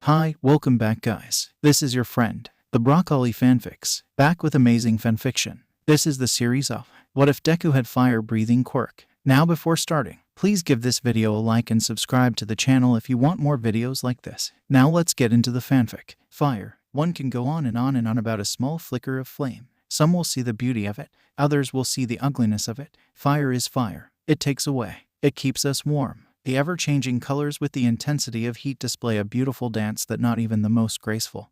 Hi, welcome back guys. This is your friend, the Broccoli Fanfics, back with amazing fanfiction. This is the series of What If Deku Had Fire-Breathing Quirk. Now before starting, please give this video a like and subscribe to the channel if you want more videos like this. Now let's get into the fanfic. Fire. One can go on and on about a small flicker of flame. Some will see the beauty of it, others will see the ugliness of it. Fire is fire. It takes away. It keeps us warm. The ever-changing colors with the intensity of heat display a beautiful dance that not even the most graceful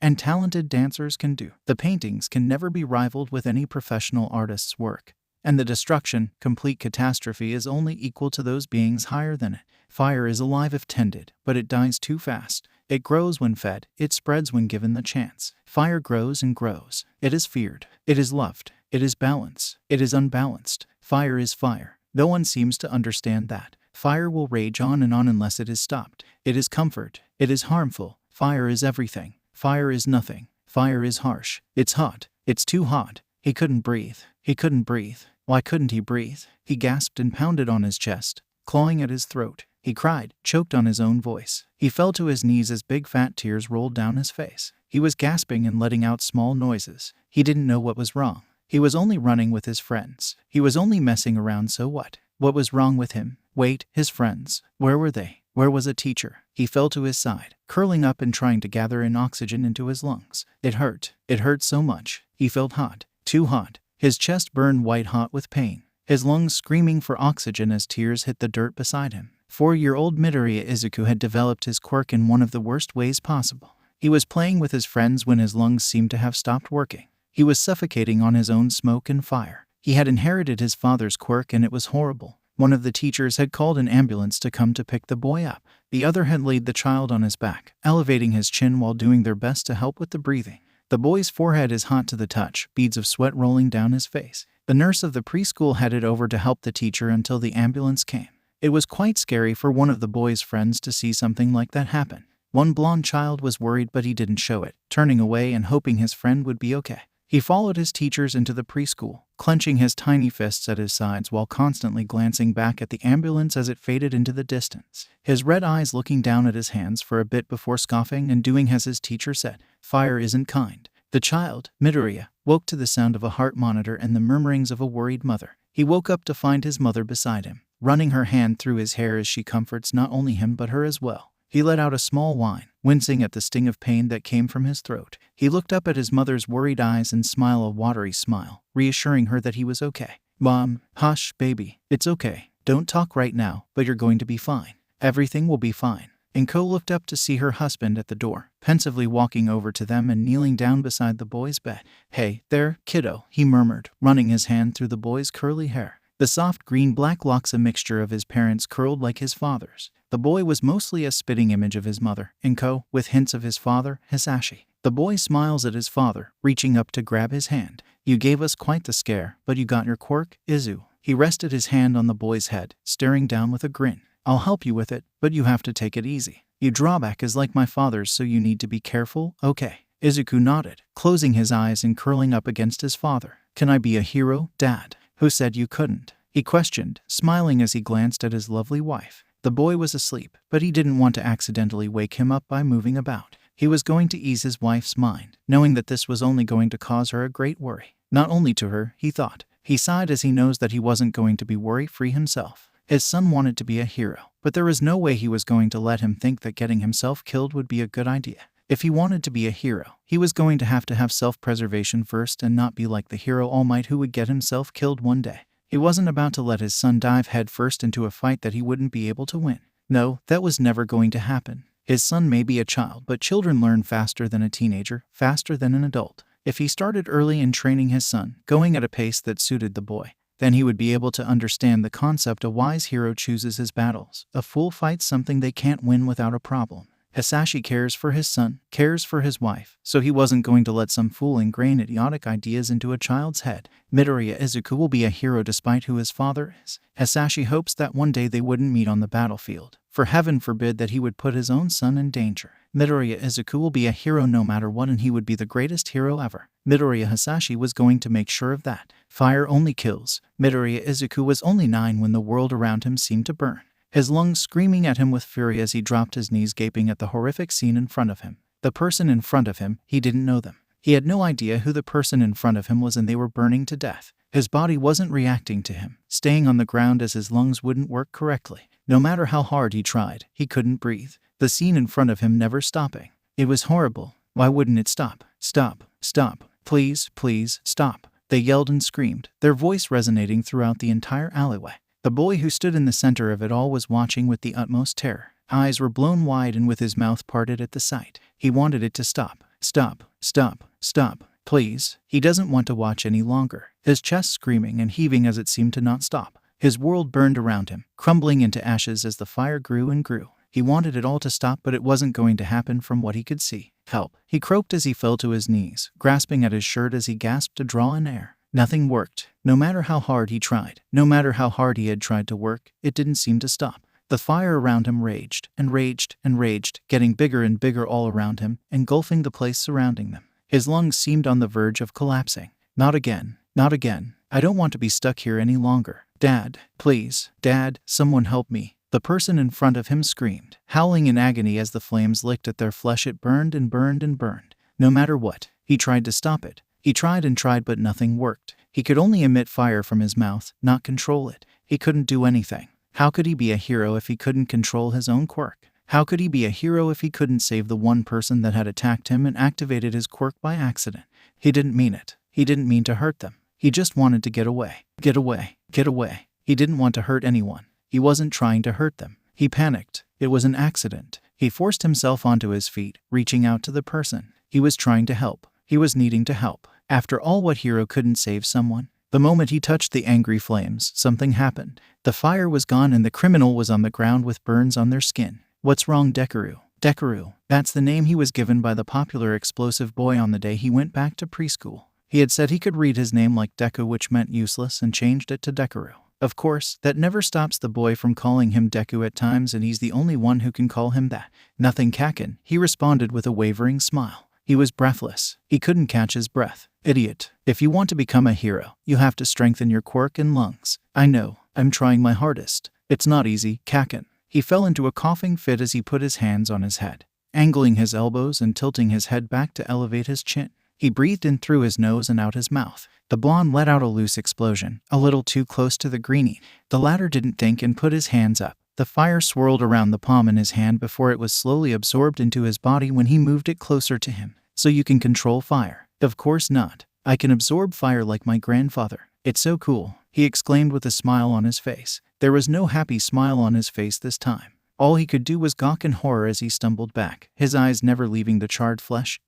and talented dancers can do. The paintings can never be rivaled with any professional artist's work, and the destruction, complete catastrophe, is only equal to those beings higher than it. Fire is alive if tended, but it dies too fast. It grows when fed, it spreads when given the chance. Fire grows and grows. It is feared. It is loved. It is balanced. It is unbalanced. Fire is fire. No one seems to understand that. Fire will rage on and on unless it is stopped. It is comfort. It is harmful. Fire is everything. Fire is nothing. Fire is harsh. It's hot. It's too hot. He couldn't breathe. He couldn't breathe. Why couldn't he breathe? He gasped and pounded on his chest, clawing at his throat. He cried, choked on his own voice. He fell to his knees as big fat tears rolled down his face. He was gasping and letting out small noises. He didn't know what was wrong. He was only running with his friends. He was only messing around, so what? What was wrong with him? Wait, his friends. Where were they? Where was a teacher? He fell to his side, curling up and trying to gather in oxygen into his lungs. It hurt. It hurt so much. He felt hot. Too hot. His chest burned white hot with pain. His lungs screaming for oxygen as tears hit the dirt beside him. 4-year-old Midoriya Izuku had developed his quirk in one of the worst ways possible. He was playing with his friends when his lungs seemed to have stopped working. He was suffocating on his own smoke and fire. He had inherited his father's quirk and it was horrible. One of the teachers had called an ambulance to come to pick the boy up. The other had laid the child on his back, elevating his chin while doing their best to help with the breathing. The boy's forehead is hot to the touch, beads of sweat rolling down his face. The nurse of the preschool headed over to help the teacher until the ambulance came. It was quite scary for one of the boy's friends to see something like that happen. One blonde child was worried, but he didn't show it, turning away and hoping his friend would be okay. He followed his teachers into the preschool, clenching his tiny fists at his sides while constantly glancing back at the ambulance as it faded into the distance. His red eyes looking down at his hands for a bit before scoffing and doing as his teacher said. Fire isn't kind. The child, Midoriya, woke to the sound of a heart monitor and the murmurings of a worried mother. He woke up to find his mother beside him, running her hand through his hair as she comforts not only him but her as well. He let out a small whine, wincing at the sting of pain that came from his throat. He looked up at his mother's worried eyes and smiled a watery smile, reassuring her that he was okay. Mom, hush, baby. It's okay. Don't talk right now, but you're going to be fine. Everything will be fine. Inko looked up to see her husband at the door, pensively walking over to them and kneeling down beside the boy's bed. Hey, there, kiddo, he murmured, running his hand through the boy's curly hair. The soft green-black locks, a mixture of his parents, curled like his father's. The boy was mostly a spitting image of his mother, Inko, with hints of his father, Hisashi. The boy smiles at his father, reaching up to grab his hand. You gave us quite the scare, but you got your quirk, Izu. He rested his hand on the boy's head, staring down with a grin. I'll help you with it, but you have to take it easy. Your drawback is like my father's, so you need to be careful, okay? Izuku nodded, closing his eyes and curling up against his father. Can I be a hero, Dad? Who said you couldn't? He questioned, smiling as he glanced at his lovely wife. The boy was asleep, but he didn't want to accidentally wake him up by moving about. He was going to ease his wife's mind, knowing that this was only going to cause her a great worry. Not only to her, he thought. He sighed as he knows that he wasn't going to be worry-free himself. His son wanted to be a hero, but there was no way he was going to let him think that getting himself killed would be a good idea. If he wanted to be a hero, he was going to have self-preservation first and not be like the hero All Might who would get himself killed one day. He wasn't about to let his son dive headfirst into a fight that he wouldn't be able to win. No, that was never going to happen. His son may be a child, but children learn faster than a teenager, faster than an adult. If he started early in training his son, going at a pace that suited the boy, then he would be able to understand the concept a wise hero chooses his battles. A fool fights something they can't win without a problem. Hisashi cares for his son, cares for his wife, so he wasn't going to let some fool ingrain idiotic ideas into a child's head. Midoriya Izuku will be a hero despite who his father is. Hisashi hopes that one day they wouldn't meet on the battlefield, for heaven forbid that he would put his own son in danger. Midoriya Izuku will be a hero no matter what, and he would be the greatest hero ever. Midoriya Hisashi was going to make sure of that. Fire only kills. Midoriya Izuku was only 9 when the world around him seemed to burn. his lungs screaming at him with fury as he dropped his knees, gaping at the horrific scene in front of him. The person in front of him, he didn't know them. He had no idea who the person in front of him was, and they were burning to death. His body wasn't reacting to him, staying on the ground as his lungs wouldn't work correctly. No matter how hard he tried, he couldn't breathe. The scene in front of him never stopping. It was horrible. Why wouldn't it stop? Stop. Stop. Please, please, stop. They yelled and screamed, their voice resonating throughout the entire alleyway. The boy who stood in the center of it all was watching with the utmost terror. Eyes were blown wide and with his mouth parted at the sight. He wanted it to stop. Stop. Stop. Stop. Please. He doesn't want to watch any longer. His chest screaming and heaving as it seemed to not stop. His world burned around him, crumbling into ashes as the fire grew and grew. He wanted it all to stop, but it wasn't going to happen from what he could see. Help. He croaked as he fell to his knees, grasping at his shirt as he gasped to draw in air. Nothing worked. No matter how hard he tried, no matter how hard he had tried to work, it didn't seem to stop. The fire around him raged and raged and raged, getting bigger and bigger all around him, engulfing the place surrounding them. His lungs seemed on the verge of collapsing. Not again. Not again. I don't want to be stuck here any longer. Dad, please. Dad, someone help me. The person in front of him screamed, howling in agony as the flames licked at their flesh. It burned and burned and burned. No matter what, he tried to stop it. He tried and tried, but nothing worked. He could only emit fire from his mouth, not control it. He couldn't do anything. How could he be a hero if he couldn't control his own quirk? How could he be a hero if he couldn't save the one person that had attacked him and activated his quirk by accident? He didn't mean it. He didn't mean to hurt them. He just wanted to get away. Get away. Get away. He didn't want to hurt anyone. He wasn't trying to hurt them. He panicked. It was an accident. He forced himself onto his feet, reaching out to the person. He was trying to help. He was needing to help. After all, what hero couldn't save someone? The moment he touched the angry flames, something happened. The fire was gone and the criminal was on the ground with burns on their skin. What's wrong, Deku? Deku. That's the name he was given by the popular explosive boy on the day he went back to preschool. He had said he could read his name like Deku, which meant useless, and changed it to Deku. Of course, that never stops the boy from calling him Deku at times, and he's the only one who can call him that. Nothing, Kaken, he responded with a wavering smile. He was breathless. He couldn't catch his breath. Idiot. If you want to become a hero, you have to strengthen your quirk and lungs. I know. I'm trying my hardest. It's not easy, Kaken. He fell into a coughing fit as he put his hands on his head, angling his elbows and tilting his head back to elevate his chin. He breathed in through his nose and out his mouth. The blonde let out a loose explosion, a little too close to the greenie. The latter didn't think and put his hands up. The fire swirled around the palm in his hand before it was slowly absorbed into his body when he moved it closer to him. So you can control fire? Of course not. I can absorb fire like my grandfather. It's so cool, he exclaimed with a smile on his face. There was no happy smile on his face this time. All he could do was gawk in horror as he stumbled back, his eyes never leaving the charred flesh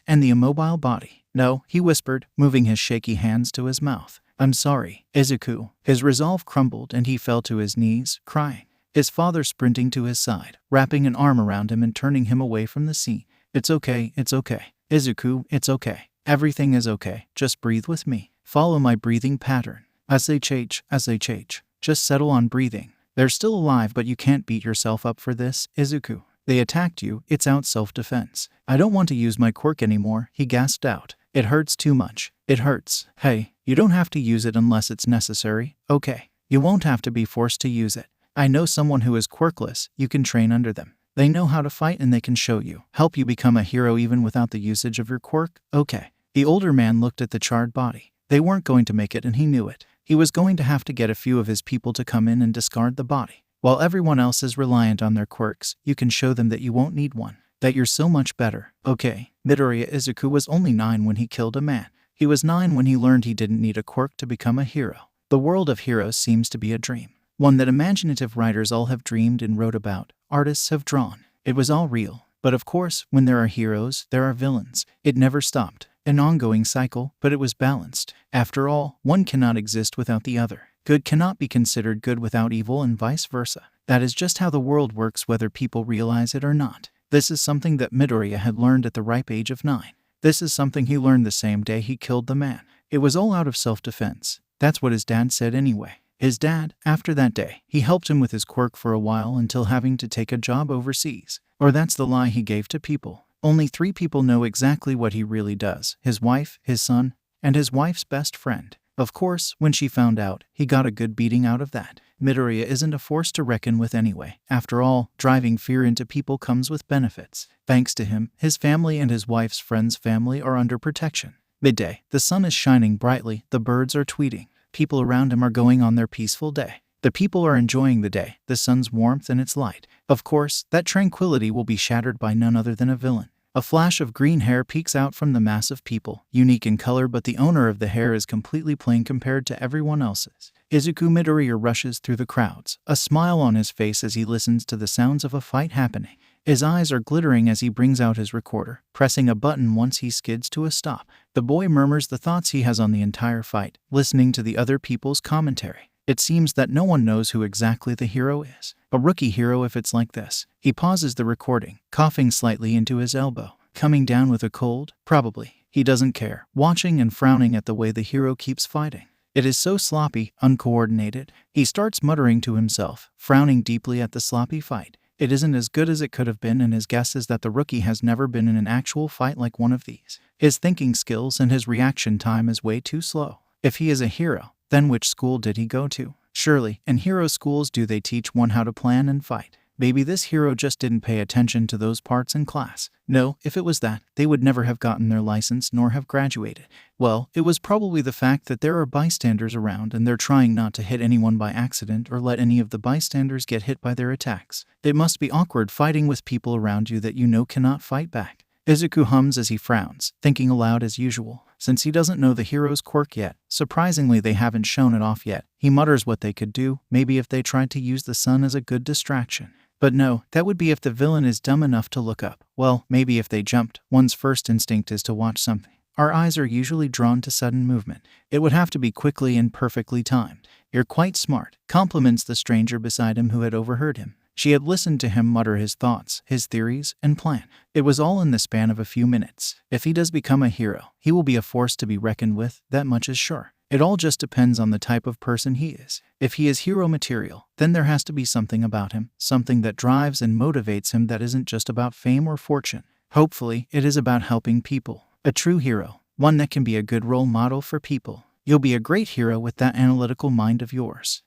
and the immobile body. No, he whispered, moving his shaky hands to his mouth. I'm sorry, Izuku. His resolve crumbled and he fell to his knees, crying. His father sprinting to his side, wrapping an arm around him and turning him away from the scene. It's okay, Izuku, it's okay. Everything is okay. Just breathe with me. Follow my breathing pattern. SHH. Just settle on breathing. They're still alive, but you can't beat yourself up for this, Izuku. They attacked you. It's out self-defense. I don't want to use my quirk anymore, he gasped out. It hurts too much. It hurts. Hey, you don't have to use it unless it's necessary, okay? You won't have to be forced to use it. I know someone who is quirkless. You can train under them. They know how to fight and they can show you, help you become a hero even without the usage of your quirk, okay? The older man looked at the charred body. They weren't going to make it and he knew it. He was going to have to get a few of his people to come in and discard the body. While everyone else is reliant on their quirks, you can show them that you won't need one, that you're so much better, okay? Midoriya Izuku was only 9 when he killed a man. He was 9 when he learned he didn't need a quirk to become a hero. The world of heroes seems to be a dream, one that imaginative writers all have dreamed and wrote about, artists have drawn. It was all real. But of course, when there are heroes, there are villains. It never stopped. An ongoing cycle, but it was balanced. After all, one cannot exist without the other. Good cannot be considered good without evil and vice versa. That is just how the world works, whether people realize it or not. This is something that Midoriya had learned at the ripe age of 9. This is something he learned the same day he killed the man. It was all out of self-defense. That's what his dad said anyway. His dad, after that day, he helped him with his quirk for a while until having to take a job overseas. Or that's the lie he gave to people. Only 3 people know exactly what he really does: his wife, his son, and his wife's best friend. Of course, when she found out, he got a good beating out of that. Midoriya isn't a force to reckon with anyway. After all, driving fear into people comes with benefits. Thanks to him, his family and his wife's friend's family are under protection. Midday. The sun is shining brightly, the birds are tweeting. People around him are going on their peaceful day. The people are enjoying the day, the sun's warmth and its light. Of course, that tranquility will be shattered by none other than a villain. A flash of green hair peeks out from the mass of people, unique in color, but the owner of the hair is completely plain compared to everyone else's. Izuku Midoriya rushes through the crowds, a smile on his face as he listens to the sounds of a fight happening. His eyes are glittering as he brings out his recorder, pressing a button once he skids to a stop. The boy murmurs the thoughts he has on the entire fight, listening to the other people's commentary. It seems that no one knows who exactly the hero is. A rookie hero if it's like this. He pauses the recording, coughing slightly into his elbow. Coming down with a cold? Probably. He doesn't care, watching and frowning at the way the hero keeps fighting. It is so sloppy, uncoordinated. He starts muttering to himself, frowning deeply at the sloppy fight. It isn't as good as it could have been, and his guess is that the rookie has never been in an actual fight like one of these. His thinking skills and his reaction time is way too slow. If he is a hero, then which school did he go to? Surely, in hero schools do they teach one how to plan and fight? Maybe this hero just didn't pay attention to those parts in class. No, if it was that, they would never have gotten their license nor have graduated. Well, it was probably the fact that there are bystanders around and they're trying not to hit anyone by accident or let any of the bystanders get hit by their attacks. It must be awkward fighting with people around you that you know cannot fight back. Izuku hums as he frowns, thinking aloud as usual. Since he doesn't know the hero's quirk yet, surprisingly they haven't shown it off yet, he mutters what they could do, maybe if they tried to use the sun as a good distraction. But no, that would be if the villain is dumb enough to look up. Well, maybe if they jumped. One's first instinct is to watch something. Our eyes are usually drawn to sudden movement. It would have to be quickly and perfectly timed. You're quite smart, compliments the stranger beside him who had overheard him. She had listened to him mutter his thoughts, his theories, and plan. It was all in the span of a few minutes. If he does become a hero, he will be a force to be reckoned with, that much is sure. It all just depends on the type of person he is. If he is hero material, then there has to be something about him, something that drives and motivates him that isn't just about fame or fortune. Hopefully, it is about helping people. A true hero, one that can be a good role model for people. You'll be a great hero with that analytical mind of yours.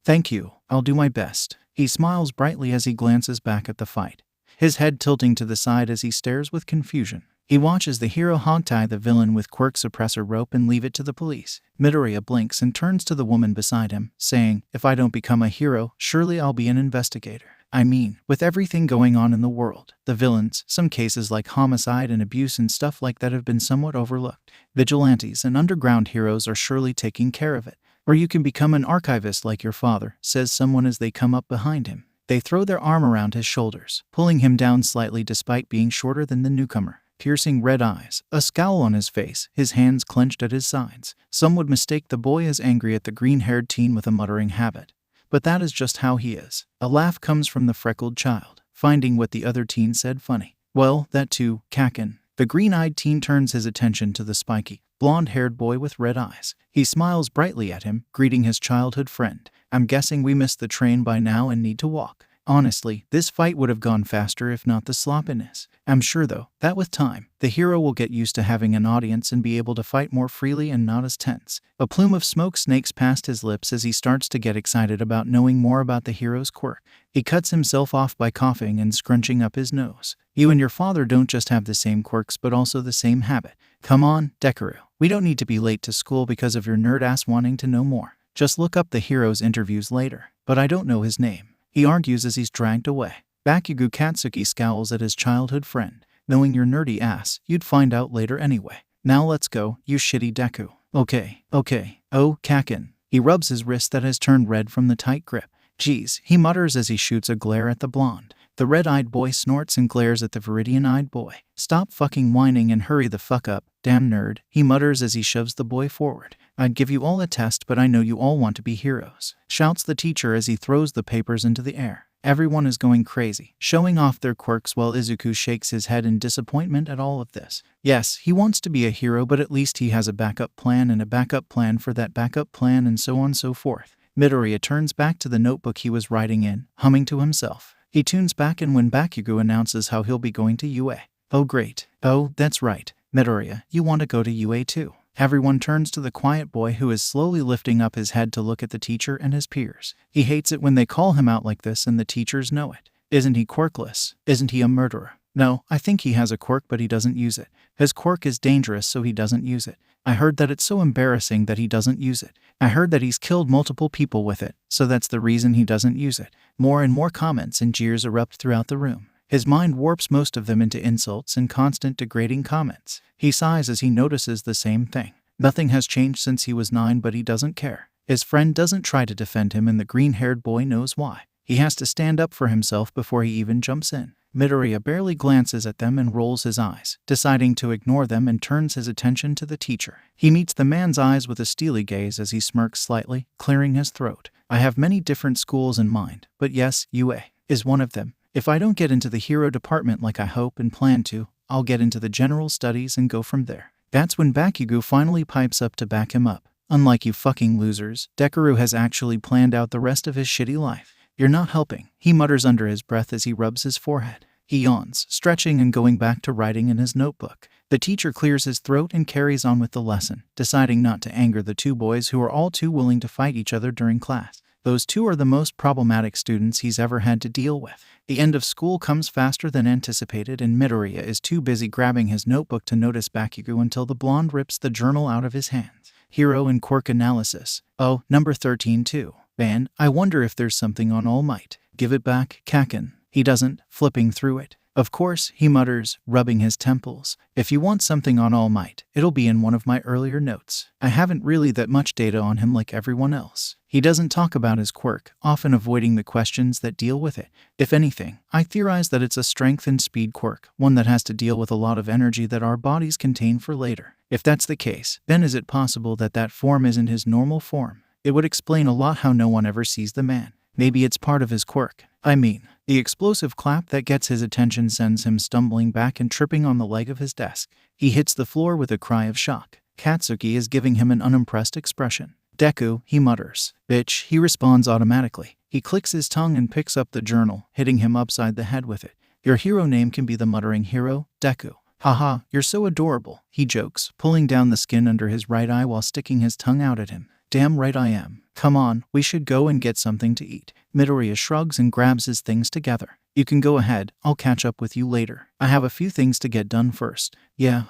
Thank you. I'll do my best. He smiles brightly as he glances back at the fight, his head tilting to the side as he stares with confusion. He watches the hero hogtie the villain with Quirk suppressor rope and leave it to the police. Midoriya blinks and turns to the woman beside him, saying, "If I don't become a hero, surely I'll be an investigator." I mean, with everything going on in the world, the villains, some cases like homicide and abuse and stuff like that have been somewhat overlooked. Vigilantes and underground heroes are surely taking care of it. Or you can become an archivist like your father, says someone as they come up behind him. They throw their arm around his shoulders, pulling him down slightly despite being shorter than the newcomer. Piercing red eyes, a scowl on his face, his hands clenched at his sides. Some would mistake the boy as angry at the green-haired teen with a muttering habit. But that is just how he is. A laugh comes from the freckled child, finding what the other teen said funny. Well, that too, Kakin. The green-eyed teen turns his attention to the spiky, blonde-haired boy with red eyes. He smiles brightly at him, greeting his childhood friend. I'm guessing we missed the train by now and need to walk. Honestly, this fight would have gone faster if not the sloppiness. I'm sure, though, that with time, the hero will get used to having an audience and be able to fight more freely and not as tense. A plume of smoke snakes past his lips as he starts to get excited about knowing more about the hero's quirk. He cuts himself off by coughing and scrunching up his nose. You and your father don't just have the same quirks but also the same habit. Come on, Deku. We don't need to be late to school because of your nerd ass wanting to know more. Just look up the hero's interviews later. But I don't know his name. He argues as he's dragged away. Bakugo Katsuki scowls at his childhood friend. Knowing your nerdy ass, you'd find out later anyway. Now let's go, you shitty Deku. Okay. Oh, Kakin. He rubs his wrist that has turned red from the tight grip. Geez, he mutters as he shoots a glare at the blonde. The red-eyed boy snorts and glares at the viridian-eyed boy. Stop fucking whining and hurry the fuck up, damn nerd, he mutters as he shoves the boy forward. I'd give you all a test, but I know you all want to be heroes, shouts the teacher as he throws the papers into the air. Everyone is going crazy, showing off their quirks while Izuku shakes his head in disappointment at all of this. Yes, he wants to be a hero, but at least he has a backup plan and a backup plan for that backup plan and so on and so forth. Midoriya turns back to the notebook he was writing in, humming to himself. He tunes back in when Bakugo announces how he'll be going to UA. Oh great. Oh, that's right. Midoriya, you want to go to UA too. Everyone turns to the quiet boy who is slowly lifting up his head to look at the teacher and his peers. He hates it when they call him out like this and the teachers know it. Isn't he quirkless? Isn't he a murderer? No, I think he has a quirk but he doesn't use it. His quirk is dangerous so he doesn't use it. I heard that it's so embarrassing that he doesn't use it. I heard that he's killed multiple people with it, so that's the reason he doesn't use it. More and more comments and jeers erupt throughout the room. His mind warps most of them into insults and constant degrading comments. He sighs as he notices the same thing. Nothing has changed since he was 9 but he doesn't care. His friend doesn't try to defend him and the green-haired boy knows why. He has to stand up for himself before he even jumps in. Midoriya barely glances at them and rolls his eyes, deciding to ignore them and turns his attention to the teacher. He meets the man's eyes with a steely gaze as he smirks slightly, clearing his throat. I have many different schools in mind, but yes, UA is one of them. If I don't get into the hero department like I hope and plan to, I'll get into the general studies and go from there. That's when Bakugo finally pipes up to back him up. Unlike you fucking losers, Deku has actually planned out the rest of his shitty life. You're not helping, he mutters under his breath as he rubs his forehead. He yawns, stretching and going back to writing in his notebook. The teacher clears his throat and carries on with the lesson, deciding not to anger the two boys who are all too willing to fight each other during class. Those two are the most problematic students he's ever had to deal with. The end of school comes faster than anticipated and Midoriya is too busy grabbing his notebook to notice Bakugo until the blonde rips the journal out of his hands. Hero and Quirk analysis. Oh, number 13 too. Man, I wonder if there's something on All Might. Give it back, Kaken. He doesn't, flipping through it. Of course, he mutters, rubbing his temples. If you want something on All Might, it'll be in one of my earlier notes. I haven't really that much data on him like everyone else. He doesn't talk about his quirk, often avoiding the questions that deal with it. If anything, I theorize that it's a strength and speed quirk, one that has to deal with a lot of energy that our bodies contain for later. If that's the case, then is it possible that that form isn't his normal form? It would explain a lot how no one ever sees the man. Maybe it's part of his quirk. I mean, the explosive clap that gets his attention sends him stumbling back and tripping on the leg of his desk. He hits the floor with a cry of shock. Katsuki is giving him an unimpressed expression. Deku, he mutters. Bitch, he responds automatically. He clicks his tongue and picks up the journal, hitting him upside the head with it. Your hero name can be the muttering hero, Deku. Haha, you're so adorable, he jokes, pulling down the skin under his right eye while sticking his tongue out at him. Damn right I am. Come on, we should go and get something to eat. Midoriya shrugs and grabs his things together. You can go ahead, I'll catch up with you later. I have a few things to get done first. Yeah,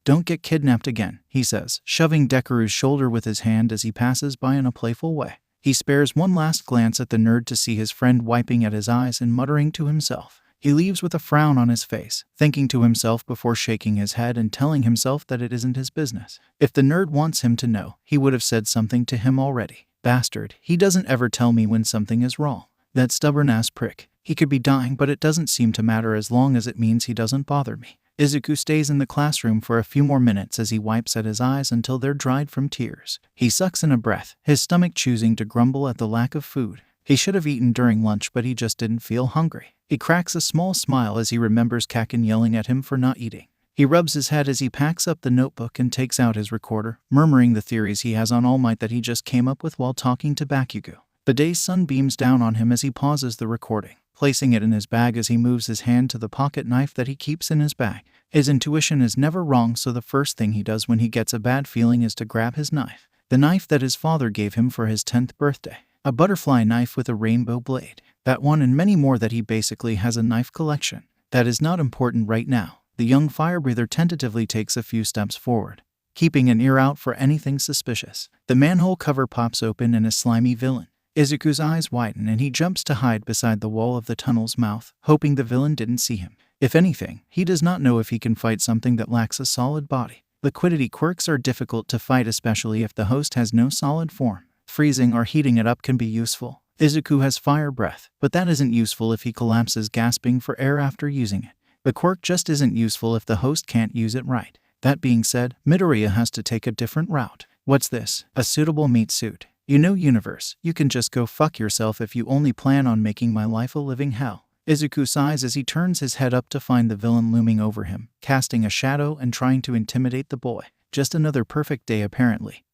don't get kidnapped again, he says, shoving Deku's shoulder with his hand as he passes by in a playful way. He spares one last glance at the nerd to see his friend wiping at his eyes and muttering to himself. He leaves with a frown on his face, thinking to himself before shaking his head and telling himself that it isn't his business. If the nerd wants him to know, he would have said something to him already. Bastard, he doesn't ever tell me when something is wrong. That stubborn-ass prick. He could be dying, but it doesn't seem to matter as long as it means he doesn't bother me. Izuku stays in the classroom for a few more minutes as he wipes at his eyes until they're dried from tears. He sucks in a breath, his stomach choosing to grumble at the lack of food. He should have eaten during lunch, but he just didn't feel hungry. He cracks a small smile as he remembers Kaken yelling at him for not eating. He rubs his head as he packs up the notebook and takes out his recorder, murmuring the theories he has on All Might that he just came up with while talking to Bakugo. The day's sun beams down on him as he pauses the recording, placing it in his bag as he moves his hand to the pocket knife that he keeps in his bag. His intuition is never wrong, so the first thing he does when he gets a bad feeling is to grab his knife. The knife that his father gave him for his 10th birthday. A butterfly knife with a rainbow blade. That one and many more that he basically has a knife collection. That is not important right now. The young fire-breather tentatively takes a few steps forward, keeping an ear out for anything suspicious. The manhole cover pops open and a slimy villain. Izuku's eyes widen and he jumps to hide beside the wall of the tunnel's mouth, hoping the villain didn't see him. If anything, he does not know if he can fight something that lacks a solid body. Liquidity quirks are difficult to fight, especially if the host has no solid form. Freezing or heating it up can be useful. Izuku has fire breath, but that isn't useful if he collapses gasping for air after using it. The quirk just isn't useful if the host can't use it right. That being said, Midoriya has to take a different route. What's this? A suitable meat suit. You know, universe, you can just go fuck yourself if you only plan on making my life a living hell. Izuku sighs as he turns his head up to find the villain looming over him, casting a shadow and trying to intimidate the boy. Just another perfect day apparently.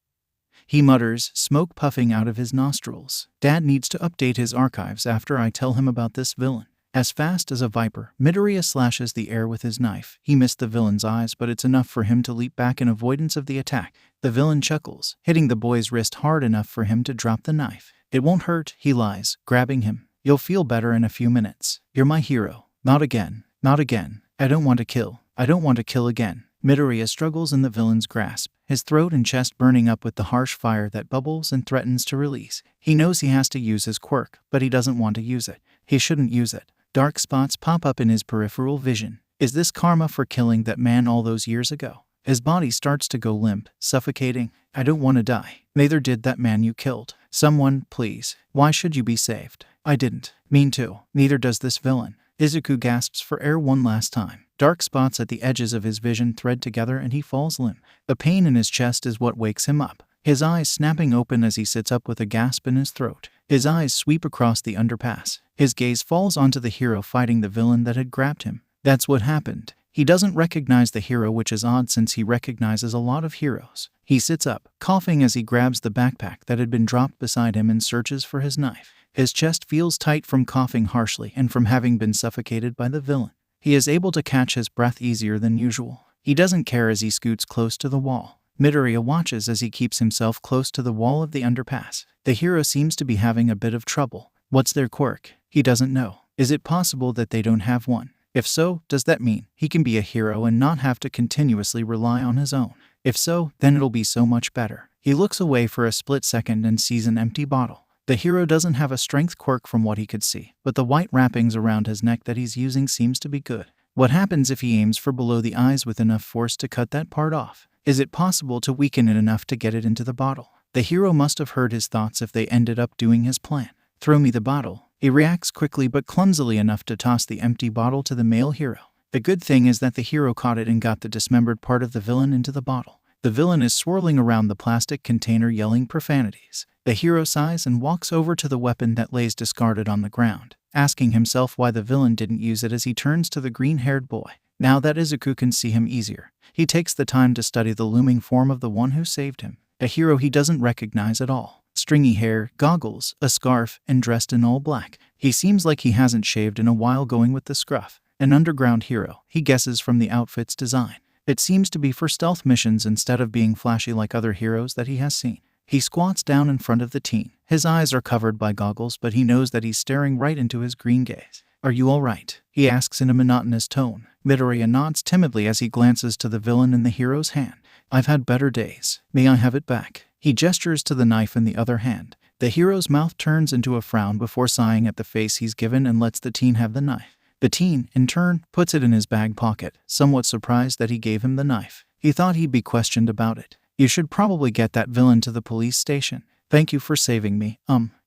He mutters, smoke puffing out of his nostrils. Dad needs to update his archives after I tell him about this villain. As fast as a viper, Midoriya slashes the air with his knife. He missed the villain's eyes, but it's enough for him to leap back in avoidance of the attack. The villain chuckles, hitting the boy's wrist hard enough for him to drop the knife. It won't hurt, he lies, grabbing him. You'll feel better in a few minutes. You're my hero. Not again. Not again. I don't want to kill. I don't want to kill again. Midoriya struggles in the villain's grasp, his throat and chest burning up with the harsh fire that bubbles and threatens to release. He knows he has to use his quirk, but he doesn't want to use it. He shouldn't use it. Dark spots pop up in his peripheral vision. Is this karma for killing that man all those years ago? His body starts to go limp, suffocating. I don't want to die. Neither did that man you killed. Someone, please. Why should you be saved? I didn't mean to. Neither does this villain. Izuku gasps for air one last time. Dark spots at the edges of his vision thread together and he falls limp. The pain in his chest is what wakes him up. His eyes snapping open as he sits up with a gasp in his throat. His eyes sweep across the underpass. His gaze falls onto the hero fighting the villain that had grabbed him. That's what happened. He doesn't recognize the hero, which is odd since he recognizes a lot of heroes. He sits up, coughing as he grabs the backpack that had been dropped beside him and searches for his knife. His chest feels tight from coughing harshly and from having been suffocated by the villain. He is able to catch his breath easier than usual. He doesn't care as he scoots close to the wall. Midoriya watches as he keeps himself close to the wall of the underpass. The hero seems to be having a bit of trouble. What's their quirk? He doesn't know. Is it possible that they don't have one? If so, does that mean he can be a hero and not have to continuously rely on his own? If so, then it'll be so much better. He looks away for a split second and sees an empty bottle. The hero doesn't have a strength quirk from what he could see, but the white wrappings around his neck that he's using seems to be good. What happens if he aims for below the eyes with enough force to cut that part off? Is it possible to weaken it enough to get it into the bottle? The hero must have heard his thoughts if they ended up doing his plan. Throw me the bottle. He reacts quickly but clumsily enough to toss the empty bottle to the male hero. The good thing is that the hero caught it and got the dismembered part of the villain into the bottle. The villain is swirling around the plastic container yelling profanities. The hero sighs and walks over to the weapon that lays discarded on the ground, asking himself why the villain didn't use it as he turns to the green-haired boy. Now that Izuku can see him easier, he takes the time to study the looming form of the one who saved him. A hero he doesn't recognize at all. Stringy hair, goggles, a scarf, and dressed in all black. He seems like he hasn't shaved in a while, going with the scruff. An underground hero, he guesses from the outfit's design. It seems to be for stealth missions instead of being flashy like other heroes that he has seen. He squats down in front of the teen. His eyes are covered by goggles, but he knows that he's staring right into his green gaze. Are you all right? He asks in a monotonous tone. Midoriya nods timidly as he glances to the villain in the hero's hand. I've had better days. May I have it back? He gestures to the knife in the other hand. The hero's mouth turns into a frown before sighing at the face he's given and lets the teen have the knife. The teen, in turn, puts it in his bag pocket, somewhat surprised that he gave him the knife. He thought he'd be questioned about it. You should probably get that villain to the police station. Thank you for saving me.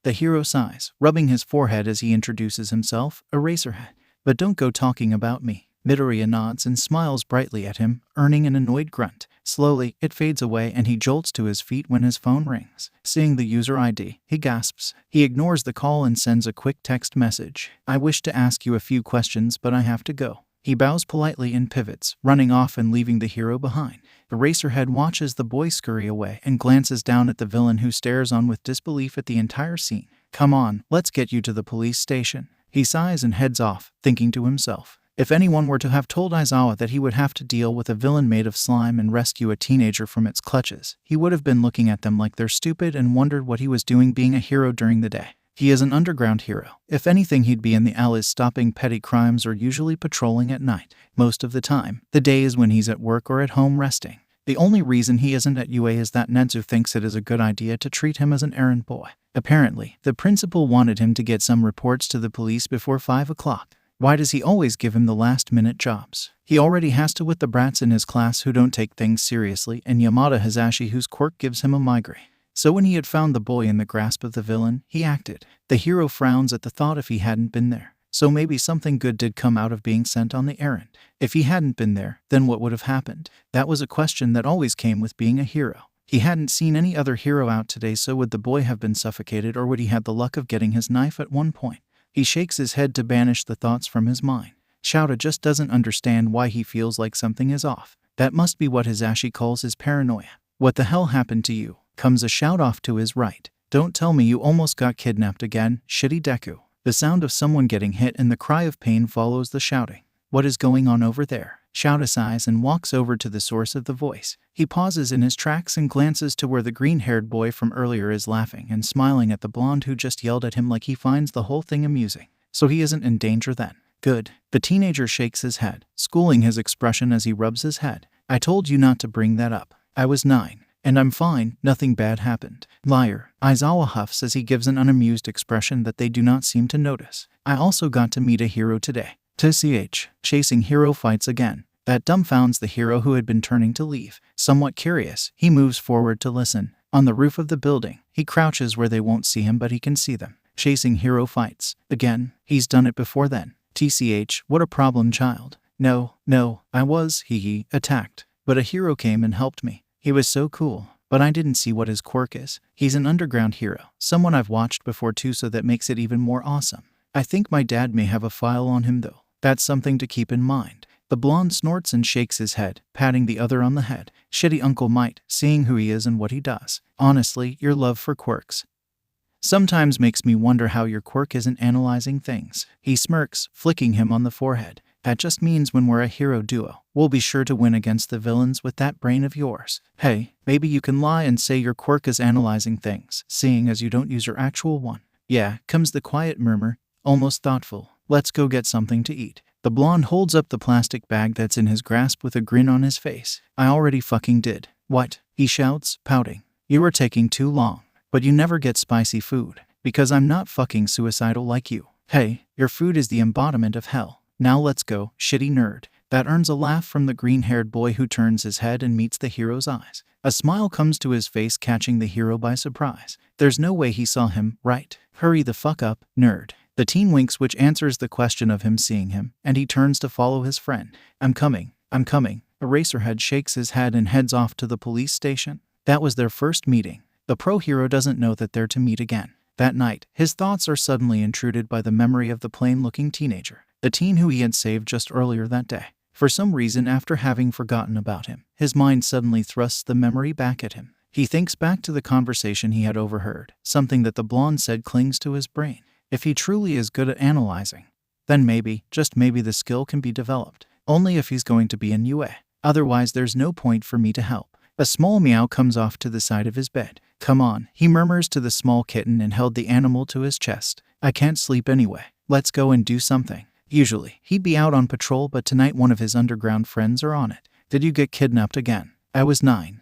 The hero sighs, rubbing his forehead as he introduces himself, Eraserhead. But don't go talking about me. Midoriya nods and smiles brightly at him, earning an annoyed grunt. Slowly, it fades away and he jolts to his feet when his phone rings. Seeing the user ID, he gasps. He ignores the call and sends a quick text message. I wish to ask you a few questions, but I have to go. He bows politely and pivots, running off and leaving the hero behind. Eraserhead watches the boy scurry away and glances down at the villain, who stares on with disbelief at the entire scene. Come on, let's get you to the police station. He sighs and heads off, thinking to himself. If anyone were to have told Aizawa that he would have to deal with a villain made of slime and rescue a teenager from its clutches, he would have been looking at them like they're stupid and wondered what he was doing being a hero during the day. He is an underground hero. If anything, he'd be in the alleys stopping petty crimes or usually patrolling at night. Most of the time, the day is when he's at work or at home resting. The only reason he isn't at UA is that Nezu thinks it is a good idea to treat him as an errand boy. Apparently, the principal wanted him to get some reports to the police before 5 o'clock. Why does he always give him the last-minute jobs? He already has to with the brats in his class who don't take things seriously, and Yamada Hazashi, whose quirk gives him a migraine. So when he had found the boy in the grasp of the villain, he acted. The hero frowns at the thought if he hadn't been there. So maybe something good did come out of being sent on the errand. If he hadn't been there, then what would have happened? That was a question that always came with being a hero. He hadn't seen any other hero out today, so would the boy have been suffocated, or would he have the luck of getting his knife at one point? He shakes his head to banish the thoughts from his mind. Shouta just doesn't understand why he feels like something is off. That must be what Hizashi calls his paranoia. What the hell happened to you? Comes a shout off to his right. Don't tell me you almost got kidnapped again, shitty Deku. The sound of someone getting hit and the cry of pain follows the shouting. What is going on over there? Shouta sighs and walks over to the source of the voice. He pauses in his tracks and glances to where the green-haired boy from earlier is laughing and smiling at the blonde who just yelled at him like he finds the whole thing amusing. So he isn't in danger then. Good. The teenager shakes his head, schooling his expression as he rubs his head. I told you not to bring that up. I was 9. And I'm fine, nothing bad happened. Liar. Aizawa huffs as he gives an unamused expression that they do not seem to notice. I also got to meet a hero today. TCH. Chasing hero fights again. That dumbfounds the hero who had been turning to leave. Somewhat curious, he moves forward to listen. On the roof of the building, he crouches where they won't see him but he can see them. Chasing hero fights. Again, he's done it before then. TCH, what a problem child. No, I was, attacked. But a hero came and helped me. He was so cool, but I didn't see what his quirk is. He's an underground hero, someone I've watched before too, so that makes it even more awesome. I think my dad may have a file on him though. That's something to keep in mind. The blonde snorts and shakes his head, patting the other on the head. Shitty Uncle Might, seeing who he is and what he does. Honestly, your love for quirks sometimes makes me wonder how your quirk isn't analyzing things. He smirks, flicking him on the forehead. That just means when we're a hero duo, we'll be sure to win against the villains with that brain of yours. Hey, maybe you can lie and say your quirk is analyzing things, seeing as you don't use your actual one. Yeah, comes the quiet murmur, almost thoughtful. Let's go get something to eat. The blonde holds up the plastic bag that's in his grasp with a grin on his face. I already fucking did. What? He shouts, pouting. You were taking too long. But you never get spicy food. Because I'm not fucking suicidal like you. Hey, your food is the embodiment of hell. Now let's go, shitty nerd. That earns a laugh from the green-haired boy who turns his head and meets the hero's eyes. A smile comes to his face, catching the hero by surprise. There's no way he saw him, right? Hurry the fuck up, nerd. The teen winks, which answers the question of him seeing him, and he turns to follow his friend. I'm coming. Eraserhead shakes his head and heads off to the police station. That was their first meeting. The pro-hero doesn't know that they're to meet again. That night, his thoughts are suddenly intruded by the memory of the plain-looking teenager. The teen who he had saved just earlier that day. For some reason, after having forgotten about him, his mind suddenly thrusts the memory back at him. He thinks back to the conversation he had overheard. Something that the blonde said clings to his brain. If he truly is good at analyzing, then maybe, just maybe, the skill can be developed. Only if he's going to be in UA. Otherwise, there's no point for me to help. A small meow comes off to the side of his bed. Come on, he murmurs to the small kitten and held the animal to his chest. I can't sleep anyway. Let's go and do something. Usually, he'd be out on patrol, but tonight one of his underground friends are on it. Did you get kidnapped again? I was 9.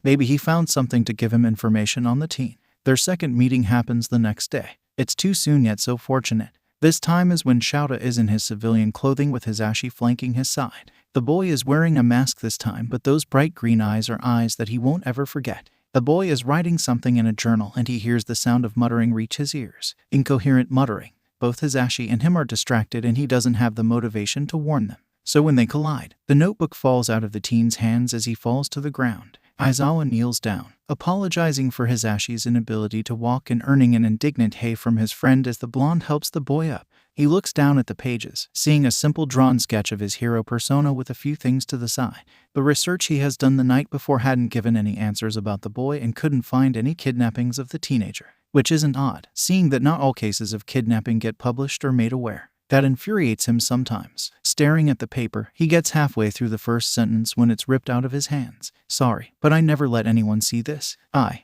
Maybe he found something to give him information on the teen. Their second meeting happens the next day. It's too soon yet so fortunate. This time is when Shouta is in his civilian clothing with his Ashi flanking his side. The boy is wearing a mask this time, but those bright green eyes are eyes that he won't ever forget. The boy is writing something in a journal and he hears the sound of muttering reach his ears. Incoherent muttering. Both his Ashi and him are distracted and he doesn't have the motivation to warn them. So when they collide, the notebook falls out of the teen's hands as he falls to the ground. Aizawa kneels down, apologizing for his Ashi's inability to walk and earning an indignant hey from his friend as the blonde helps the boy up. He looks down at the pages, seeing a simple drawn sketch of his hero persona with a few things to the side. The research he has done the night before hadn't given any answers about the boy and couldn't find any kidnappings of the teenager. Which isn't odd, seeing that not all cases of kidnapping get published or made aware. That infuriates him sometimes. Staring at the paper, he gets halfway through the first sentence when it's ripped out of his hands. Sorry, but I never let anyone see this.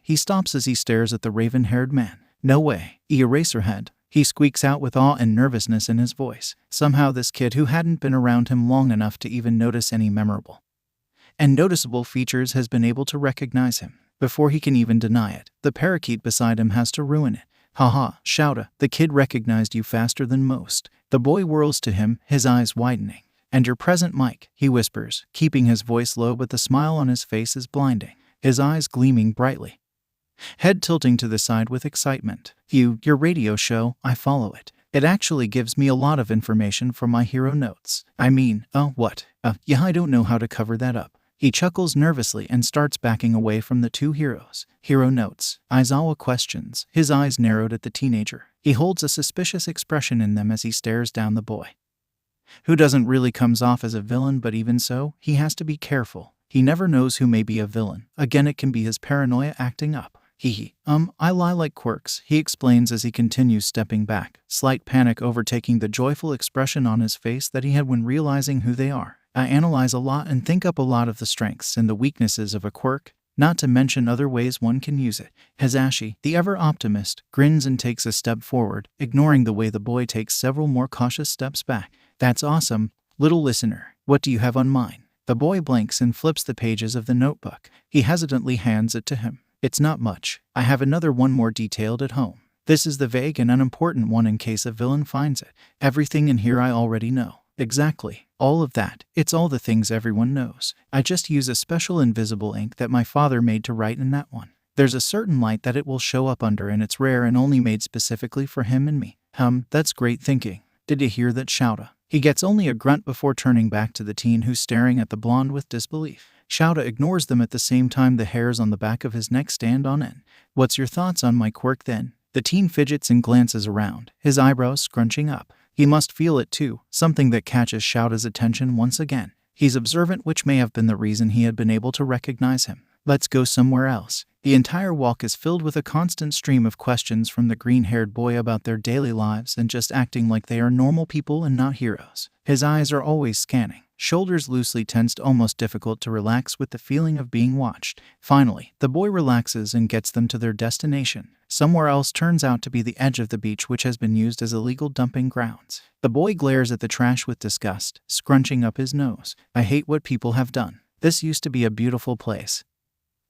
He stops as he stares at the raven-haired man. No way. Eraserhead. He squeaks out with awe and nervousness in his voice. Somehow this kid who hadn't been around him long enough to even notice any memorable and noticeable features has been able to recognize him. Before he can even deny it, the parakeet beside him has to ruin it. Haha, Shouta, the kid recognized you faster than most. The boy whirls to him, his eyes widening. And you're present, Mike, he whispers, keeping his voice low but the smile on his face is blinding, his eyes gleaming brightly. Head tilting to the side with excitement. Your radio show, I follow it. It actually gives me a lot of information for my hero notes. What? Yeah, I don't know how to cover that up. He chuckles nervously and starts backing away from the two heroes. Hero notes. Aizawa questions, his eyes narrowed at the teenager. He holds a suspicious expression in them as he stares down the boy, who doesn't really comes off as a villain, but even so, he has to be careful. He never knows who may be a villain. Again, it can be his paranoia acting up. I lie like quirks, he explains as he continues stepping back, slight panic overtaking the joyful expression on his face that he had when realizing who they are. I analyze a lot and think up a lot of the strengths and the weaknesses of a quirk, not to mention other ways one can use it. Hazashi, the ever-optimist, grins and takes a step forward, ignoring the way the boy takes several more cautious steps back. That's awesome, little listener. What do you have on mine? The boy blinks and flips the pages of the notebook. He hesitantly hands it to him. It's not much. I have another one more detailed at home. This is the vague and unimportant one in case a villain finds it. Everything in here I already know. Exactly. All of that. It's all the things everyone knows. I just use a special invisible ink that my father made to write in that one. There's a certain light that it will show up under and it's rare and only made specifically for him and me. That's great thinking. Did you hear that, Shouta? He gets only a grunt before turning back to the teen who's staring at the blonde with disbelief. Shouta ignores them at the same time the hairs on the back of his neck stand on end. What's your thoughts on my quirk then? The teen fidgets and glances around, his eyebrows scrunching up. He must feel it too, something that catches Shouta's attention once again. He's observant, which may have been the reason he had been able to recognize him. Let's go somewhere else. The entire walk is filled with a constant stream of questions from the green-haired boy about their daily lives and just acting like they are normal people and not heroes. His eyes are always scanning, shoulders loosely tensed, almost difficult to relax with the feeling of being watched. Finally, the boy relaxes and gets them to their destination. Somewhere else turns out to be the edge of the beach, which has been used as illegal dumping grounds. The boy glares at the trash with disgust, scrunching up his nose. I hate what people have done. This used to be a beautiful place,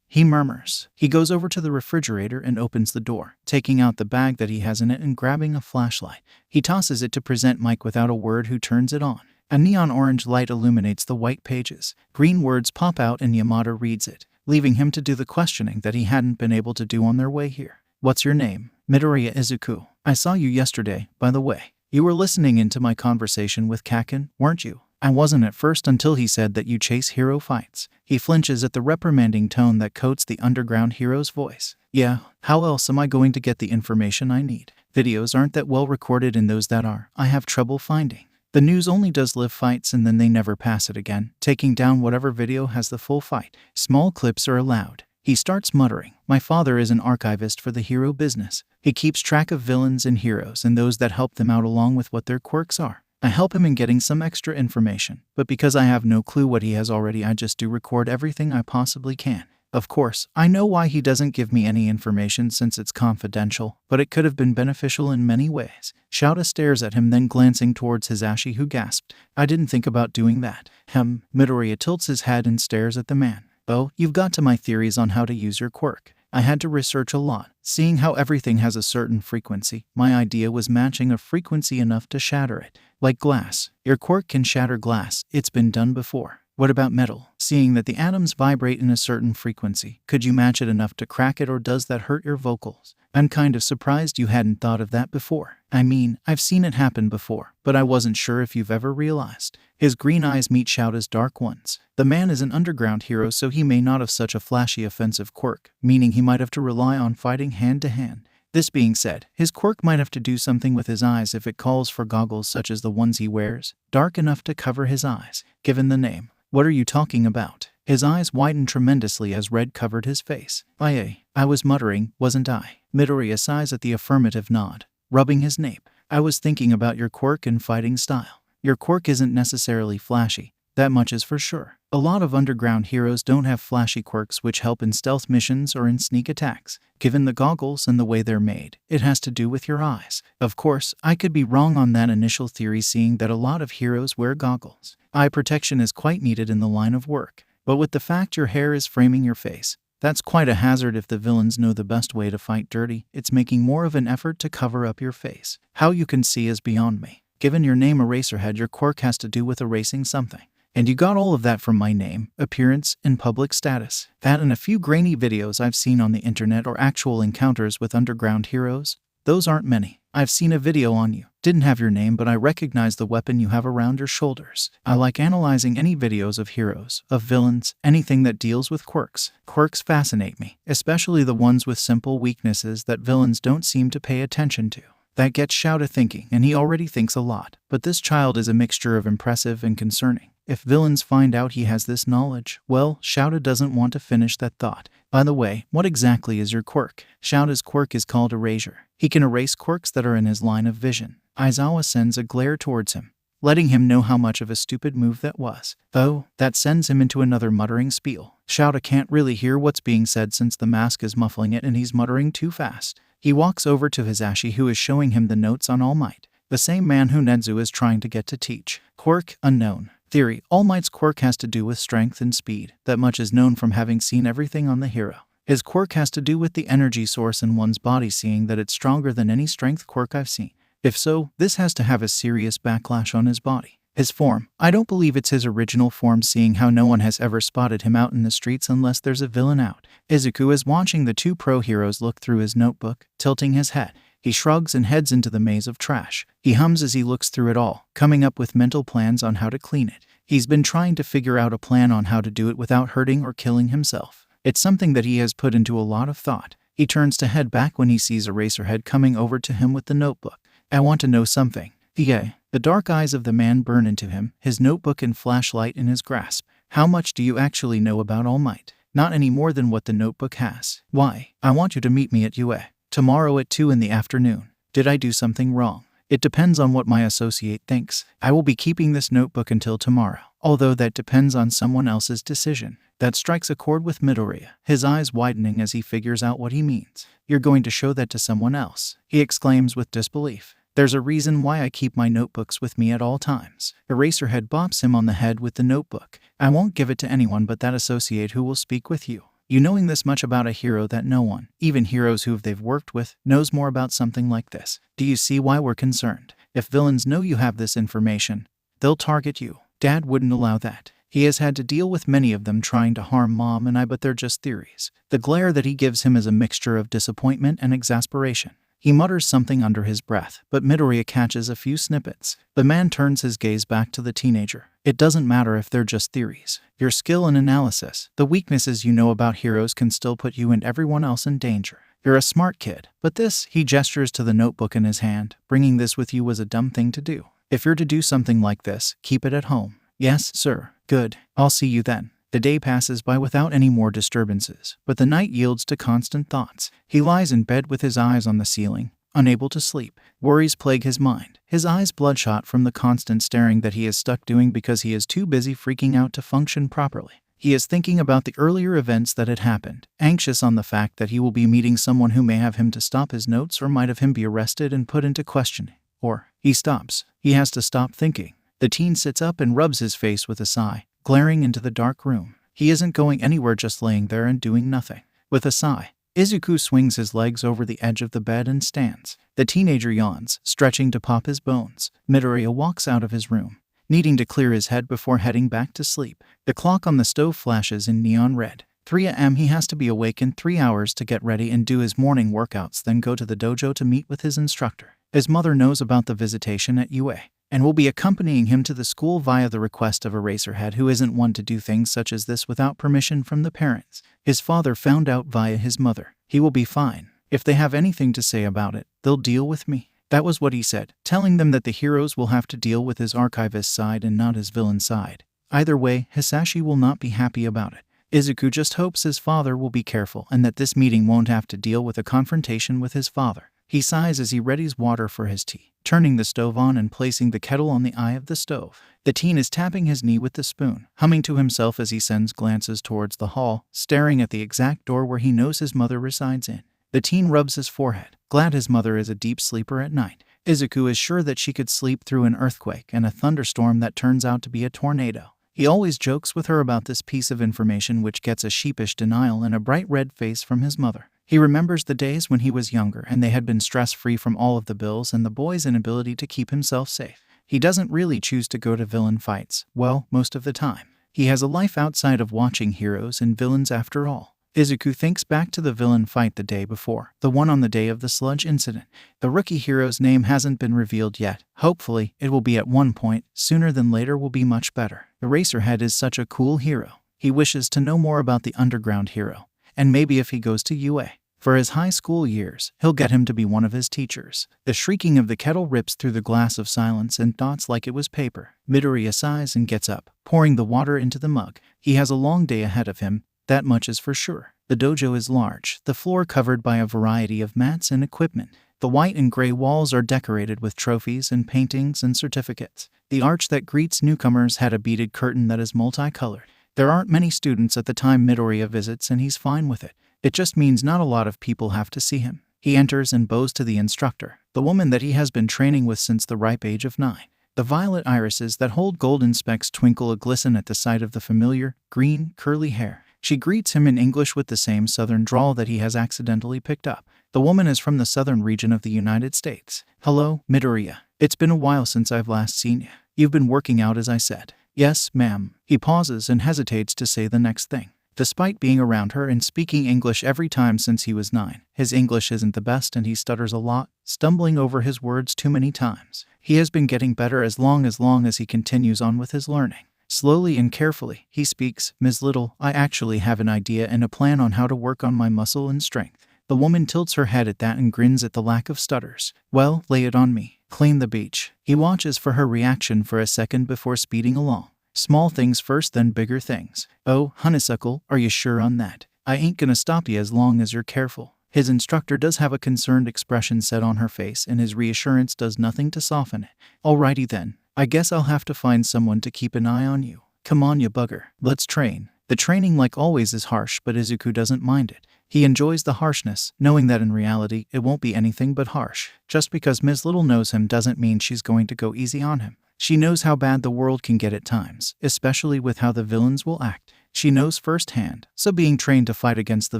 he murmurs. He goes over to the refrigerator and opens the door, taking out the bag that he has in it and grabbing a flashlight. He tosses it to present Mike without a word, who turns it on. A neon orange light illuminates the white pages. Green words pop out and Yamada reads it, leaving him to do the questioning that he hadn't been able to do on their way here. What's your name? Midoriya Izuku. I saw you yesterday, by the way. You were listening into my conversation with Kaken, weren't you? I wasn't at first until he said that you chase hero fights. He flinches at the reprimanding tone that coats the underground hero's voice. Yeah, how else am I going to get the information I need? Videos aren't that well recorded, and those that are, I have trouble finding. The news only does live fights and then they never pass it again, taking down whatever video has the full fight. Small clips are allowed. He starts muttering. My father is an archivist for the hero business. He keeps track of villains and heroes and those that help them out along with what their quirks are. I help him in getting some extra information, but because I have no clue what he has already, I just do record everything I possibly can. Of course, I know why he doesn't give me any information since it's confidential, but it could have been beneficial in many ways. Shouta stares at him, then glancing towards Hazashi, who gasped. I didn't think about doing that. Midoriya tilts his head and stares at the man. Oh, you've got to my theories on how to use your quirk. I had to research a lot. Seeing how everything has a certain frequency, my idea was matching a frequency enough to shatter it. Like glass. Your quirk can shatter glass. It's been done before. What about metal? Seeing that the atoms vibrate in a certain frequency, could you match it enough to crack it, or does that hurt your vocals? I'm kind of surprised you hadn't thought of that before. I mean, I've seen it happen before, but I wasn't sure if you've ever realized. His green eyes meet Shouta's dark ones. The man is an underground hero, so he may not have such a flashy offensive quirk, meaning he might have to rely on fighting hand to hand. This being said, his quirk might have to do something with his eyes if it calls for goggles such as the ones he wears, dark enough to cover his eyes, given the name. What are you talking about? His eyes widened tremendously as red covered his face. I was muttering, wasn't I? Midoriya sighs at the affirmative nod, rubbing his nape. I was thinking about your quirk and fighting style. Your quirk isn't necessarily flashy, that much is for sure. A lot of underground heroes don't have flashy quirks which help in stealth missions or in sneak attacks. Given the goggles and the way they're made, it has to do with your eyes. Of course, I could be wrong on that initial theory, seeing that a lot of heroes wear goggles. Eye protection is quite needed in the line of work. But with the fact your hair is framing your face, that's quite a hazard. If the villains know the best way to fight dirty, it's making more of an effort to cover up your face. How you can see is beyond me. Given your name Eraserhead, your quirk has to do with erasing something. And you got all of that from my name, appearance, and public status. That and a few grainy videos I've seen on the internet or actual encounters with underground heroes. Those aren't many. I've seen a video on you. Didn't have your name, but I recognize the weapon you have around your shoulders. I like analyzing any videos of heroes, of villains, anything that deals with quirks. Quirks fascinate me, especially the ones with simple weaknesses that villains don't seem to pay attention to. That gets Shouta thinking, and he already thinks a lot. But this child is a mixture of impressive and concerning. If villains find out he has this knowledge, well, Shouta doesn't want to finish that thought. By the way, what exactly is your quirk? Shouta's quirk is called Erasure. He can erase quirks that are in his line of vision. Aizawa sends a glare towards him, letting him know how much of a stupid move that was. Though, that sends him into another muttering spiel. Shouta can't really hear what's being said since the mask is muffling it and he's muttering too fast. He walks over to Hisashi, who is showing him the notes on All Might, the same man who Nezu is trying to get to teach. Quirk, unknown. Theory: All Might's quirk has to do with strength and speed. That much is known from having seen everything on the hero. His quirk has to do with the energy source in one's body, seeing that it's stronger than any strength quirk I've seen. If so, this has to have a serious backlash on his body. His form: I don't believe it's his original form, seeing how no one has ever spotted him out in the streets unless there's a villain out. Izuku is watching the two pro heroes look through his notebook, tilting his head. He shrugs and heads into the maze of trash. He hums as he looks through it all, coming up with mental plans on how to clean it. He's been trying to figure out a plan on how to do it without hurting or killing himself. It's something that he has put into a lot of thought. He turns to head back when he sees Eraserhead coming over to him with the notebook. I want to know something. The dark eyes of the man burn into him, his notebook and flashlight in his grasp. How much do you actually know about All Might? Not any more than what the notebook has. Why? I want you to meet me at UA tomorrow at 2 in the afternoon. Did I do something wrong? It depends on what my associate thinks. I will be keeping this notebook until tomorrow, although that depends on someone else's decision. That strikes a chord with Midoriya, his eyes widening as he figures out what he means. You're going to show that to someone else? He exclaims with disbelief. There's a reason why I keep my notebooks with me at all times. Eraserhead bops him on the head with the notebook. I won't give it to anyone but that associate who will speak with you. You knowing this much about a hero that no one, even heroes who they've worked with, knows more about something like this. Do you see why we're concerned? If villains know you have this information, they'll target you. Dad wouldn't allow that. He has had to deal with many of them trying to harm Mom and I, but they're just theories. The glare that he gives him is a mixture of disappointment and exasperation. He mutters something under his breath, but Midoriya catches a few snippets. The man turns his gaze back to the teenager. It doesn't matter if they're just theories. Your skill and analysis, the weaknesses you know about heroes can still put you and everyone else in danger. You're a smart kid. But this, he gestures to the notebook in his hand, bringing this with you was a dumb thing to do. If you're to do something like this, keep it at home. Yes, sir. Good. I'll see you then. The day passes by without any more disturbances, but the night yields to constant thoughts. He lies in bed with his eyes on the ceiling, unable to sleep. Worries plague his mind, his eyes bloodshot from the constant staring that he is stuck doing because he is too busy freaking out to function properly. He is thinking about the earlier events that had happened, anxious on the fact that he will be meeting someone who may have him to stop his notes or might have him be arrested and put into questioning. Or, he stops. He has to stop thinking. The teen sits up and rubs his face with a sigh, glaring into the dark room. He isn't going anywhere, just laying there and doing nothing. With a sigh, Izuku swings his legs over the edge of the bed and stands. The teenager yawns, stretching to pop his bones. Midoriya walks out of his room, needing to clear his head before heading back to sleep. The clock on the stove flashes in neon red. 3 a.m. He has to be awake in 3 hours to get ready and do his morning workouts, then go to the dojo to meet with his instructor. His mother knows about the visitation at UA and will be accompanying him to the school via the request of Eraserhead, who isn't one to do things such as this without permission from the parents. His father found out via his mother. He will be fine. If they have anything to say about it, they'll deal with me. That was what he said, telling them that the heroes will have to deal with his archivist side and not his villain side. Either way, Hisashi will not be happy about it. Izuku just hopes his father will be careful and that this meeting won't have to deal with a confrontation with his father. He sighs as he readies water for his tea, turning the stove on and placing the kettle on the eye of the stove. The teen is tapping his knee with the spoon, humming to himself as he sends glances towards the hall, staring at the exact door where he knows his mother resides in. The teen rubs his forehead, glad his mother is a deep sleeper at night. Izuku is sure that she could sleep through an earthquake and a thunderstorm that turns out to be a tornado. He always jokes with her about this piece of information, which gets a sheepish denial and a bright red face from his mother. He remembers the days when he was younger and they had been stress-free from all of the bills and the boy's inability to keep himself safe. He doesn't really choose to go to villain fights, well, most of the time. He has a life outside of watching heroes and villains after all. Izuku thinks back to the villain fight the day before, the one on the day of the sludge incident. The rookie hero's name hasn't been revealed yet. Hopefully, it will be at one point. Sooner than later will be much better. Eraserhead is such a cool hero. He wishes to know more about the underground hero. And maybe if he goes to UA, For his high school years, he'll get him to be one of his teachers. The shrieking of the kettle rips through the glass of silence and dots like it was paper. Midoriya sighs and gets up, pouring the water into the mug. He has a long day ahead of him, that much is for sure. The dojo is large, the floor covered by a variety of mats and equipment. The white and gray walls are decorated with trophies and paintings and certificates. The arch that greets newcomers had a beaded curtain that is multicolored. There aren't many students at the time Midoriya visits, and he's fine with it. It just means not a lot of people have to see him. He enters and bows to the instructor, the woman that he has been training with since the ripe age of 9. The violet irises that hold golden specks twinkle a glisten at the sight of the familiar, green, curly hair. She greets him in English with the same southern drawl that he has accidentally picked up. The woman is from the southern region of the United States. "Hello, Midoriya. It's been a while since I've last seen you. You've been working out, as I said." "Yes, ma'am." He pauses and hesitates to say the next thing. Despite being around her and speaking English every time since he was 9, his English isn't the best and he stutters a lot, stumbling over his words too many times. He has been getting better as long as he continues on with his learning. Slowly and carefully, he speaks, "Ms. Little, I actually have an idea and a plan on how to work on my muscle and strength." The woman tilts her head at that and grins at the lack of stutters. "Well, lay it on me. Clean the beach." He watches for her reaction for a second before speeding along. "Small things first, then bigger things." "Oh, honeysuckle, are you sure on that? I ain't gonna stop you as long as you're careful." His instructor does have a concerned expression set on her face, and his reassurance does nothing to soften it. "Alrighty then. I guess I'll have to find someone to keep an eye on you. Come on, you bugger. Let's train." The training, like always, is harsh, but Izuku doesn't mind it. He enjoys the harshness, knowing that in reality it won't be anything but harsh. Just because Ms. Little knows him doesn't mean she's going to go easy on him. She knows how bad the world can get at times, especially with how the villains will act. She knows firsthand, so being trained to fight against the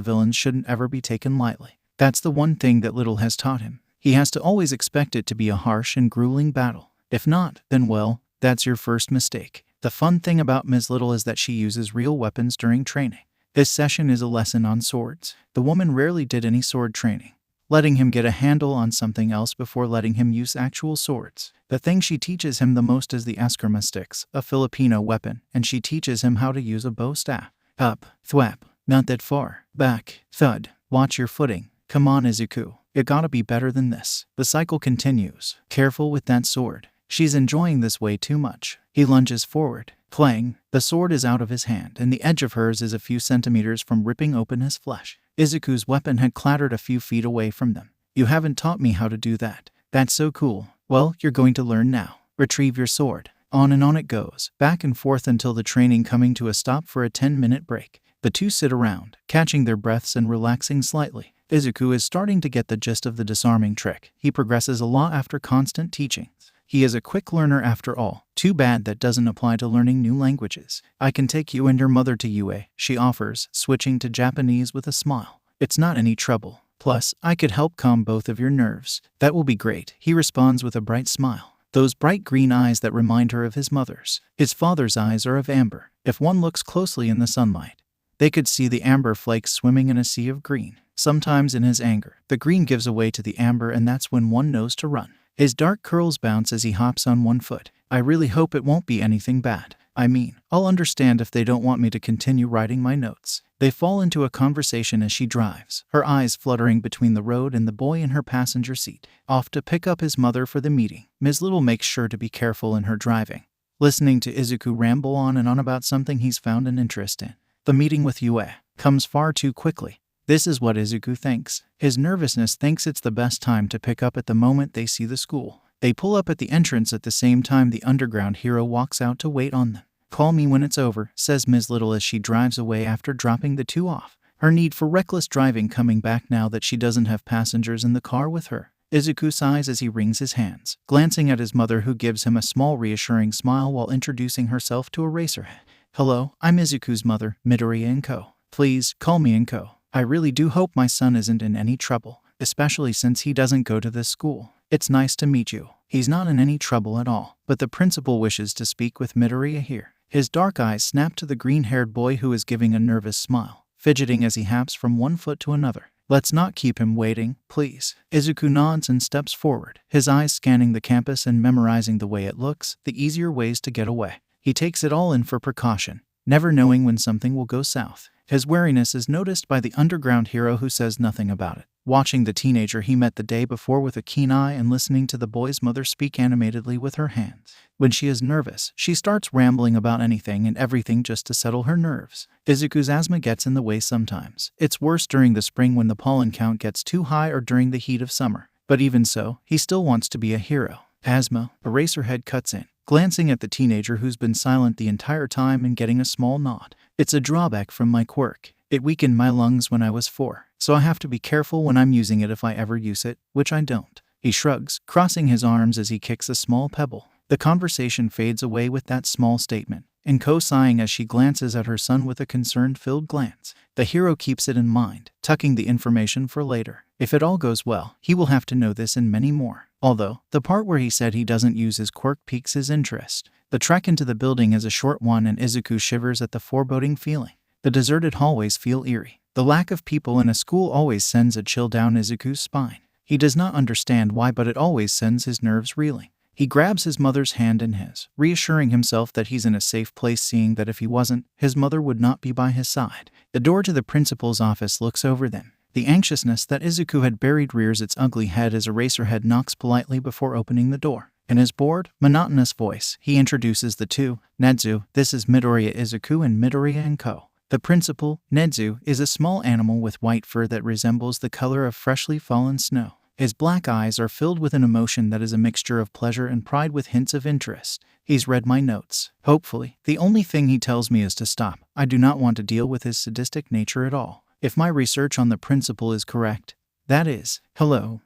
villains shouldn't ever be taken lightly. That's the one thing that Little has taught him. He has to always expect it to be a harsh and grueling battle. If not, then well, that's your first mistake. The fun thing about Ms. Little is that she uses real weapons during training. This session is a lesson on swords. The woman rarely did any sword training, letting him get a handle on something else before letting him use actual swords. The thing she teaches him the most is the eskrima sticks, a Filipino weapon, and she teaches him how to use a bow staff. Up, thwap, not that far, back, thud, watch your footing. Come on, Izuku, it gotta be better than this. The cycle continues. Careful with that sword. She's enjoying this way too much. He lunges forward. Clang, the sword is out of his hand, and the edge of hers is a few centimeters from ripping open his flesh. Izuku's weapon had clattered a few feet away from them. "You haven't taught me how to do that." "That's so cool." "Well, you're going to learn now. Retrieve your sword." On and on it goes, back and forth until the training coming to a stop for a 10-minute break. The two sit around, catching their breaths and relaxing slightly. Izuku is starting to get the gist of the disarming trick. He progresses a lot after constant teachings. He is a quick learner after all. Too bad that doesn't apply to learning new languages. "I can take you and your mother to UA," she offers, switching to Japanese with a smile. "It's not any trouble. Plus, I could help calm both of your nerves." "That will be great," he responds with a bright smile. Those bright green eyes that remind her of his mother's. His father's eyes are of amber. If one looks closely in the sunlight, they could see the amber flakes swimming in a sea of green. Sometimes in his anger, the green gives away to the amber, and that's when one knows to run. His dark curls bounce as he hops on one foot. "I really hope it won't be anything bad. I mean, I'll understand if they don't want me to continue writing my notes." They fall into a conversation as she drives, her eyes fluttering between the road and the boy in her passenger seat. Off to pick up his mother for the meeting, Ms. Little makes sure to be careful in her driving, listening to Izuku ramble on and on about something he's found an interest in. The meeting with Yue comes far too quickly. This is what Izuku thinks. His nervousness thinks it's the best time to pick up at the moment they see the school. They pull up at the entrance at the same time the underground hero walks out to wait on them. "Call me when it's over," says Ms. Little as she drives away after dropping the two off. Her need for reckless driving coming back now that she doesn't have passengers in the car with her. Izuku sighs as he wrings his hands, glancing at his mother, who gives him a small reassuring smile while introducing herself to Eraserhead. "Hello, I'm Izuku's mother, Midoriya Izuku. Please, call me Izuku. I really do hope my son isn't in any trouble, especially since he doesn't go to this school. It's nice to meet you." He's not in any trouble at all, but the principal wishes to speak with Midoriya here. His dark eyes snap to the green-haired boy, who is giving a nervous smile, fidgeting as he hops from one foot to another. "Let's not keep him waiting, please." Izuku nods and steps forward, his eyes scanning the campus and memorizing the way it looks, the easier ways to get away. He takes it all in for precaution, never knowing when something will go south. His wariness is noticed by the underground hero who says nothing about it, watching the teenager he met the day before with a keen eye and listening to the boy's mother speak animatedly with her hands. When she is nervous, she starts rambling about anything and everything just to settle her nerves. Izuku's asthma gets in the way sometimes. It's worse during the spring when the pollen count gets too high or during the heat of summer. But even so, he still wants to be a hero. Asthma, Eraserhead cuts in, glancing at the teenager who's been silent the entire time and getting a small nod. It's a drawback from my quirk. It weakened my lungs when I was 4, so I have to be careful when I'm using it if I ever use it, which I don't. He shrugs, crossing his arms as he kicks a small pebble. The conversation fades away with that small statement, and Ko sighing as she glances at her son with a concern-filled glance. The hero keeps it in mind, tucking the information for later. If it all goes well, he will have to know this and many more. Although, the part where he said he doesn't use his quirk piques his interest. The trek into the building is a short one and Izuku shivers at the foreboding feeling. The deserted hallways feel eerie. The lack of people in a school always sends a chill down Izuku's spine. He does not understand why, but it always sends his nerves reeling. He grabs his mother's hand in his, reassuring himself that he's in a safe place, seeing that if he wasn't, his mother would not be by his side. The door to the principal's office looks over them. The anxiousness that Izuku had buried rears its ugly head as Eraserhead knocks politely before opening the door. In his bored, monotonous voice, he introduces the two. Nezu, this is Midoriya Izuku and Midoriya and Co. The principal, Nezu, is a small animal with white fur that resembles the color of freshly fallen snow. His black eyes are filled with an emotion that is a mixture of pleasure and pride with hints of interest. He's read my notes. Hopefully, the only thing he tells me is to stop. I do not want to deal with his sadistic nature at all. If my research on the principal is correct, that is, hello.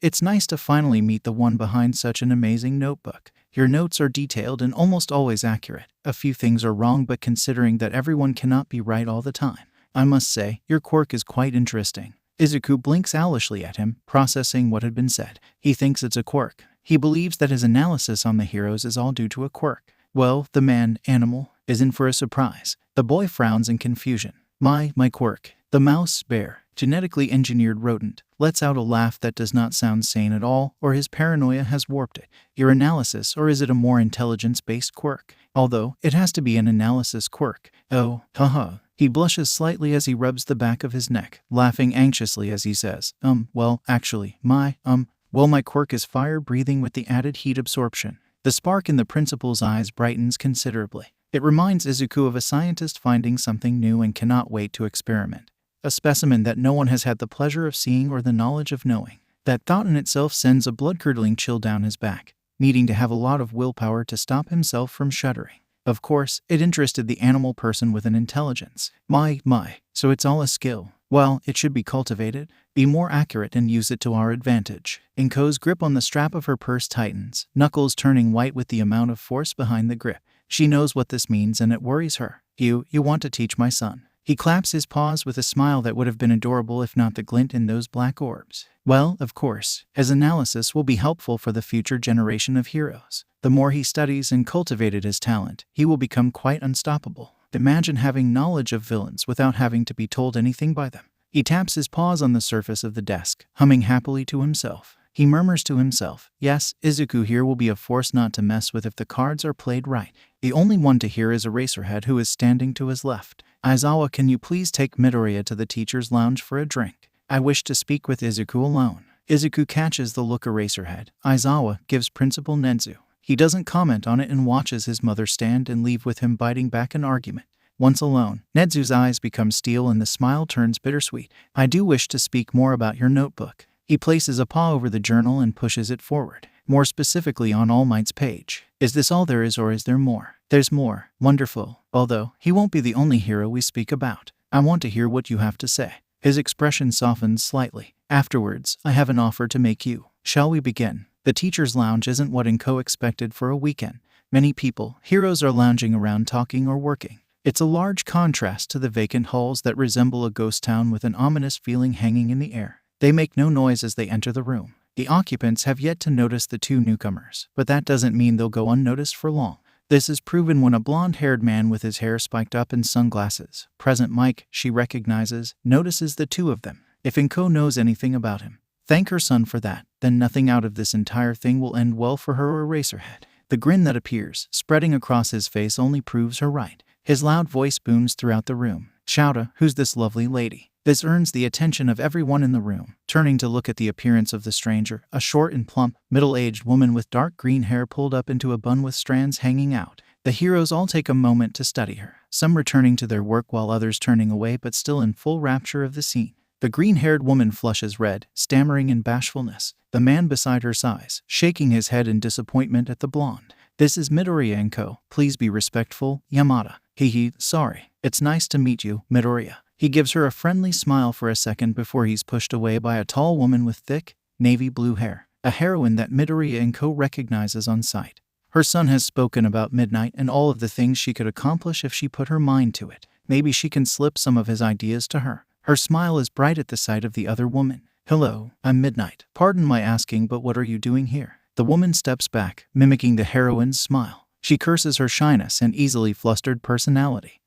It's nice to finally meet the one behind such an amazing notebook. Your notes are detailed and almost always accurate. A few things are wrong, but considering that everyone cannot be right all the time, I must say, your quirk is quite interesting. Izuku blinks owlishly at him, processing what had been said. He thinks it's a quirk. He believes that his analysis on the heroes is all due to a quirk. Well, the animal, is in for a surprise. The boy frowns in confusion. My quirk. The mouse, bear, genetically engineered rodent, lets out a laugh that does not sound sane at all, or his paranoia has warped it. Your analysis, or is it a more intelligence-based quirk? Although, it has to be an analysis quirk. Oh, haha. He blushes slightly as he rubs the back of his neck, laughing anxiously as he says, well, actually, my quirk is fire breathing with the added heat absorption. The spark in the principal's eyes brightens considerably. It reminds Izuku of a scientist finding something new and cannot wait to experiment. A specimen that no one has had the pleasure of seeing or the knowledge of knowing. That thought in itself sends a blood-curdling chill down his back, needing to have a lot of willpower to stop himself from shuddering. Of course, it interested the animal person with an intelligence. So it's all a skill. Well, it should be cultivated, be more accurate, and use it to our advantage. Inko's grip on the strap of her purse tightens, knuckles turning white with the amount of force behind the grip. She knows what this means and it worries her. You want to teach my son. He claps his paws with a smile that would have been adorable if not the glint in those black orbs. Well, of course, his analysis will be helpful for the future generation of heroes. The more he studies and cultivated his talent, he will become quite unstoppable. Imagine having knowledge of villains without having to be told anything by them. He taps his paws on the surface of the desk, humming happily to himself. He murmurs to himself, yes, Izuku here will be a force not to mess with if the cards are played right. The only one to hear is Eraserhead, who is standing to his left. Aizawa, can you please take Midoriya to the teacher's lounge for a drink? I wish to speak with Izuku alone. Izuku catches the look Eraserhead. Aizawa gives Principal Nezu. He doesn't comment on it and watches his mother stand and leave with him biting back an argument. Once alone, Nezu's eyes become steel and the smile turns bittersweet. I do wish to speak more about your notebook. He places a paw over the journal and pushes it forward, more specifically on All Might's page. Is this all there is, or is there more? There's more. Wonderful. Although, he won't be the only hero we speak about. I want to hear what you have to say. His expression softens slightly. Afterwards, I have an offer to make you. Shall we begin? The teacher's lounge isn't what Inko expected for a weekend. Many people, heroes, are lounging around talking or working. It's a large contrast to the vacant halls that resemble a ghost town with an ominous feeling hanging in the air. They make no noise as they enter the room. The occupants have yet to notice the two newcomers, but that doesn't mean they'll go unnoticed for long. This is proven when a blonde-haired man with his hair spiked up and sunglasses, present Mike, she recognizes, notices the two of them. If Inko knows anything about him, thank her son for that, then nothing out of this entire thing will end well for her or Eraserhead. The grin that appears, spreading across his face, only proves her right. His loud voice booms throughout the room. Shouta, who's this lovely lady? This earns the attention of everyone in the room. Turning to look at the appearance of the stranger, a short and plump, middle-aged woman with dark green hair pulled up into a bun with strands hanging out. The heroes all take a moment to study her, some returning to their work while others turning away but still in full rapture of the scene. The green-haired woman flushes red, stammering in bashfulness. The man beside her sighs, shaking his head in disappointment at the blonde. This is Midoriya & Co. Please be respectful, Yamada. Sorry. It's nice to meet you, Midoriya. He gives her a friendly smile for a second before he's pushed away by a tall woman with thick, navy blue hair, a heroine that Midoriya & Co. recognizes on sight. Her son has spoken about Midnight and all of the things she could accomplish if she put her mind to it. Maybe she can slip some of his ideas to her. Her smile is bright at the sight of the other woman. Hello, I'm Midnight. Pardon my asking, but what are you doing here? The woman steps back, mimicking the heroine's smile. She curses her shyness and easily flustered personality.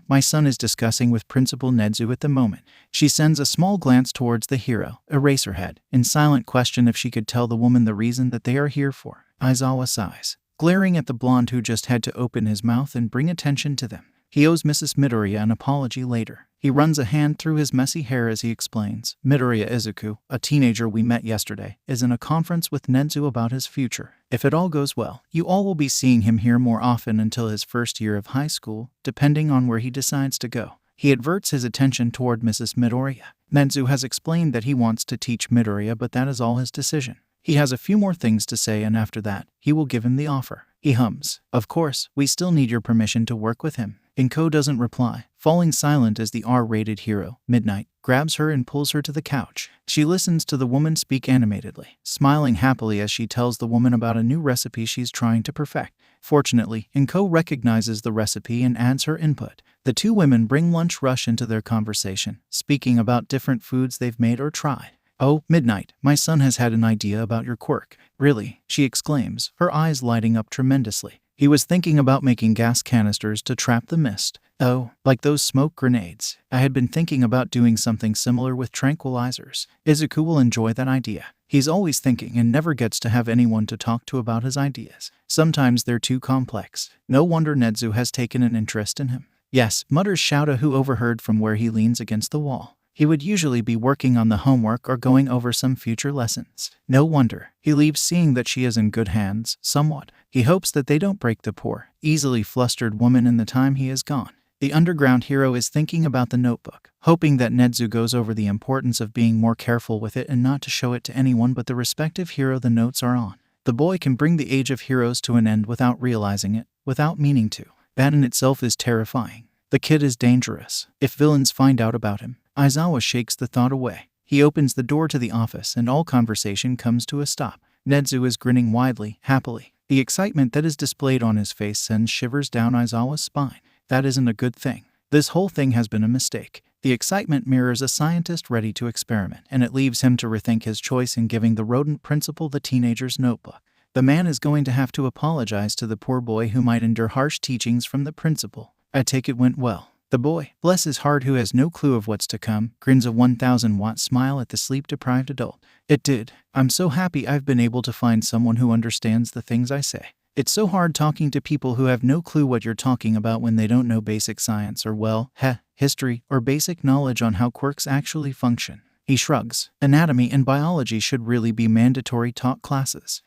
My son is discussing with Principal Nezu at the moment. She sends a small glance towards the hero, Eraserhead, in silent question if she could tell the woman the reason that they are here for. Aizawa sighs, glaring at the blonde who just had to open his mouth and bring attention to them. He owes Mrs. Midoriya an apology later. He runs a hand through his messy hair as he explains. Midoriya Izuku, a teenager we met yesterday, is in a conference with Nezu about his future. If it all goes well, you all will be seeing him here more often until his first year of high school, depending on where he decides to go. He adverts his attention toward Mrs. Midoriya. Nezu has explained that he wants to teach Midoriya, but that is all his decision. He has a few more things to say, and after that, he will give him the offer. He hums. Of course, we still need your permission to work with him. Inko doesn't reply, falling silent as the R-rated hero, Midnight, grabs her and pulls her to the couch. She listens to the woman speak animatedly, smiling happily as she tells the woman about a new recipe she's trying to perfect. Fortunately, Inko recognizes the recipe and adds her input. The two women bring lunch rush into their conversation, speaking about different foods they've made or tried. Oh, Midnight, my son has had an idea about your quirk. Really? She exclaims, her eyes lighting up tremendously. He was thinking about making gas canisters to trap the mist. Oh, like those smoke grenades. I had been thinking about doing something similar with tranquilizers. Izuku will enjoy that idea. He's always thinking and never gets to have anyone to talk to about his ideas. Sometimes they're too complex. No wonder Nezu has taken an interest in him. Yes, mutters Shouta, who overheard from where he leans against the wall. He would usually be working on the homework or going over some future lessons. No wonder. He leaves seeing that she is in good hands, somewhat. He hopes that they don't break the poor, easily flustered woman in the time he is gone. The underground hero is thinking about the notebook, hoping that Nezu goes over the importance of being more careful with it and not to show it to anyone but the respective hero the notes are on. The boy can bring the age of heroes to an end without realizing it, without meaning to. That in itself is terrifying. The kid is dangerous. If villains find out about him, Aizawa shakes the thought away. He opens the door to the office and all conversation comes to a stop. Nezu is grinning widely, happily. The excitement that is displayed on his face sends shivers down Aizawa's spine. That isn't a good thing. This whole thing has been a mistake. The excitement mirrors a scientist ready to experiment, and it leaves him to rethink his choice in giving the rodent principal the teenager's notebook. The man is going to have to apologize to the poor boy who might endure harsh teachings from the principal. I take it went well. The boy, bless his heart, who has no clue of what's to come, grins a 1,000-watt smile at the sleep-deprived adult. It did. I'm so happy I've been able to find someone who understands the things I say. It's so hard talking to people who have no clue what you're talking about when they don't know basic science or, history or basic knowledge on how quirks actually function. He shrugs. Anatomy and biology should really be mandatory taught classes.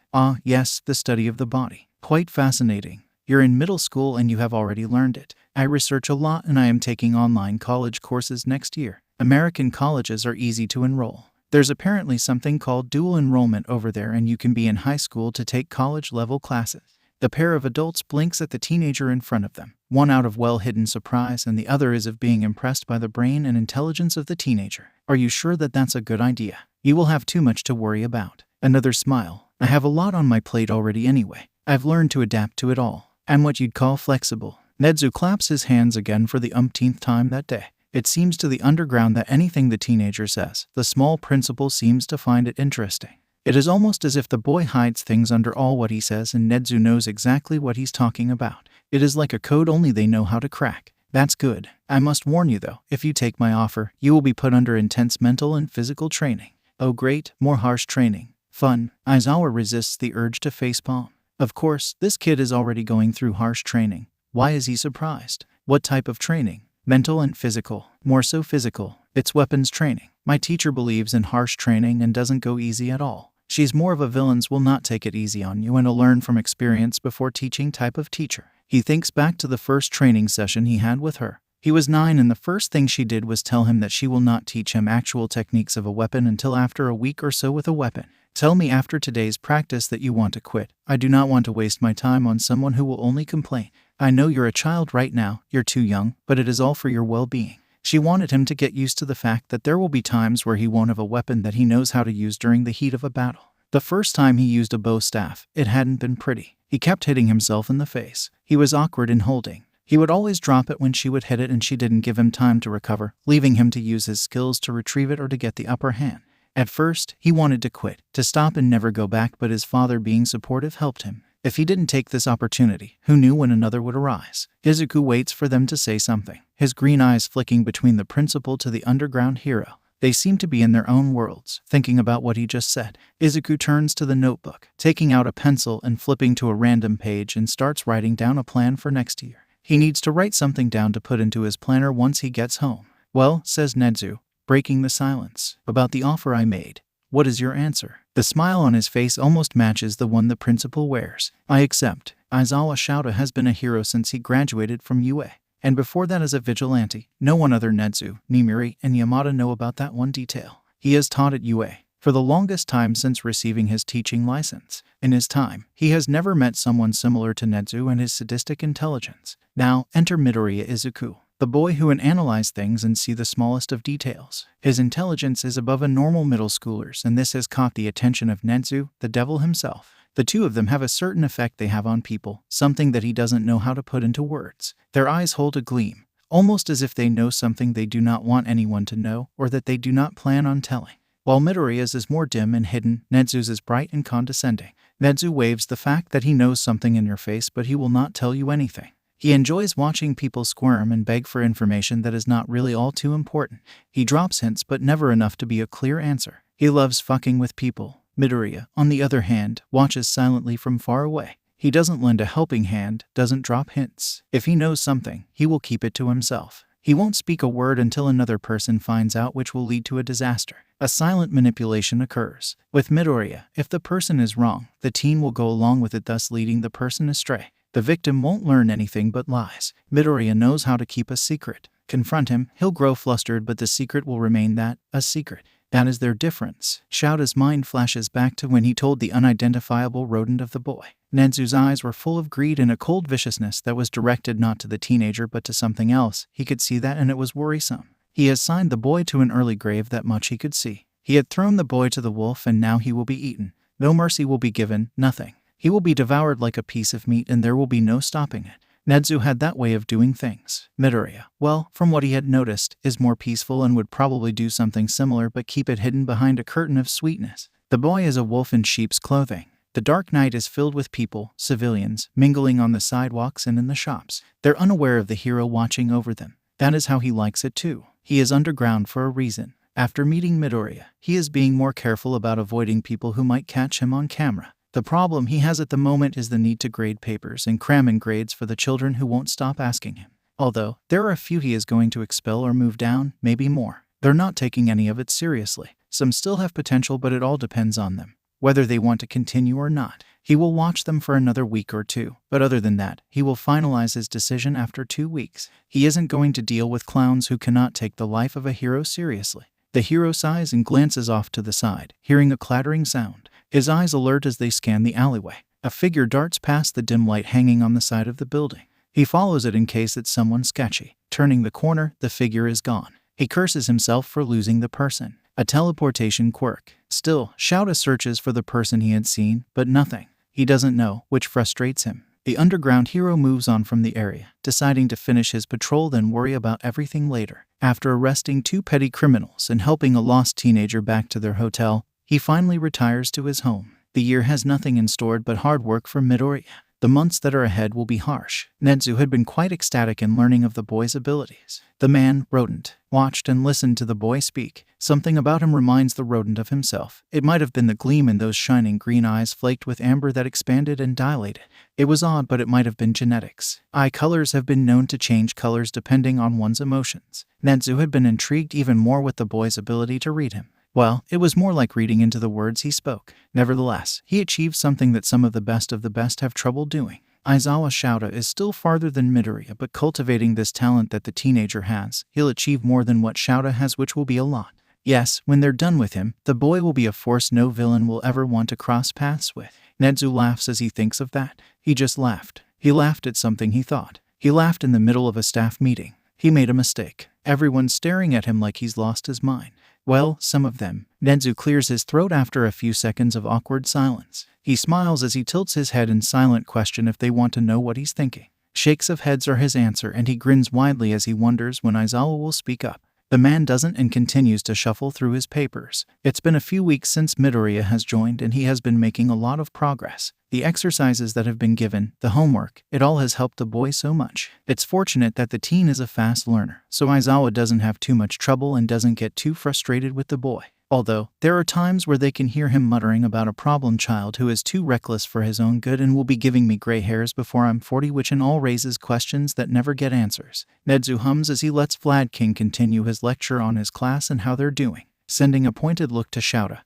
Yes, the study of the body. Quite fascinating. You're in middle school and you have already learned it. I research a lot and I am taking online college courses next year. American colleges are easy to enroll. There's apparently something called dual enrollment over there, and you can be in high school to take college-level classes. The pair of adults blinks at the teenager in front of them, one out of well-hidden surprise and the other is of being impressed by the brain and intelligence of the teenager. Are you sure that that's a good idea? You will have too much to worry about. Another smile. I have a lot on my plate already anyway. I've learned to adapt to it all. I'm what you'd call flexible. Nezu claps his hands again for the umpteenth time that day. It seems to the underground that anything the teenager says, the small principal seems to find it interesting. It is almost as if the boy hides things under all what he says and Nezu knows exactly what he's talking about. It is like a code only they know how to crack. That's good. I must warn you though, if you take my offer, you will be put under intense mental and physical training. Oh great, more harsh training. Fun. Aizawa resists the urge to facepalm. Of course, this kid is already going through harsh training. Why is he surprised? What type of training? Mental and physical. More so physical. It's weapons training. My teacher believes in harsh training and doesn't go easy at all. She's more of a villains will not take it easy on you and a learn from experience before teaching type of teacher. He thinks back to the first training session he had with her. He was 9 and the first thing she did was tell him that she will not teach him actual techniques of a weapon until after a week or so with a weapon. Tell me after today's practice that you want to quit. I do not want to waste my time on someone who will only complain. I know you're a child right now, you're too young, but it is all for your well-being. She wanted him to get used to the fact that there will be times where he won't have a weapon that he knows how to use during the heat of a battle. The first time he used a bow staff, it hadn't been pretty. He kept hitting himself in the face. He was awkward in holding. He would always drop it when she would hit it and she didn't give him time to recover, leaving him to use his skills to retrieve it or to get the upper hand. At first, he wanted to quit, to stop and never go back, but his father being supportive helped him. If he didn't take this opportunity, who knew when another would arise? Izuku waits for them to say something, his green eyes flicking between the principal to the underground hero. They seem to be in their own worlds, thinking about what he just said. Izuku turns to the notebook, taking out a pencil and flipping to a random page and starts writing down a plan for next year. He needs to write something down to put into his planner once he gets home. Well, says Nezu, breaking the silence, about the offer I made. What is your answer? The smile on his face almost matches the one the principal wears. I accept. Aizawa Shouta has been a hero since he graduated from UA. And before that as a vigilante. No one other Nezu, Nimiri, and Yamada know about that one detail. He has taught at UA for the longest time since receiving his teaching license. In his time, he has never met someone similar to Nezu and his sadistic intelligence. Now, enter Midoriya Izuku, the boy who can analyze things and see the smallest of details. His intelligence is above a normal middle schooler's, and this has caught the attention of Nezu, the devil himself. The two of them have a certain effect they have on people, something that he doesn't know how to put into words. Their eyes hold a gleam, almost as if they know something they do not want anyone to know or that they do not plan on telling. While Midoriya's is more dim and hidden, Nezu's is bright and condescending. Nezu waves the fact that he knows something in your face, but he will not tell you anything. He enjoys watching people squirm and beg for information that is not really all too important. He drops hints but never enough to be a clear answer. He loves fucking with people. Midoriya, on the other hand, watches silently from far away. He doesn't lend a helping hand, doesn't drop hints. If he knows something, he will keep it to himself. He won't speak a word until another person finds out, which will lead to a disaster. A silent manipulation occurs. With Midoriya, if the person is wrong, the teen will go along with it, thus leading the person astray. The victim won't learn anything but lies. Midoriya knows how to keep a secret. Confront him, he'll grow flustered, but the secret will remain that, a secret. That is their difference. Shouta's mind flashes back to when he told the unidentifiable rodent of the boy. Nezu's eyes were full of greed and a cold viciousness that was directed not to the teenager but to something else. He could see that, and it was worrisome. He has signed the boy to an early grave, that much he could see. He had thrown the boy to the wolf, and now he will be eaten. No mercy will be given, nothing. He will be devoured like a piece of meat, and there will be no stopping it. Nezu had that way of doing things. Midoriya, well, from what he had noticed, is more peaceful and would probably do something similar but keep it hidden behind a curtain of sweetness. The boy is a wolf in sheep's clothing. The dark night is filled with people, civilians, mingling on the sidewalks and in the shops. They're unaware of the hero watching over them. That is how he likes it too. He is underground for a reason. After meeting Midoriya, he is being more careful about avoiding people who might catch him on camera. The problem he has at the moment is the need to grade papers and cram in grades for the children who won't stop asking him. Although, there are a few he is going to expel or move down, maybe more. They're not taking any of it seriously. Some still have potential, but it all depends on them, whether they want to continue or not. He will watch them for another week or two, but other than that, he will finalize his decision after 2 weeks. He isn't going to deal with clowns who cannot take the life of a hero seriously. The hero sighs and glances off to the side, hearing a clattering sound. His eyes alert as they scan the alleyway. A figure darts past the dim light hanging on the side of the building. He follows it in case it's someone sketchy. Turning the corner, the figure is gone. He curses himself for losing the person. A teleportation quirk. Still, Shouta searches for the person he had seen, but nothing. He doesn't know, which frustrates him. The underground hero moves on from the area, deciding to finish his patrol then worry about everything later. After arresting 2 petty criminals and helping a lost teenager back to their hotel, he finally retires to his home. The year has nothing in store but hard work for Midoriya. The months that are ahead will be harsh. Nezu had been quite ecstatic in learning of the boy's abilities. The man, rodent, watched and listened to the boy speak. Something about him reminds the rodent of himself. It might have been the gleam in those shining green eyes flaked with amber that expanded and dilated. It was odd, but it might have been genetics. Eye colors have been known to change colors depending on one's emotions. Nezu had been intrigued even more with the boy's ability to read him. Well, it was more like reading into the words he spoke. Nevertheless, he achieved something that some of the best have trouble doing. Aizawa Shouta is still farther than Midoriya, but cultivating this talent that the teenager has, he'll achieve more than what Shouta has, which will be a lot. Yes, when they're done with him, the boy will be a force no villain will ever want to cross paths with. Nezu laughs as he thinks of that. He just laughed. He laughed at something he thought. He laughed in the middle of a staff meeting. He made a mistake. Everyone's staring at him like he's lost his mind. Well, some of them. Nezu clears his throat after a few seconds of awkward silence. He smiles as he tilts his head in silent question if they want to know what he's thinking. Shakes of heads are his answer, and he grins widely as he wonders when Aizawa will speak up. The man doesn't and continues to shuffle through his papers. It's been a few weeks since Midoriya has joined, and he has been making a lot of progress. The exercises that have been given, the homework, it all has helped the boy so much. It's fortunate that the teen is a fast learner, so Aizawa doesn't have too much trouble and doesn't get too frustrated with the boy. Although, there are times where they can hear him muttering about a problem child who is too reckless for his own good and will be giving me gray hairs before I'm 40, which in all raises questions that never get answers. Nezu hums as he lets Vlad King continue his lecture on his class and how they're doing, sending a pointed look to Shouta.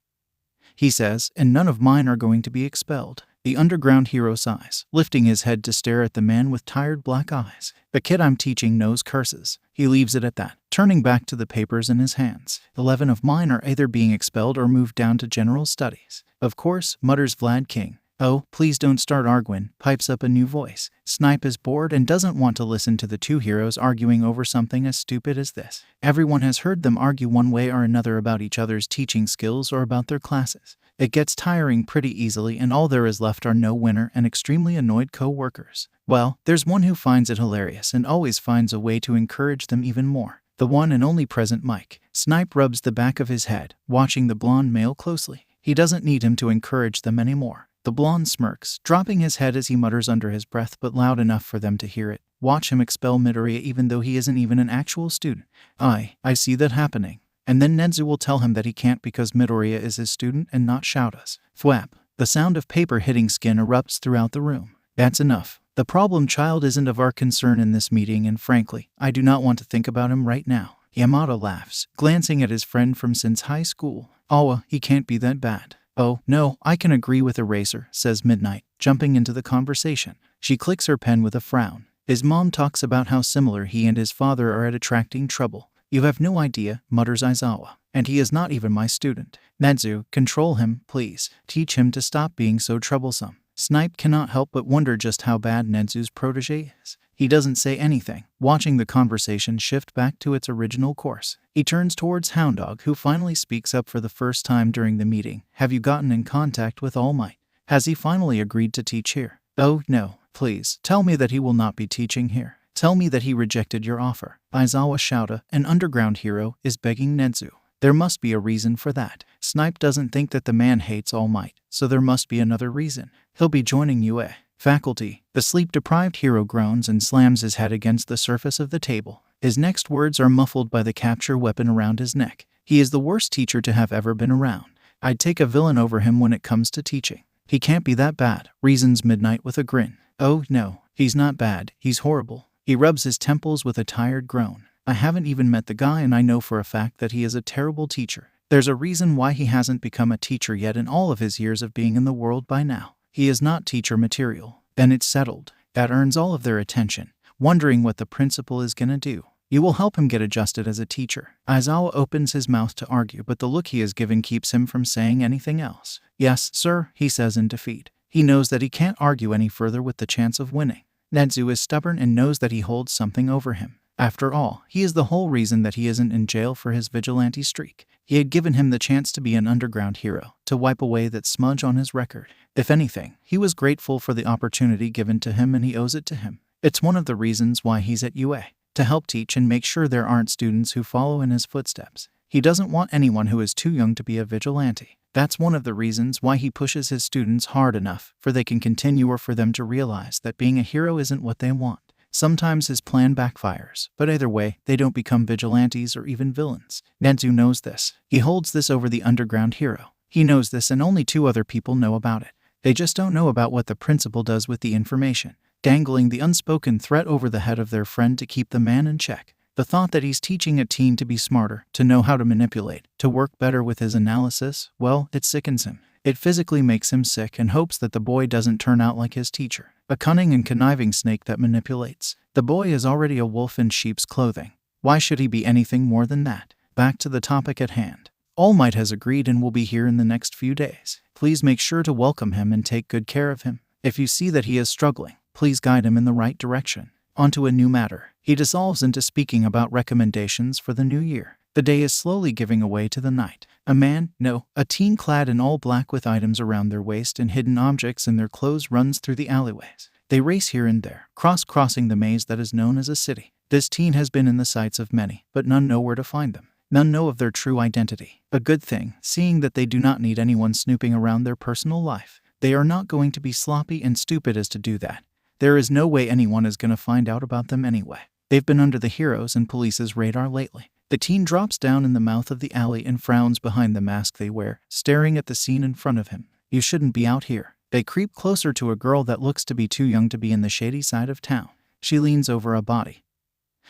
He says, and none of mine are going to be expelled. The underground hero sighs, lifting his head to stare at the man with tired black eyes. The kid I'm teaching knows curses. He leaves it at that, turning back to the papers in his hands. 11 of mine are either being expelled or moved down to general studies. Of course, mutters Vlad King. Oh, please don't start arguing, pipes up a new voice. Snipe is bored and doesn't want to listen to the two heroes arguing over something as stupid as this. Everyone has heard them argue one way or another about each other's teaching skills or about their classes. It gets tiring pretty easily, and all there is left are no winner and extremely annoyed co-workers. Well, there's one who finds it hilarious and always finds a way to encourage them even more. The one and only present Mike. Snipe rubs the back of his head, watching the blonde male closely. He doesn't need him to encourage them anymore. The blonde smirks, dropping his head as he mutters under his breath, but loud enough for them to hear it. Watch him expel Midoriya even though he isn't even an actual student. I see that happening. And then Nezu will tell him that he can't because Midoriya is his student and not Shouta's. Thwap. The sound of paper hitting skin erupts throughout the room. That's enough. The problem child isn't of our concern in this meeting, and frankly, I do not want to think about him right now. Yamato laughs, glancing at his friend from since high school. Awa, he can't be that bad. Oh, no, I can agree with Eraser, says Midnight, jumping into the conversation. She clicks her pen with a frown. His mom talks about how similar he and his father are at attracting trouble. You have no idea, mutters Aizawa. And he is not even my student. Nezu, control him, please. Teach him to stop being so troublesome. Snipe cannot help but wonder just how bad Nezu's protege is. He doesn't say anything, watching the conversation shift back to its original course. He turns towards Hounddog, who finally speaks up for the first time during the meeting. Have you gotten in contact with All Might? Has he finally agreed to teach here? Oh, no. Please, tell me that he will not be teaching here. Tell me that he rejected your offer. Aizawa Shouta, an underground hero, is begging Nezu. There must be a reason for that. Snipe doesn't think that the man hates All Might, so there must be another reason. He'll be joining UA. Faculty. The sleep-deprived hero groans and slams his head against the surface of the table. His next words are muffled by the capture weapon around his neck. He is the worst teacher to have ever been around. I'd take a villain over him when it comes to teaching. He can't be that bad, reasons Midnight with a grin. Oh, no, he's not bad, he's horrible. He rubs his temples with a tired groan. I haven't even met the guy, and I know for a fact that he is a terrible teacher. There's a reason why he hasn't become a teacher yet in all of his years of being in the world by now. He is not teacher material. Then it's settled. That earns all of their attention, wondering what the principal is gonna do. You will help him get adjusted as a teacher. Aizawa opens his mouth to argue, but the look he is given keeps him from saying anything else. Yes, sir, he says in defeat. He knows that he can't argue any further with the chance of winning. Nezu is stubborn and knows that he holds something over him. After all, he is the whole reason that he isn't in jail for his vigilante streak. He had given him the chance to be an underground hero, to wipe away that smudge on his record. If anything, he was grateful for the opportunity given to him, and he owes it to him. It's one of the reasons why he's at UA, to help teach and make sure there aren't students who follow in his footsteps. He doesn't want anyone who is too young to be a vigilante. That's one of the reasons why he pushes his students hard enough for they can continue or for them to realize that being a hero isn't what they want. Sometimes his plan backfires, but either way, they don't become vigilantes or even villains. Nezu knows this. He holds this over the underground hero. He knows this and only 2 other people know about it. They just don't know about what the principal does with the information, dangling the unspoken threat over the head of their friend to keep the man in check. The thought that he's teaching a teen to be smarter, to know how to manipulate, to work better with his analysis, well, it sickens him. It physically makes him sick and hopes that the boy doesn't turn out like his teacher, a cunning and conniving snake that manipulates. The boy is already a wolf in sheep's clothing. Why should he be anything more than that? Back to the topic at hand. All Might has agreed and will be here in the next few days. Please make sure to welcome him and take good care of him. If you see that he is struggling, please guide him in the right direction. Onto a new matter. He dissolves into speaking about recommendations for the new year. The day is slowly giving away to the night. A teen clad in all black with items around their waist and hidden objects in their clothes runs through the alleyways. They race here and there, crossing the maze that is known as a city. This teen has been in the sights of many, but none know where to find them. None know of their true identity. A good thing, seeing that they do not need anyone snooping around their personal life. They are not going to be sloppy and stupid as to do that. There is no way anyone is going to find out about them anyway. They've been under the heroes and police's radar lately. The teen drops down in the mouth of the alley and frowns behind the mask they wear, staring at the scene in front of him. You shouldn't be out here. They creep closer to a girl that looks to be too young to be in the shady side of town. She leans over a body,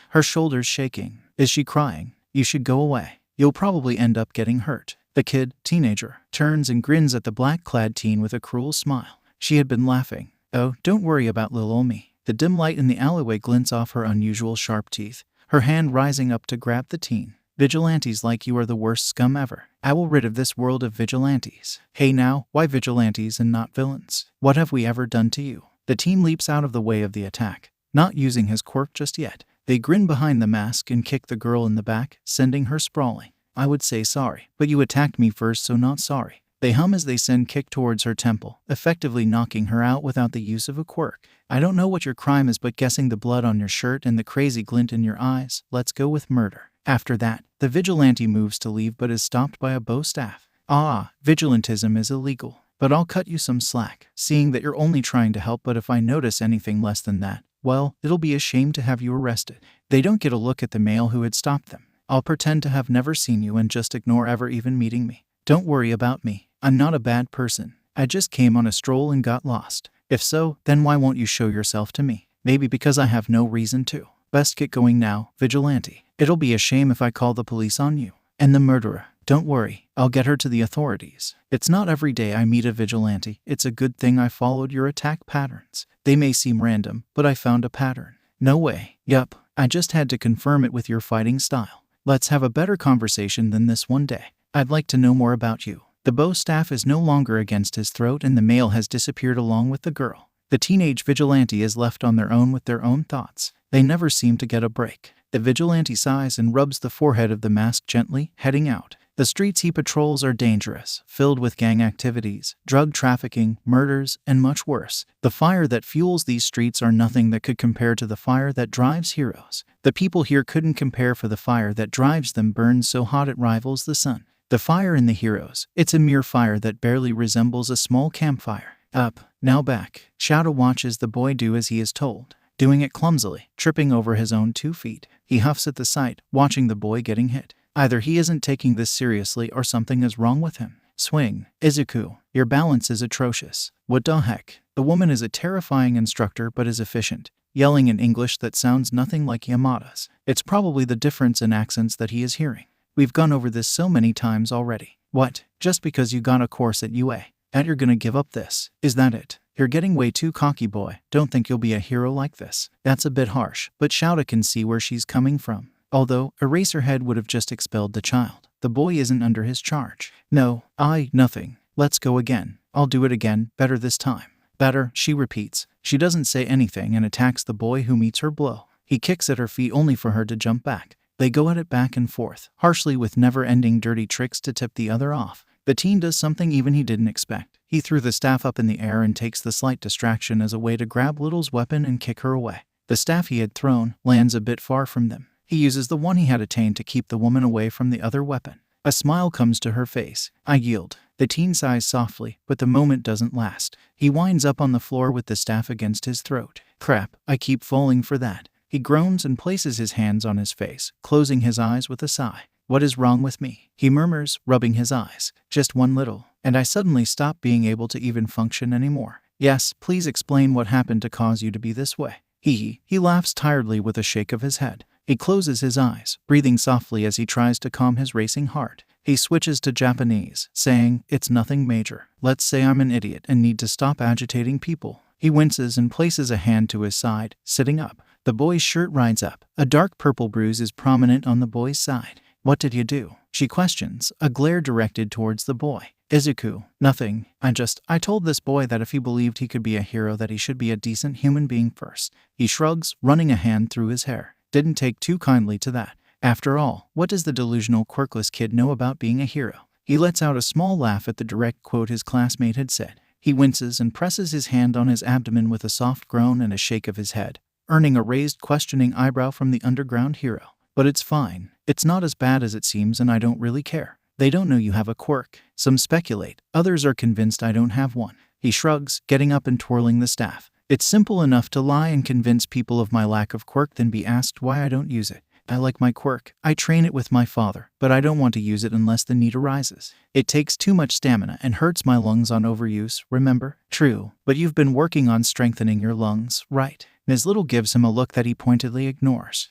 her shoulders shaking. Is she crying? You should go away. You'll probably end up getting hurt. The kid, teenager, turns and grins at the black-clad teen with a cruel smile. She had been laughing. Oh, don't worry about lil' ol' me. The dim light in the alleyway glints off her unusual sharp teeth, her hand rising up to grab the teen. Vigilantes like you are the worst scum ever. I will rid of this world of vigilantes. Hey now, why vigilantes and not villains? What have we ever done to you? The teen leaps out of the way of the attack, not using his quirk just yet. They grin behind the mask and kick the girl in the back, sending her sprawling. I would say sorry, but you attacked me first, so not sorry. They hum as they send kick towards her temple, effectively knocking her out without the use of a quirk. I don't know what your crime is, but guessing the blood on your shirt and the crazy glint in your eyes, let's go with murder. After that, the vigilante moves to leave but is stopped by a bow staff. Vigilantism is illegal, but I'll cut you some slack, seeing that you're only trying to help, but if I notice anything less than that, well, it'll be a shame to have you arrested. They don't get a look at the male who had stopped them. I'll pretend to have never seen you and just ignore ever even meeting me. Don't worry about me. I'm not a bad person. I just came on a stroll and got lost. If so, then why won't you show yourself to me? Maybe because I have no reason to. Best get going now, vigilante. It'll be a shame if I call the police on you. And the murderer. Don't worry, I'll get her to the authorities. It's not every day I meet a vigilante. It's a good thing I followed your attack patterns. They may seem random, but I found a pattern. No way. Yup, I just had to confirm it with your fighting style. Let's have a better conversation than this one day. I'd like to know more about you. The bow staff is no longer against his throat and the male has disappeared along with the girl. The teenage vigilante is left on their own with their own thoughts. They never seem to get a break. The vigilante sighs and rubs the forehead of the mask gently, heading out. The streets he patrols are dangerous, filled with gang activities, drug trafficking, murders, and much worse. The fire that fuels these streets are nothing that could compare to the fire that drives heroes. The people here couldn't compare, for the fire that drives them burns so hot it rivals the sun. The fire in the heroes, it's a mere fire that barely resembles a small campfire. Up, now back. Shadow watches the boy do as he is told, doing it clumsily, tripping over his own 2 feet. He huffs at the sight, watching the boy getting hit. Either he isn't taking this seriously or something is wrong with him. Swing. Izuku, your balance is atrocious. What the heck? The woman is a terrifying instructor but is efficient, yelling in English that sounds nothing like Yamada's. It's probably the difference in accents that he is hearing. We've gone over this so many times already. What? Just because you got a course at UA, and you're gonna give up this? Is that it? You're getting way too cocky, boy. Don't think you'll be a hero like this. That's a bit harsh, but Shouta can see where she's coming from. Although, Eraserhead would have just expelled the child. The boy isn't under his charge. No, nothing. Let's go again. I'll do it again, better this time. Better, she repeats. She doesn't say anything and attacks the boy who meets her blow. He kicks at her feet only for her to jump back. They go at it back and forth, harshly with never-ending dirty tricks to tip the other off. The teen does something even he didn't expect. He threw the staff up in the air and takes the slight distraction as a way to grab Little's weapon and kick her away. The staff he had thrown lands a bit far from them. He uses the one he had attained to keep the woman away from the other weapon. A smile comes to her face. I yield. The teen sighs softly, but the moment doesn't last. He winds up on the floor with the staff against his throat. Crap, I keep falling for that. He groans and places his hands on his face, closing his eyes with a sigh. What is wrong with me? He murmurs, rubbing his eyes. Just one little. And I suddenly stop being able to even function anymore. Yes, please explain what happened to cause you to be this way. He laughs tiredly with a shake of his head. He closes his eyes, breathing softly as he tries to calm his racing heart. He switches to Japanese, saying, it's nothing major. Let's say I'm an idiot and need to stop agitating people. He winces and places a hand to his side, sitting up. The boy's shirt rides up. A dark purple bruise is prominent on the boy's side. What did you do? She questions, a glare directed towards the boy. Izuku, nothing. I told this boy that if he believed he could be a hero that he should be a decent human being first. He shrugs, running a hand through his hair. Didn't take too kindly to that. After all, what does the delusional quirkless kid know about being a hero? He lets out a small laugh at the direct quote his classmate had said. He winces and presses his hand on his abdomen with a soft groan and a shake of his head, earning a raised questioning eyebrow from the underground hero. But it's fine. It's not as bad as it seems and I don't really care. They don't know you have a quirk. Some speculate. Others are convinced I don't have one. He shrugs, getting up and twirling the staff. It's simple enough to lie and convince people of my lack of quirk than be asked why I don't use it. I like my quirk. I train it with my father, but I don't want to use it unless the need arises. It takes too much stamina and hurts my lungs on overuse, remember? True, but you've been working on strengthening your lungs, right? Ms. Little gives him a look that he pointedly ignores.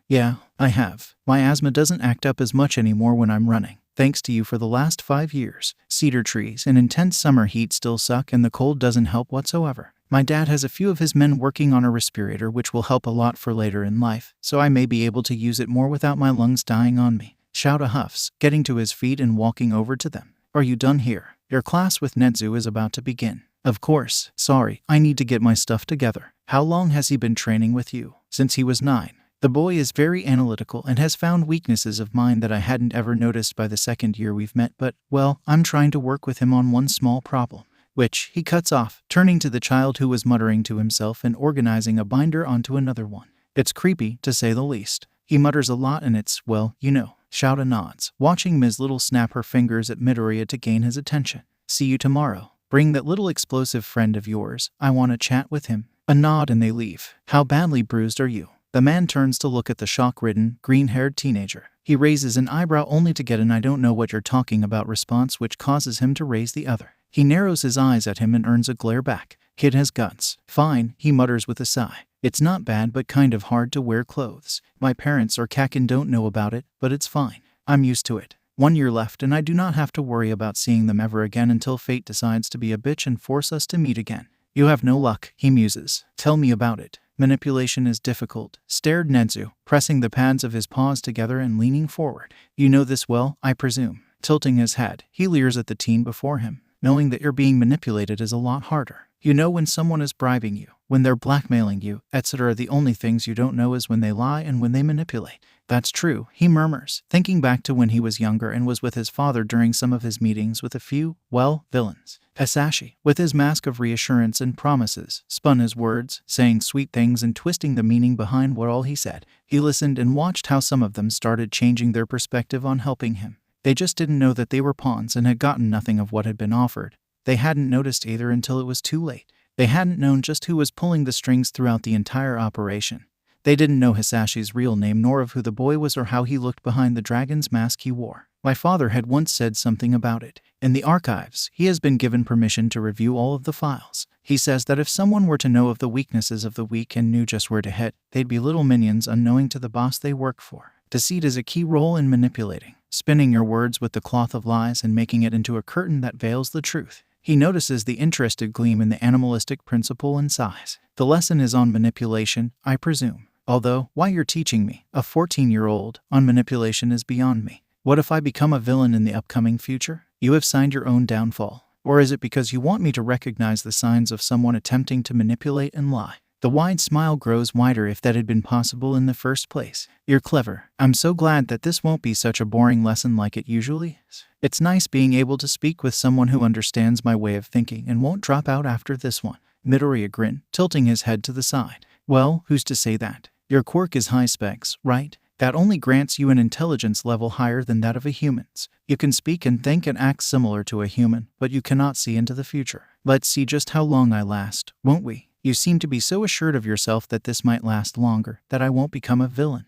Yeah, I have. My asthma doesn't act up as much anymore when I'm running. Thanks to you for the last 5 years. Cedar trees and intense summer heat still suck and the cold doesn't help whatsoever. My dad has a few of his men working on a respirator which will help a lot for later in life, so I may be able to use it more without my lungs dying on me. Shouta huffs, getting to his feet and walking over to them. Are you done here? Your class with Nezu is about to begin. Of course. Sorry, I need to get my stuff together. How long has he been training with you? Since he was 9. The boy is very analytical and has found weaknesses of mine that I hadn't ever noticed by the second year we've met, but, well, I'm trying to work with him on one small problem. Which, he cuts off, turning to the child who was muttering to himself and organizing a binder onto another one. It's creepy, to say the least. He mutters a lot and it's, well, you know. Shouta nods, watching Ms. Little snap her fingers at Midoriya to gain his attention. See you tomorrow. Bring that little explosive friend of yours. I want to chat with him. A nod and they leave. How badly bruised are you? The man turns to look at the shock-ridden, green-haired teenager. He raises an eyebrow only to get an I don't know what you're talking about response which causes him to raise the other. He narrows his eyes at him and earns a glare back. Kid has guts. Fine, he mutters with a sigh. It's not bad but kind of hard to wear clothes. My parents or Kakin don't know about it, but it's fine. I'm used to it. 1 year left and I do not have to worry about seeing them ever again until fate decides to be a bitch and force us to meet again. You have no luck, he muses. Tell me about it. Manipulation is difficult, stared Nezu, pressing the pads of his paws together and leaning forward. You know this well, I presume. Tilting his head, he leers at the teen before him. Knowing that you're being manipulated is a lot harder. You know when someone is bribing you, when they're blackmailing you, etc. The only things you don't know is when they lie and when they manipulate. That's true, he murmurs, thinking back to when he was younger and was with his father during some of his meetings with a few, well, villains. Asashi, with his mask of reassurance and promises, spun his words, saying sweet things and twisting the meaning behind what all he said. He listened and watched how some of them started changing their perspective on helping him. They just didn't know that they were pawns and had gotten nothing of what had been offered. They hadn't noticed either until it was too late. They hadn't known just who was pulling the strings throughout the entire operation. They didn't know Hisashi's real name nor of who the boy was or how he looked behind the dragon's mask he wore. My father had once said something about it. In the archives, he has been given permission to review all of the files. He says that if someone were to know of the weaknesses of the weak and knew just where to hit, they'd be little minions unknowing to the boss they work for. Deceit is a key role in manipulating, spinning your words with the cloth of lies and making it into a curtain that veils the truth. He notices the interested gleam in the animalistic principle and sighs. The lesson is on manipulation, I presume. Although, why you're teaching me, a 14-year-old, on manipulation is beyond me. What if I become a villain in the upcoming future? You have signed your own downfall. Or is it because you want me to recognize the signs of someone attempting to manipulate and lie? The wide smile grows wider if that had been possible in the first place. You're clever. I'm so glad that this won't be such a boring lesson like it usually is. It's nice being able to speak with someone who understands my way of thinking and won't drop out after this one. Midoriya grinned, tilting his head to the side. Well, who's to say that? Your quirk is high specs, right? That only grants you an intelligence level higher than that of a human's. You can speak and think and act similar to a human, but you cannot see into the future. Let's see just how long I last, won't we? You seem to be so assured of yourself that this might last longer, that I won't become a villain.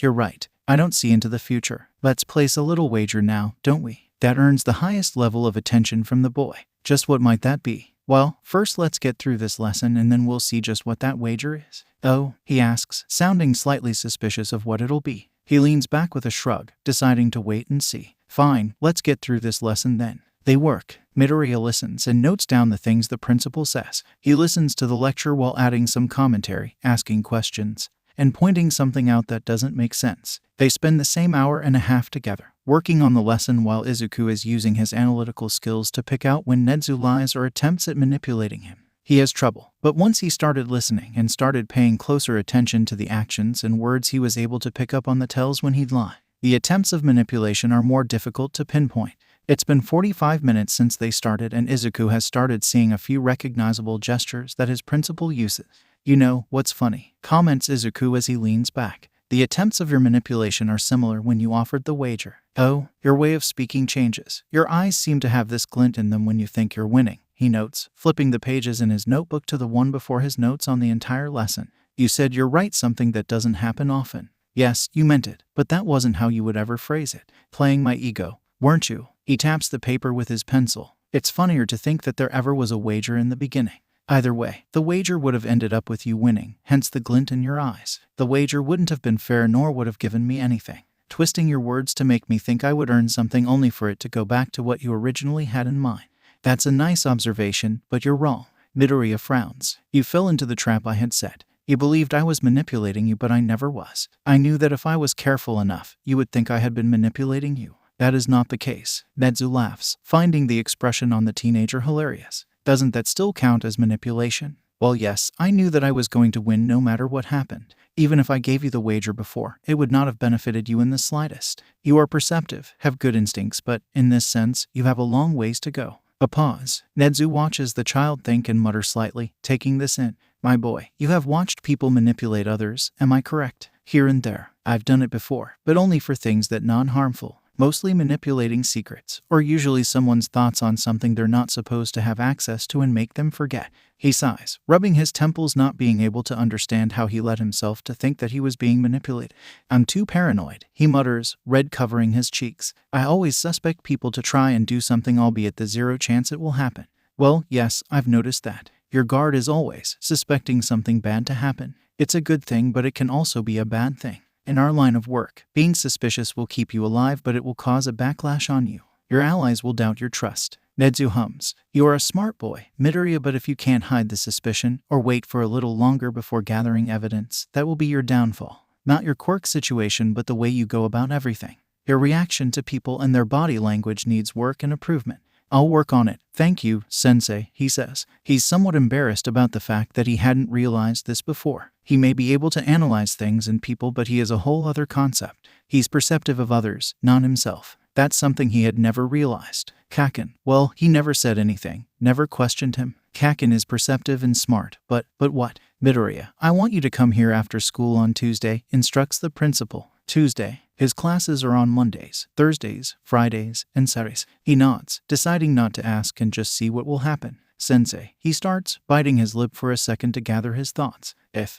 You're right. I don't see into the future. Let's place a little wager now, don't we? That earns the highest level of attention from the boy. Just what might that be? Well, first let's get through this lesson and then we'll see just what that wager is. Oh, he asks, sounding slightly suspicious of what it'll be. He leans back with a shrug, deciding to wait and see. Fine, let's get through this lesson then. They work. Midoriya listens and notes down the things the principal says. He listens to the lecture while adding some commentary, asking questions, and pointing something out that doesn't make sense. They spend the same hour and a half together, working on the lesson while Izuku is using his analytical skills to pick out when Nezu lies or attempts at manipulating him. He has trouble, but once he started listening and started paying closer attention to the actions and words, he was able to pick up on the tells when he'd lie. The attempts of manipulation are more difficult to pinpoint. It's been 45 minutes since they started and Izuku has started seeing a few recognizable gestures that his principal uses. You know, what's funny, comments Izuku as he leans back. The attempts of your manipulation are similar when you offered the wager. Oh, your way of speaking changes. Your eyes seem to have this glint in them when you think you're winning, he notes, flipping the pages in his notebook to the one before his notes on the entire lesson. You said you're right, something that doesn't happen often. Yes, you meant it, but that wasn't how you would ever phrase it. Playing my ego, weren't you? He taps the paper with his pencil. It's funnier to think that there ever was a wager in the beginning. Either way, the wager would have ended up with you winning, hence the glint in your eyes. The wager wouldn't have been fair nor would have given me anything. Twisting your words to make me think I would earn something only for it to go back to what you originally had in mind. That's a nice observation, but you're wrong. Midoriya frowns. You fell into the trap I had set. You believed I was manipulating you, but I never was. I knew that if I was careful enough, you would think I had been manipulating you. That is not the case. Nezu laughs, finding the expression on the teenager hilarious. Doesn't that still count as manipulation? Well, yes, I knew that I was going to win no matter what happened. Even if I gave you the wager before, it would not have benefited you in the slightest. You are perceptive, have good instincts, but, in this sense, you have a long ways to go. A pause. Nezu watches the child think and mutter slightly, taking this in. My boy, you have watched people manipulate others, am I correct? Here and there. I've done it before, but only for things that non-harmful. Mostly manipulating secrets, or usually someone's thoughts on something they're not supposed to have access to and make them forget. He sighs, rubbing his temples, not being able to understand how he led himself to think that he was being manipulated. I'm too paranoid, he mutters, red covering his cheeks. I always suspect people to try and do something, albeit the zero chance it will happen. Well, yes, I've noticed that. Your guard is always suspecting something bad to happen. It's a good thing, but it can also be a bad thing. In our line of work, being suspicious will keep you alive, but it will cause a backlash on you. Your allies will doubt your trust. Nezu hums. You are a smart boy, Midoriya, but if you can't hide the suspicion, or wait for a little longer before gathering evidence, that will be your downfall. Not your quirk situation, but the way you go about everything. Your reaction to people and their body language needs work and improvement. I'll work on it. Thank you, sensei, he says. He's somewhat embarrassed about the fact that he hadn't realized this before. He may be able to analyze things and people, but he is a whole other concept. He's perceptive of others, not himself. That's something he had never realized. Kaken, well, he never said anything, never questioned him. Kaken is perceptive and smart, but what? Midoriya, I want you to come here after school on Tuesday, instructs the principal. Tuesday. His classes are on Mondays, Thursdays, Fridays, and Saturdays. He nods, deciding not to ask and just see what will happen. Sensei, he starts, biting his lip for a second to gather his thoughts.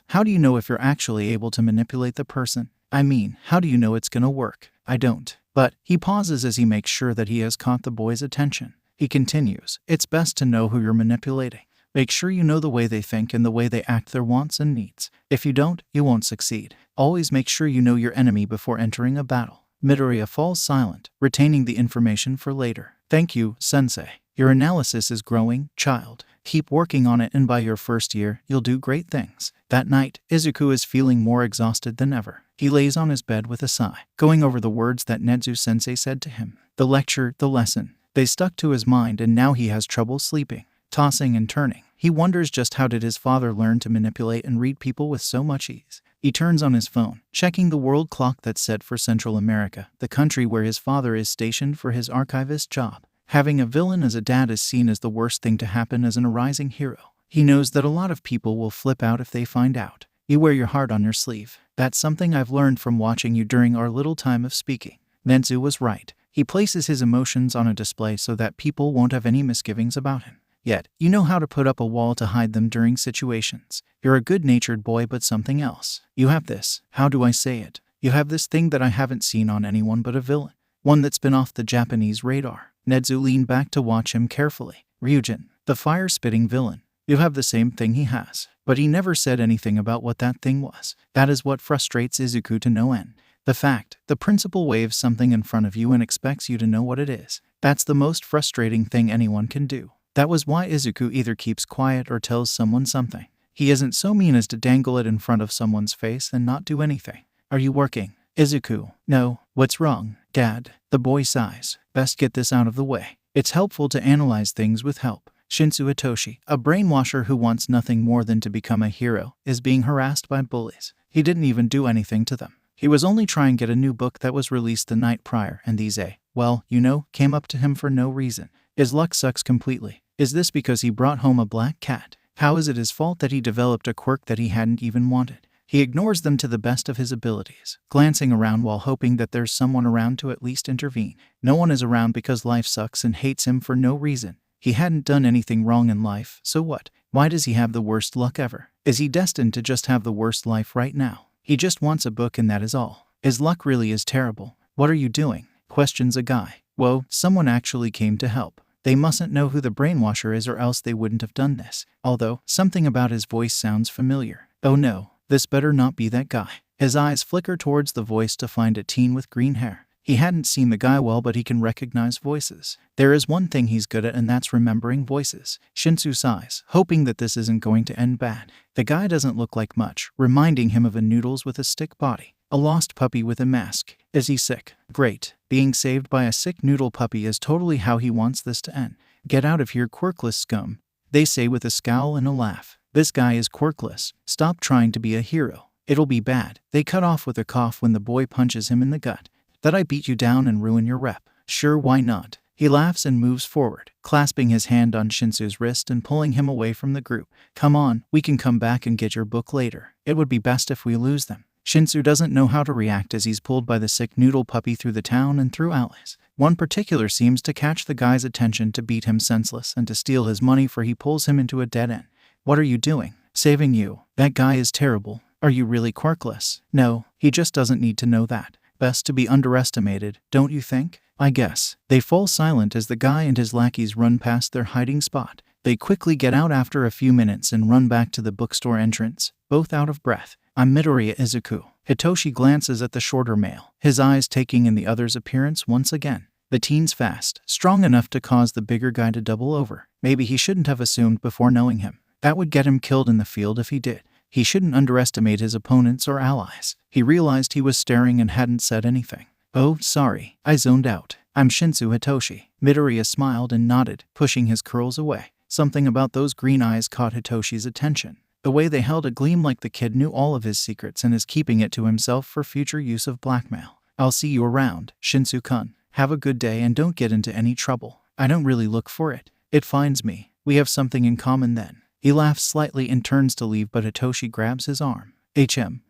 How do you know if you're actually able to manipulate the person? I mean, how do you know it's gonna work? I don't. But, he pauses as he makes sure that he has caught the boy's attention. He continues, it's best to know who you're manipulating. Make sure you know the way they think and the way they act, their wants and needs. If you don't, you won't succeed. Always make sure you know your enemy before entering a battle. Midoriya falls silent, retaining the information for later. Thank you, sensei. Your analysis is growing, child. Keep working on it and by your first year, you'll do great things. That night, Izuku is feeling more exhausted than ever. He lays on his bed with a sigh, going over the words that Nezu-sensei said to him. The lecture, the lesson. They stuck to his mind and now he has trouble sleeping. Tossing and turning, he wonders just how did his father learn to manipulate and read people with so much ease. He turns on his phone, checking the world clock that's set for Central America, the country where his father is stationed for his archivist job. Having a villain as a dad is seen as the worst thing to happen as an arising hero. He knows that a lot of people will flip out if they find out. You wear your heart on your sleeve. That's something I've learned from watching you during our little time of speaking. Nezu was right. He places his emotions on a display so that people won't have any misgivings about him. Yet, you know how to put up a wall to hide them during situations. You're a good-natured boy, but something else. You have this, how do I say it? You have this thing that I haven't seen on anyone but a villain. One that's been off the Japanese radar. Nezu leaned back to watch him carefully. Ryujin, the fire-spitting villain. You have the same thing he has. But he never said anything about what that thing was. That is what frustrates Izuku to no end. The fact, the principal waves something in front of you and expects you to know what it is. That's the most frustrating thing anyone can do. That was why Izuku either keeps quiet or tells someone something. He isn't so mean as to dangle it in front of someone's face and not do anything. Are you working? Izuku, no. What's wrong, Dad? The boy sighs. Best get this out of the way. It's helpful to analyze things with help. Shinso Hitoshi, a brainwasher who wants nothing more than to become a hero, is being harassed by bullies. He didn't even do anything to them. He was only trying to get a new book that was released the night prior, and these came up to him for no reason. His luck sucks completely. Is this because he brought home a black cat? How is it his fault that he developed a quirk that he hadn't even wanted? He ignores them to the best of his abilities, glancing around while hoping that there's someone around to at least intervene. No one is around because life sucks and hates him for no reason. He hadn't done anything wrong in life, so what? Why does he have the worst luck ever? Is he destined to just have the worst life right now? He just wants a book and that is all. His luck really is terrible. What are you doing? Questions a guy. Whoa, someone actually came to help. They mustn't know who the brainwasher is or else they wouldn't have done this. Although, something about his voice sounds familiar. Oh no, this better not be that guy. His eyes flicker towards the voice to find a teen with green hair. He hadn't seen the guy well, but he can recognize voices. There is one thing he's good at, and that's remembering voices. Shinso sighs, hoping that this isn't going to end bad. The guy doesn't look like much, reminding him of a noodles with a stick body. A lost puppy with a mask. Is he sick? Great. Being saved by a sick noodle puppy is totally how he wants this to end. Get out of here, quirkless scum. They say with a scowl and a laugh. This guy is quirkless. Stop trying to be a hero. It'll be bad. They cut off with a cough when the boy punches him in the gut. That I beat you down and ruin your rep. Sure, why not? He laughs and moves forward, clasping his hand on Shinso's wrist and pulling him away from the group. Come on, we can come back and get your book later. It would be best if we lose them. Shinso doesn't know how to react as he's pulled by the sick noodle puppy through the town and through alleys. One particular seems to catch the guy's attention to beat him senseless and to steal his money, for he pulls him into a dead end. What are you doing? Saving you. That guy is terrible. Are you really quirkless? No, he just doesn't need to know that. Best to be underestimated, don't you think? I guess. They fall silent as the guy and his lackeys run past their hiding spot. They quickly get out after a few minutes and run back to the bookstore entrance, both out of breath. I'm Midoriya Izuku. Hitoshi glances at the shorter male, his eyes taking in the other's appearance once again. The teen's fast, strong enough to cause the bigger guy to double over. Maybe he shouldn't have assumed before knowing him. That would get him killed in the field if he did. He shouldn't underestimate his opponents or allies. He realized he was staring and hadn't said anything. Oh, sorry, I zoned out. I'm Shinso Hitoshi. Midoriya smiled and nodded, pushing his curls away. Something about those green eyes caught Hitoshi's attention. The way they held a gleam, like the kid knew all of his secrets and is keeping it to himself for future use of blackmail. I'll see you around, Shinso-kun. Have a good day and don't get into any trouble. I don't really look for it. It finds me. We have something in common then. He laughs slightly and turns to leave, but Hitoshi grabs his arm.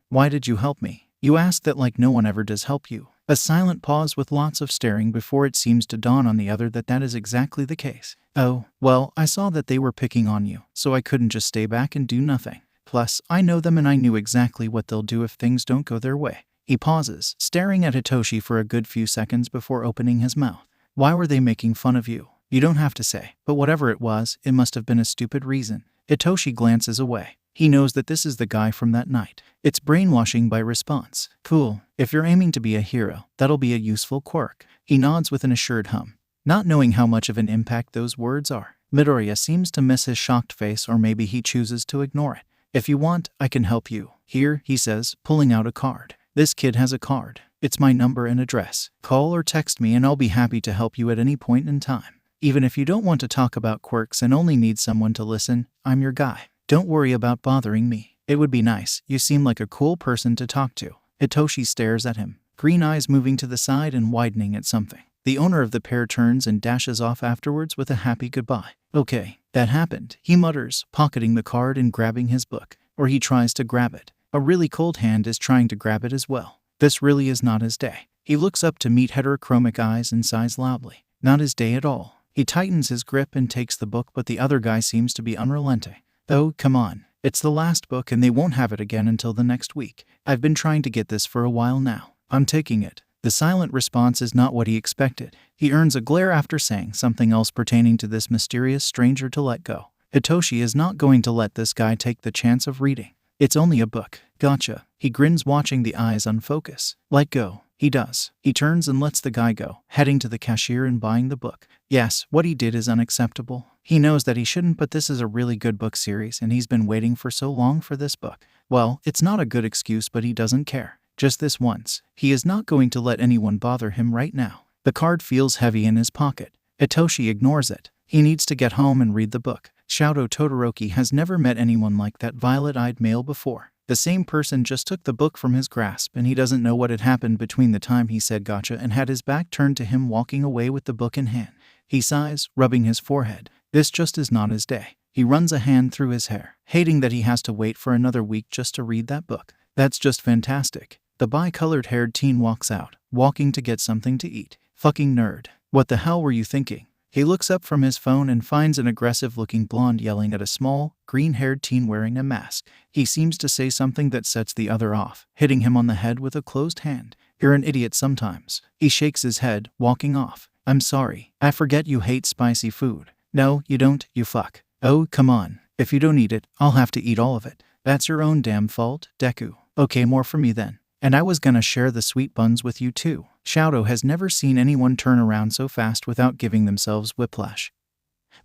Why did you help me? You ask that like no one ever does help you. A silent pause with lots of staring before it seems to dawn on the other that is exactly the case. Oh, well, I saw that they were picking on you, so I couldn't just stay back and do nothing. Plus, I know them and I knew exactly what they'll do if things don't go their way. He pauses, staring at Hitoshi for a good few seconds before opening his mouth. Why were they making fun of you? You don't have to say, but whatever it was, it must have been a stupid reason. Hitoshi glances away. He knows that this is the guy from that night. It's brainwashing by response. Cool. If you're aiming to be a hero, that'll be a useful quirk. He nods with an assured hum, not knowing how much of an impact those words are. Midoriya seems to miss his shocked face, or maybe he chooses to ignore it. If you want, I can help you. Here, he says, pulling out a card. This kid has a card. It's my number and address. Call or text me and I'll be happy to help you at any point in time. Even if you don't want to talk about quirks and only need someone to listen, I'm your guy. Don't worry about bothering me. It would be nice. You seem like a cool person to talk to. Hitoshi stares at him, green eyes moving to the side and widening at something. The owner of the pair turns and dashes off afterwards with a happy goodbye. Okay, that happened, he mutters, pocketing the card and grabbing his book. Or he tries to grab it. A really cold hand is trying to grab it as well. This really is not his day. He looks up to meet heterochromic eyes and sighs loudly. Not his day at all. He tightens his grip and takes the book, but the other guy seems to be unrelenting. Oh, come on. It's the last book and they won't have it again until the next week. I've been trying to get this for a while now. I'm taking it. The silent response is not what he expected. He earns a glare after saying something else pertaining to this mysterious stranger to let go. Hitoshi is not going to let this guy take the chance of reading. It's only a book. Gotcha. He grins, watching the eyes unfocus. Let go. He does. He turns and lets the guy go, heading to the cashier and buying the book. Yes, what he did is unacceptable. He knows that he shouldn't, but this is a really good book series and he's been waiting for so long for this book. Well, it's not a good excuse, but he doesn't care. Just this once. He is not going to let anyone bother him right now. The card feels heavy in his pocket. Hitoshi ignores it. He needs to get home and read the book. Shouto Todoroki has never met anyone like that violet-eyed male before. The same person just took the book from his grasp and he doesn't know what had happened between the time he said gotcha and had his back turned to him walking away with the book in hand. He sighs, rubbing his forehead. This just is not his day. He runs a hand through his hair, hating that he has to wait for another week just to read that book. That's just fantastic. The bi-colored haired teen walks out, walking to get something to eat. Fucking nerd. What the hell were you thinking? He looks up from his phone and finds an aggressive-looking blonde yelling at a small, green-haired teen wearing a mask. He seems to say something that sets the other off, hitting him on the head with a closed hand. You're an idiot sometimes. He shakes his head, walking off. I'm sorry. I forget you hate spicy food. No, you don't, you fuck. Oh, come on. If you don't eat it, I'll have to eat all of it. That's your own damn fault, Deku. Okay, more for me then. And I was gonna share the sweet buns with you too. Shouto has never seen anyone turn around so fast without giving themselves whiplash.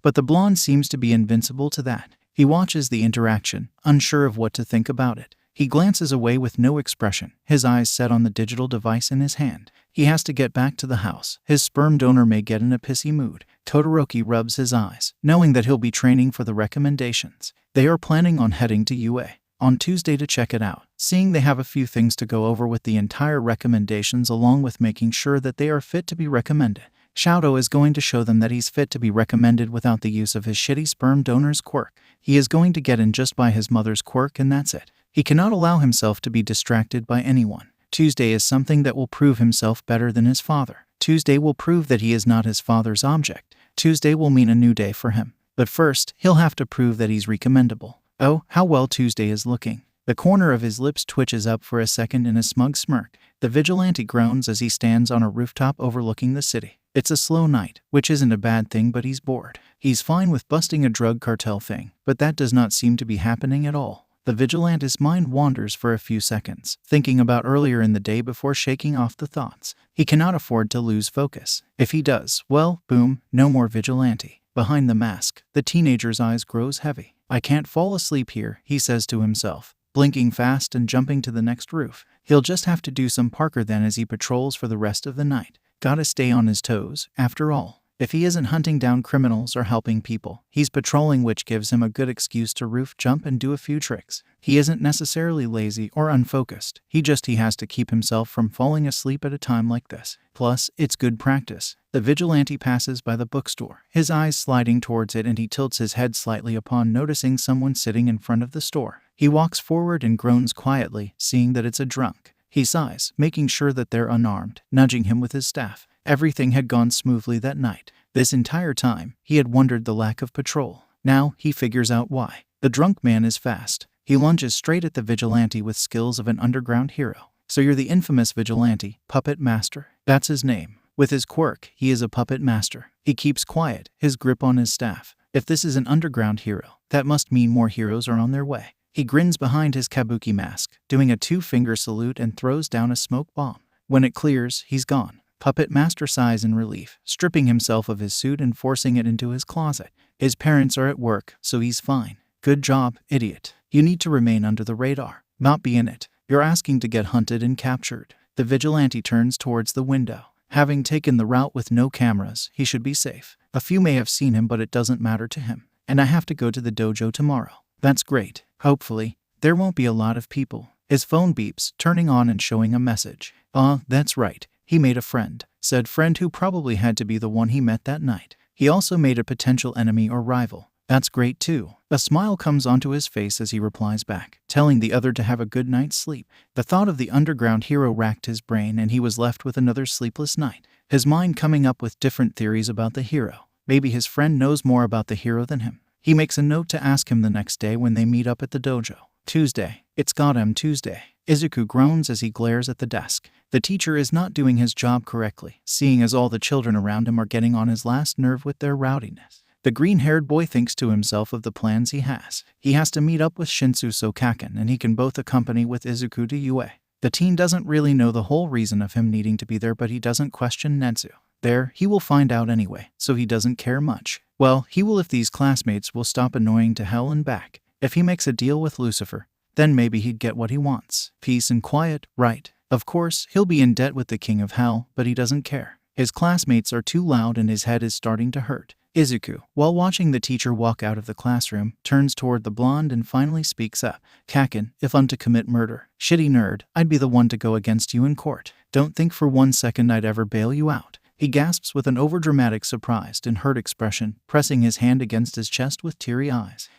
But the blonde seems to be invincible to that. He watches the interaction, unsure of what to think about it. He glances away with no expression, his eyes set on the digital device in his hand. He has to get back to the house. His sperm donor may get in a pissy mood. Todoroki rubs his eyes, knowing that he'll be training for the recommendations. They are planning on heading to UA on Tuesday to check it out, seeing they have a few things to go over with the entire recommendations along with making sure that they are fit to be recommended. Shouto is going to show them that he's fit to be recommended without the use of his shitty sperm donor's quirk. He is going to get in just by his mother's quirk and that's it. He cannot allow himself to be distracted by anyone. Tuesday is something that will prove himself better than his father. Tuesday will prove that he is not his father's object. Tuesday will mean a new day for him. But first, he'll have to prove that he's recommendable. Oh, how well Tuesday is looking. The corner of his lips twitches up for a second in a smug smirk. The vigilante groans as he stands on a rooftop overlooking the city. It's a slow night, which isn't a bad thing, but he's bored. He's fine with busting a drug cartel thing, but that does not seem to be happening at all. The vigilante's mind wanders for a few seconds, thinking about earlier in the day before shaking off the thoughts. He cannot afford to lose focus. If he does, well, boom, no more vigilante. Behind the mask, the teenager's eyes grows heavy. I can't fall asleep here, he says to himself, blinking fast and jumping to the next roof. He'll just have to do some Parker then as he patrols for the rest of the night. Gotta stay on his toes, after all. If he isn't hunting down criminals or helping people, he's patrolling, which gives him a good excuse to roof jump and do a few tricks. He isn't necessarily lazy or unfocused, he has to keep himself from falling asleep at a time like this. Plus, it's good practice. The vigilante passes by the bookstore, his eyes sliding towards it, and he tilts his head slightly upon noticing someone sitting in front of the store. He walks forward and groans quietly, seeing that it's a drunk. He sighs, making sure that they're unarmed, nudging him with his staff. Everything had gone smoothly that night. This entire time, he had wondered the lack of patrol. Now, he figures out why. The drunk man is fast. He lunges straight at the vigilante with skills of an underground hero. So you're the infamous vigilante, puppet master? That's his name. With his quirk, he is a puppet master. He keeps quiet, his grip on his staff. If this is an underground hero, that must mean more heroes are on their way. He grins behind his kabuki mask, doing a two-finger salute and throws down a smoke bomb. When it clears, he's gone. Puppet Master sighs in relief, stripping himself of his suit and forcing it into his closet. His parents are at work, so he's fine. Good job, idiot. You need to remain under the radar, not be in it. You're asking to get hunted and captured. The vigilante turns towards the window. Having taken the route with no cameras, he should be safe. A few may have seen him, but it doesn't matter to him. And I have to go to the dojo tomorrow. That's great. Hopefully, there won't be a lot of people. His phone beeps, turning on and showing a message. That's right. He made a friend. Said friend who probably had to be the one he met that night. He also made a potential enemy or rival. That's great too. A smile comes onto his face as he replies back, telling the other to have a good night's sleep. The thought of the underground hero racked his brain and he was left with another sleepless night, his mind coming up with different theories about the hero. Maybe his friend knows more about the hero than him. He makes a note to ask him the next day when they meet up at the dojo. Tuesday. It's goddamn Tuesday. Izuku groans as he glares at the desk. The teacher is not doing his job correctly, seeing as all the children around him are getting on his last nerve with their rowdiness. The green-haired boy thinks to himself of the plans he has. He has to meet up with Shinso so Kaken and he can both accompany with Izuku to UA. The teen doesn't really know the whole reason of him needing to be there, but he doesn't question Nezu. There, he will find out anyway, so he doesn't care much. Well, he will if these classmates will stop annoying to hell and back. If he makes a deal with Lucifer, then maybe he'd get what he wants. Peace and quiet, right? Of course, he'll be in debt with the king of hell, but he doesn't care. His classmates are too loud and his head is starting to hurt. Izuku, while watching the teacher walk out of the classroom, turns toward the blonde and finally speaks up. Kaken, if I'm to commit murder, shitty nerd, I'd be the one to go against you in court. Don't think for 1 second I'd ever bail you out. He gasps with an overdramatic, surprised and hurt expression, pressing his hand against his chest with teary eyes.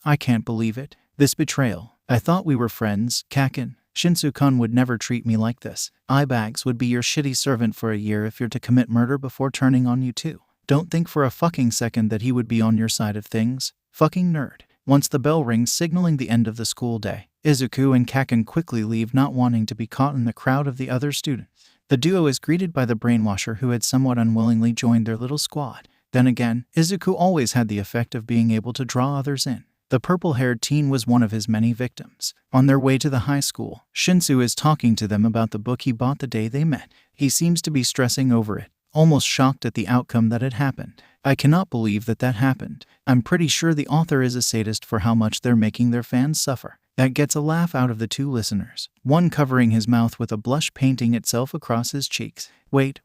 I can't believe it. This betrayal. I thought we were friends, Kaken. Shinso-kun would never treat me like this. Eyebags would be your shitty servant for a year if you're to commit murder before turning on you too. Don't think for a fucking second that he would be on your side of things. Fucking nerd. Once the bell rings signaling the end of the school day, Izuku and Kaken quickly leave, not wanting to be caught in the crowd of the other students. The duo is greeted by the brainwasher who had somewhat unwillingly joined their little squad. Then again, Izuku always had the effect of being able to draw others in. The purple-haired teen was one of his many victims. On their way to the high school, Shinso is talking to them about the book he bought the day they met. He seems to be stressing over it, almost shocked at the outcome that had happened. I cannot believe that happened. I'm pretty sure the author is a sadist for how much they're making their fans suffer. That gets a laugh out of the two listeners, one covering his mouth with a blush painting itself across his cheeks. Wait,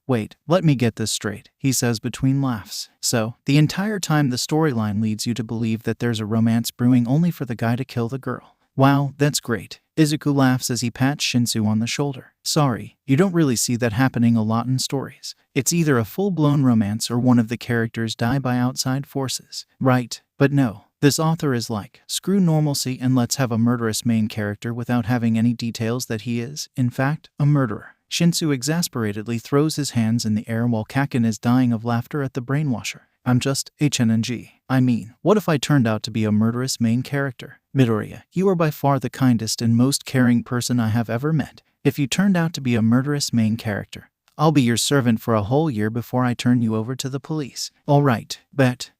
let me get this straight, he says between laughs. So, the entire time the storyline leads you to believe that there's a romance brewing only for the guy to kill the girl. Wow, that's great. Izuku laughs as he pats Shinso on the shoulder. Sorry, you don't really see that happening a lot in stories. It's either a full-blown romance or one of the characters die by outside forces. Right, but no. This author is like, screw normalcy and let's have a murderous main character without having any details that he is, in fact, a murderer. Shinso exasperatedly throws his hands in the air while Kaken is dying of laughter at the brainwasher. I'm just HNNG. I mean, what if I turned out to be a murderous main character? Midoriya, you are by far the kindest and most caring person I have ever met. If you turned out to be a murderous main character, I'll be your servant for a whole year before I turn you over to the police. Alright, bet.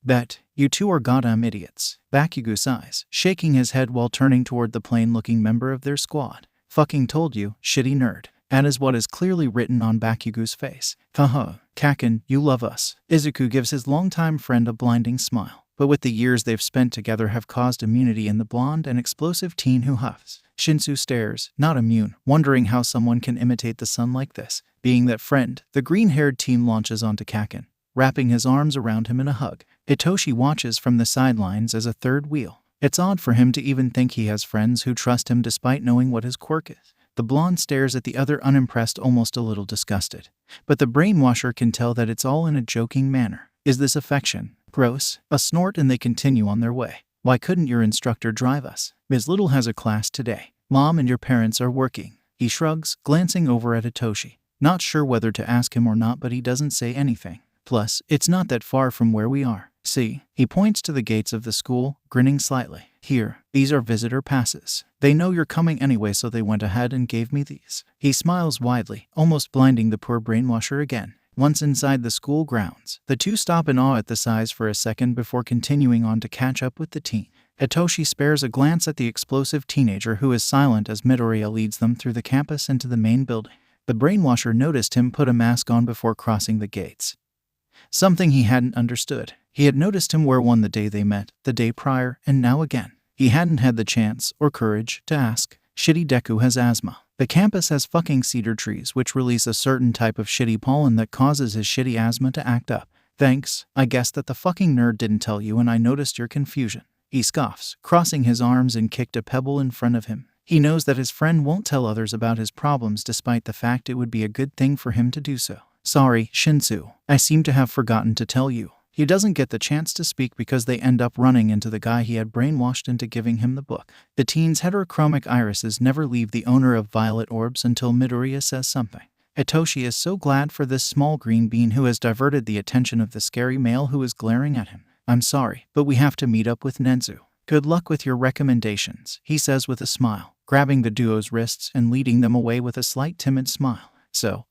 You two are goddamn idiots. Bakugo sighs, shaking his head while turning toward the plain-looking member of their squad. Fucking told you, shitty nerd. That is what is clearly written on Bakugo's face. Haha, Kaken, you love us. Izuku gives his longtime friend a blinding smile, but with the years they've spent together have caused immunity in the blonde and explosive teen who huffs. Shinso stares, not immune, wondering how someone can imitate the sun like this. Being that friend, the green-haired teen launches onto Kaken, wrapping his arms around him in a hug. Itoshi watches from the sidelines as a third wheel. It's odd for him to even think he has friends who trust him despite knowing what his quirk is. The blonde stares at the other unimpressed, almost a little disgusted. But the brainwasher can tell that it's all in a joking manner. Is this affection? Gross. A snort and they continue on their way. Why couldn't your instructor drive us? Ms. Little has a class today. Mom and your parents are working. He shrugs, glancing over at Itoshi. Not sure whether to ask him or not, but he doesn't say anything. Plus, it's not that far from where we are. See, he points to the gates of the school, grinning slightly. Here, these are visitor passes. They know you're coming anyway, so they went ahead and gave me these. He smiles widely, almost blinding the poor brainwasher again. Once inside the school grounds, the two stop in awe at the size for a second before continuing on to catch up with the teen. Itoshi spares a glance at the explosive teenager who is silent as Midoriya leads them through the campus into the main building. The brainwasher noticed him put a mask on before crossing the gates. Something he hadn't understood. He had noticed him wear one the day they met, the day prior, and now again. He hadn't had the chance, or courage, to ask. Shitty Deku has asthma. The campus has fucking cedar trees which release a certain type of shitty pollen that causes his shitty asthma to act up. Thanks, I guess that the fucking nerd didn't tell you and I noticed your confusion. He scoffs, crossing his arms and kicked a pebble in front of him. He knows that his friend won't tell others about his problems despite the fact it would be a good thing for him to do so. Sorry, Shinso. I seem to have forgotten to tell you. He doesn't get the chance to speak because they end up running into the guy he had brainwashed into giving him the book. The teen's heterochromic irises never leave the owner of violet orbs until Midoriya says something. Hitoshi is so glad for this small green bean who has diverted the attention of the scary male who is glaring at him. I'm sorry, but we have to meet up with Nezu. Good luck with your recommendations, he says with a smile, grabbing the duo's wrists and leading them away with a slight timid smile. So,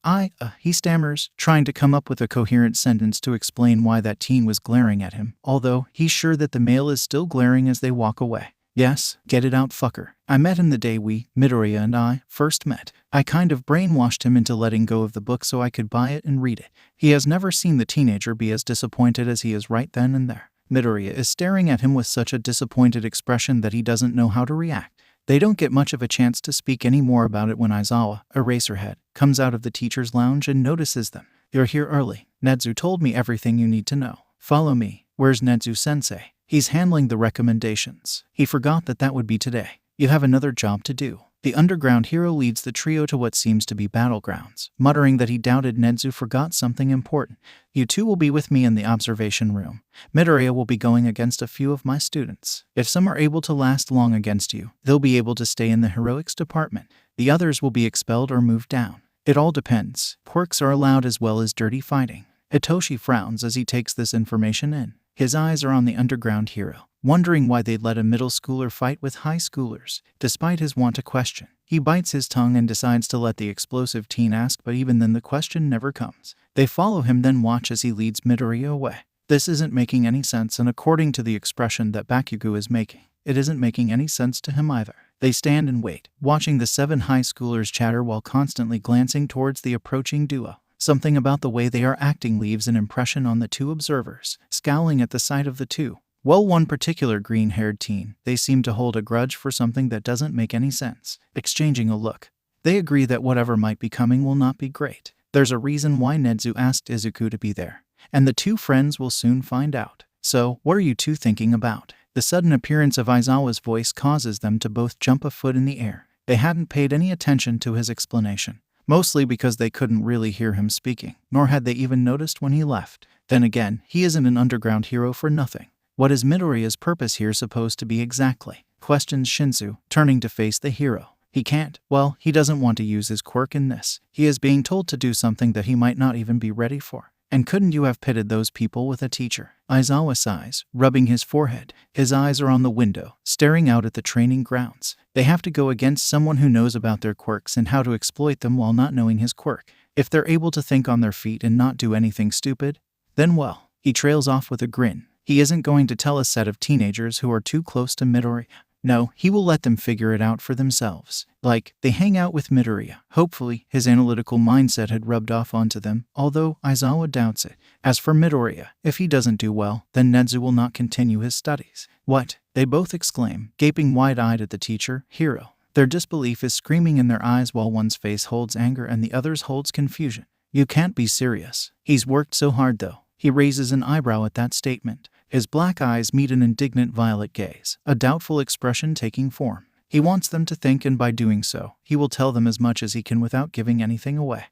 he stammers, trying to come up with a coherent sentence to explain why that teen was glaring at him, although he's sure that the male is still glaring as they walk away. Yes, get it out, fucker. I met him the day Midoriya and I, first met. I kind of brainwashed him into letting go of the book so I could buy it and read it. He has never seen the teenager be as disappointed as he is right then and there. Midoriya is staring at him with such a disappointed expression that he doesn't know how to react. They don't get much of a chance to speak any more about it when Aizawa, Eraserhead, comes out of the teacher's lounge and notices them. You're here early. Nezu told me everything you need to know. Follow me. Where's Nezu-sensei? He's handling the recommendations. He forgot that would be today. You have another job to do. The underground hero leads the trio to what seems to be battlegrounds, muttering that he doubted Nezu forgot something important. You two will be with me in the observation room. Midoriya will be going against a few of my students. If some are able to last long against you, they'll be able to stay in the heroics department. The others will be expelled or moved down. It all depends. Quirks are allowed as well as dirty fighting. Hitoshi frowns as he takes this information in. His eyes are on the underground hero, wondering why they'd let a middle schooler fight with high schoolers. Despite his want to question, he bites his tongue and decides to let the explosive teen ask, but even then the question never comes. They follow him, then watch as he leads Midoriya away. This isn't making any sense, and according to the expression that Bakugo is making, it isn't making any sense to him either. They stand and wait, watching the 7 high schoolers chatter while constantly glancing towards the approaching duo. Something about the way they are acting leaves an impression on the 2 observers, scowling at the sight of the 2. Well, one particular green-haired teen, they seem to hold a grudge for something that doesn't make any sense. Exchanging a look, they agree that whatever might be coming will not be great. There's a reason why Nezu asked Izuku to be there, and the 2 friends will soon find out. So, what are you 2 thinking about? The sudden appearance of Aizawa's voice causes them to both jump a foot in the air. They hadn't paid any attention to his explanation, mostly because they couldn't really hear him speaking, nor had they even noticed when he left. Then again, he isn't an underground hero for nothing. What is Midoriya's purpose here supposed to be exactly? Questions Shinso, turning to face the hero. He can't. Well, he doesn't want to use his quirk in this. He is being told to do something that he might not even be ready for. And couldn't you have pitted those people with a teacher? Aizawa sighs, rubbing his forehead. His eyes are on the window, staring out at the training grounds. They have to go against someone who knows about their quirks and how to exploit them while not knowing his quirk. If they're able to think on their feet and not do anything stupid, then well, he trails off with a grin. He isn't going to tell a set of teenagers who are too close to Midoriya. No, he will let them figure it out for themselves. Like, they hang out with Midoriya. Hopefully, his analytical mindset had rubbed off onto them, although Aizawa doubts it. As for Midoriya, if he doesn't do well, then Nezu will not continue his studies. What? They both exclaim, gaping wide-eyed at the teacher, hero. Their disbelief is screaming in their eyes while one's face holds anger and the other's holds confusion. You can't be serious. He's worked so hard though. He raises an eyebrow at that statement. His black eyes meet an indignant violet gaze, a doubtful expression taking form. He wants them to think, and by doing so, he will tell them as much as he can without giving anything away.